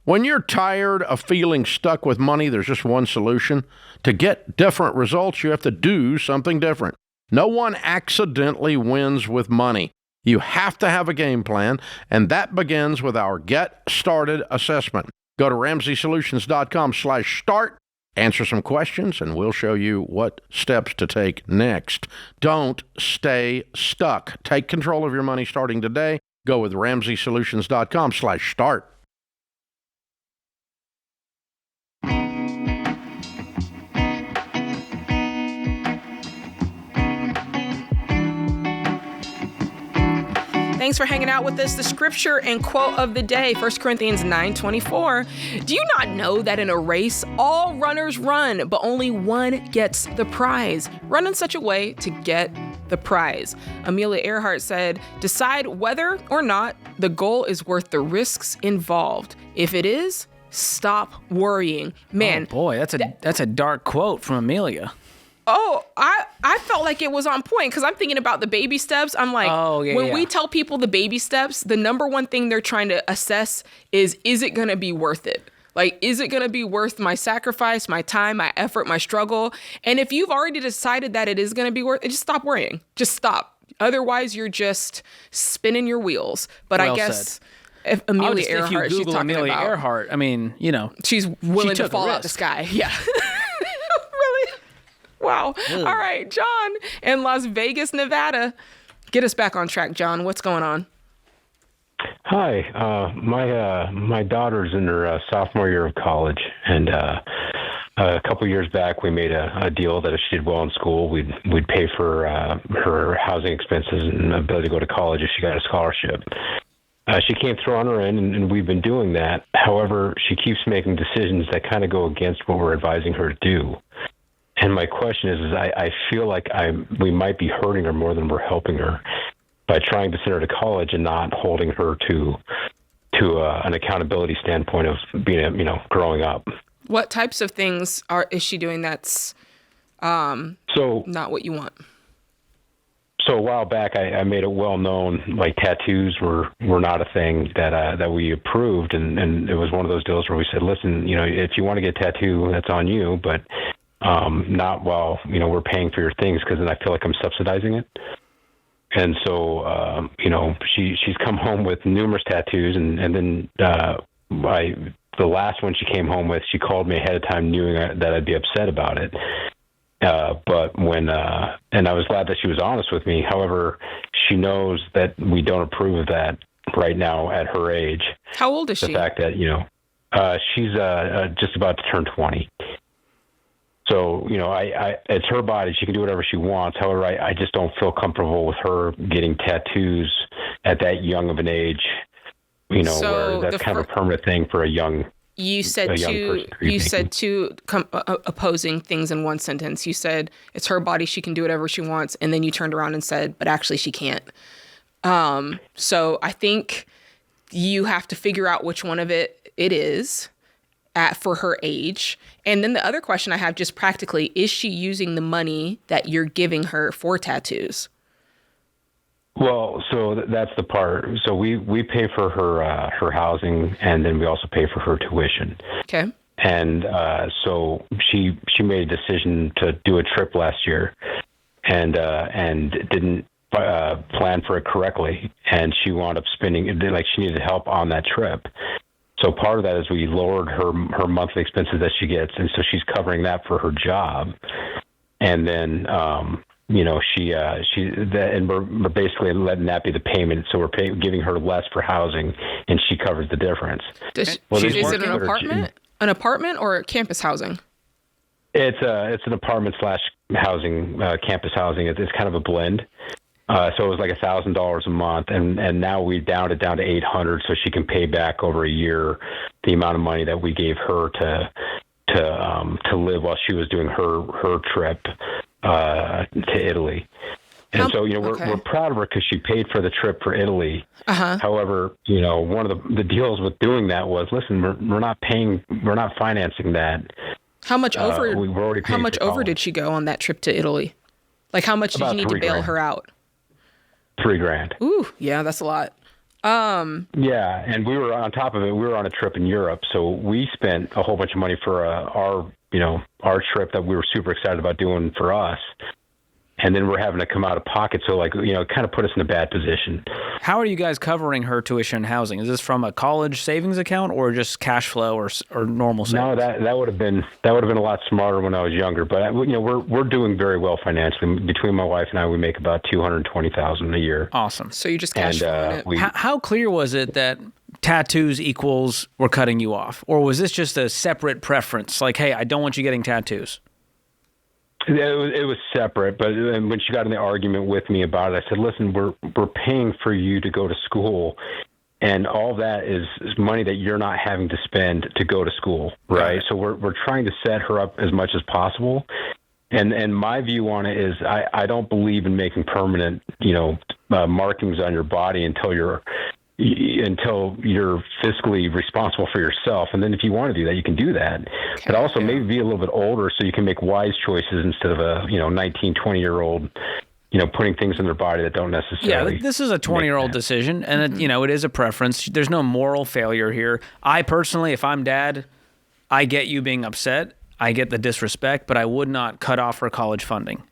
When you're tired of feeling stuck with money, there's just one solution. To get different results, you have to do something different. No one accidentally wins with money. You have to have a game plan, and that begins with our Get Started assessment. Go to RamseySolutions.com/start, answer some questions, and we'll show you what steps to take next. Don't stay stuck. Take control of your money starting today. Go with RamseySolutions.com/start. Thanks for hanging out with us. The scripture and quote of the day, 1 Corinthians 9:24. Do you not know that in a race, all runners run, but only one gets the prize? Run in such a way to get the prize. Amelia Earhart said, decide whether or not the goal is worth the risks involved. If it is, stop worrying. Man. Oh boy, that's a dark quote from Amelia. Oh, I felt like it was on point because I'm thinking about the baby steps. I'm like, when we tell people the baby steps, the number one thing they're trying to assess is it going to be worth it? Like, is it going to be worth my sacrifice, my time, my effort, my struggle? And if you've already decided that it is going to be worth it, just stop worrying. Just stop. Otherwise, you're just spinning your wheels. But well I guess... said. If Amelia Earhart, if you Google she's talking Amelia about, Earhart, I mean, you know, she's willing to fall out the sky. Yeah. Really? Wow. Ugh. All right, John in Las Vegas, Nevada. Get us back on track, John. What's going on? Hi. My daughter's in her sophomore year of college, and a couple years back we made a deal that if she did well in school, we'd pay for her housing expenses and ability to go to college if she got a scholarship. She came through on her end, and we've been doing that. However, she keeps making decisions that kind of go against what we're advising her to do. And my question is I feel like we might be hurting her more than we're helping her by trying to send her to college and not holding her to to an accountability standpoint of being, growing up. What types of things is she doing that's not what you want? So a while back, I made it well known, like tattoos were not a thing that we approved, and it was one of those deals where we said, listen, if you want to get a tattoo, that's on you, but not while we're paying for your things, because then I feel like I'm subsidizing it. And so she's come home with numerous tattoos, and then the last one she came home with, she called me ahead of time, knowing that I'd be upset about it. But when, and I was glad that she was honest with me. However, she knows that we don't approve of that right now at her age. How old is she? The fact that, she's just about to turn 20. So, it's her body. She can do whatever she wants. However, I just don't feel comfortable with her getting tattoos at that young of an age, where that's kind of a permanent thing for a young You said two opposing things in one sentence. You said it's her body, she can do whatever she wants, and then you turned around and said, but actually she can't. So I think you have to figure out which one of it is for her age. And then the other question I have, just practically, is she using the money that you're giving her for tattoos? Well, so that's the part. So we pay for her housing, and then we also pay for her tuition. Okay. And so she made a decision to do a trip last year, and didn't plan for it correctly, and she wound up spending, like, she needed help on that trip. So part of that is we lowered her monthly expenses that she gets, and so she's covering that for her job, and then. And we're basically letting that be the payment. So we're giving her less for housing, and she covers the difference. Is it an apartment? An apartment or campus housing? It's an apartment / housing, campus housing. It's kind of a blend. So it was like $1,000 a month, and now we down it down to $800, so she can pay back over a year the amount of money that we gave her to live while she was doing her trip to Italy. And so, we're proud of her because she paid for the trip for Italy. Uh-huh. However, one of the deals with doing that was, listen, we're not financing that. How much over? How much over did she go on that trip to Italy? Like, how much did you need to bail her out? $3,000. Ooh, yeah, that's a lot. Yeah, and we were on top of it. We were on a trip in Europe, so we spent a whole bunch of money for our trip that we were super excited about doing for us. And then we're having to come out of pocket. So, it kind of put us in a bad position. How are you guys covering her tuition and housing? Is this from a college savings account or just cash flow or normal savings? No, that would have been a lot smarter when I was younger. But we're doing very well financially. Between my wife and I, we make about $220,000 a year. Awesome. So you just cash flowing it. How clear was it that tattoos equals we're cutting you off, or was this just a separate preference? Like, hey, I don't want you getting tattoos. It was separate, but when she got in the argument with me about it, I said, listen, we're paying for you to go to school, and all that is money that you're not having to spend to go to school, right? So we're trying to set her up as much as possible. And my view on it is I don't believe in making permanent, markings on your body until you're fiscally responsible for yourself. And then if you want to do that, you can do that. Okay, but also maybe be a little bit older so you can make wise choices instead of a 19, 20-year-old, putting things in their body that don't necessarily. Yeah, this is a 20-year-old decision, and it is a preference. There's no moral failure here. I personally, if I'm dad, I get you being upset. I get the disrespect, but I would not cut off her college funding.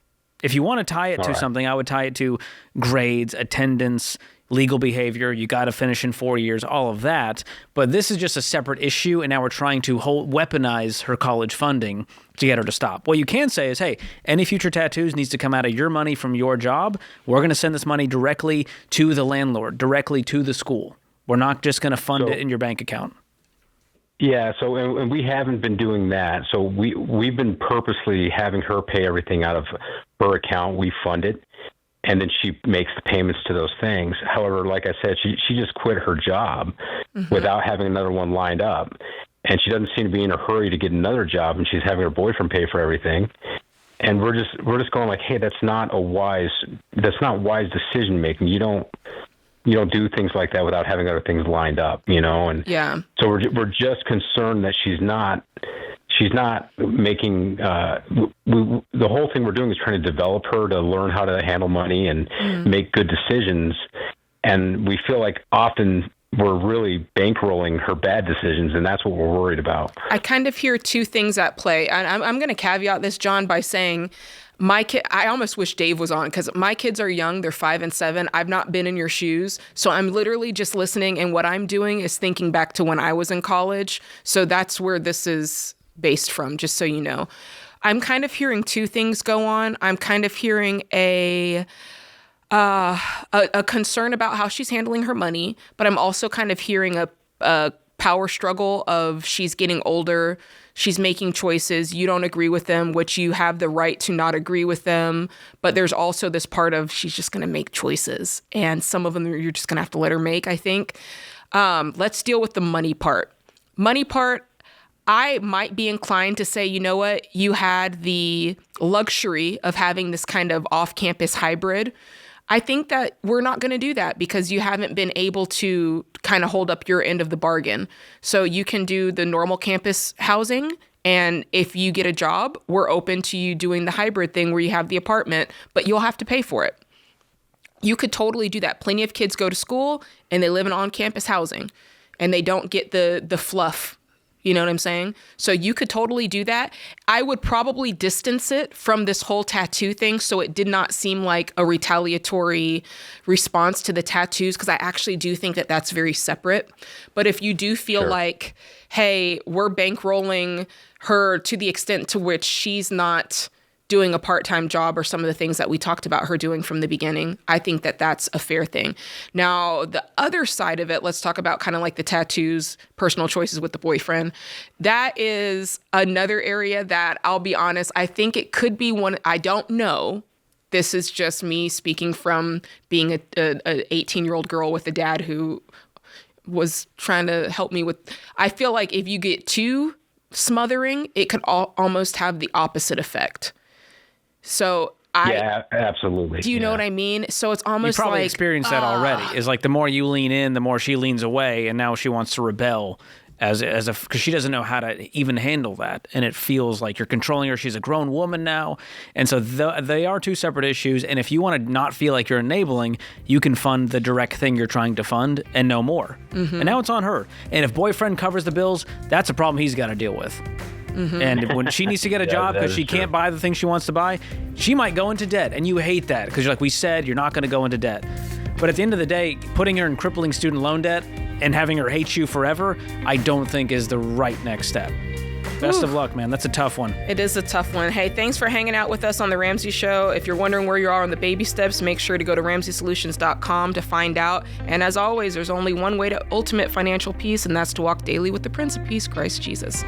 If you want to tie it to something, I would tie it to grades, attendance, legal behavior, you got to finish in 4 years, all of that. But this is just a separate issue, and now we're trying to weaponize her college funding to get her to stop. What you can say is, hey, any future tattoos needs to come out of your money from your job. We're going to send this money directly to the landlord, directly to the school. We're not just going to fund it in your bank account. Yeah, so and we haven't been doing that. So we've been purposely having her pay everything out of her account. We fund it. And then she makes the payments to those things. However, like I said, she just quit her job without having another one lined up. And she doesn't seem to be in a hurry to get another job, and she's having her boyfriend pay for everything. And we're just going like, hey, that's not wise decision making. You don't you don't do things like that without having other things lined up, and yeah. So we're just concerned that she's not making the whole thing we're doing is trying to develop her to learn how to handle money and make good decisions. And we feel like often we're really bankrolling her bad decisions, and that's what we're worried about. I kind of hear two things at play. And I'm going to caveat this, John, by saying I almost wish Dave was on, because my kids are young. They're 5 and 7. I've not been in your shoes. So I'm literally just listening. And what I'm doing is thinking back to when I was in college. So that's where this is based from, just so you know. I'm kind of hearing two things go on. I'm kind of hearing a concern about how she's handling her money, but I'm also kind of hearing a power struggle of she's getting older, she's making choices, you don't agree with them, which you have the right to not agree with them, but there's also this part of she's just going to make choices, and some of them you're just going to have to let her make, I think. Let's deal with the money part. I might be inclined to say, you know what, you had the luxury of having this kind of off-campus hybrid. I think that we're not going to do that because you haven't been able to kind of hold up your end of the bargain. So you can do the normal campus housing, and if you get a job, we're open to you doing the hybrid thing where you have the apartment, but you'll have to pay for it. You could totally do that. Plenty of kids go to school and they live in on-campus housing and they don't get the fluff. You know what I'm saying? So you could totally do that. I would probably distance it from this whole tattoo thing so it did not seem like a retaliatory response to the tattoos, because I actually do think that that's very separate. But if you do feel like, hey, we're bankrolling her to the extent to which she's not doing a part-time job or some of the things that we talked about her doing from the beginning, I think that that's a fair thing. Now, the other side of it, let's talk about kind of like the tattoos, personal choices with the boyfriend. That is another area that, I'll be honest, I think it could be one, I don't know. This is just me speaking from being a 18-year-old girl with a dad who was trying to help me with, I feel like if you get too smothering, it could almost have the opposite effect. So yeah, absolutely. Do you know what I mean? So it's almost you probably like experienced that already. Is like the more you lean in, the more she leans away, and now she wants to rebel because she doesn't know how to even handle that, and it feels like you're controlling her. She's a grown woman now, and so they are two separate issues. And if you want to not feel like you're enabling, you can fund the direct thing you're trying to fund and no more. Mm-hmm. And now it's on her. And if boyfriend covers the bills, that's a problem he's got to deal with. Mm-hmm. And when she needs to get a job because she can't buy the things she wants to buy, she might go into debt. And you hate that because, like we said, you're not going to go into debt. But at the end of the day, putting her in crippling student loan debt and having her hate you forever, I don't think is the right next step. Best of luck, man. That's a tough one. It is a tough one. Hey, thanks for hanging out with us on The Ramsey Show. If you're wondering where you are on the baby steps, make sure to go to RamseySolutions.com to find out. And as always, there's only one way to ultimate financial peace, and that's to walk daily with the Prince of Peace, Christ Jesus.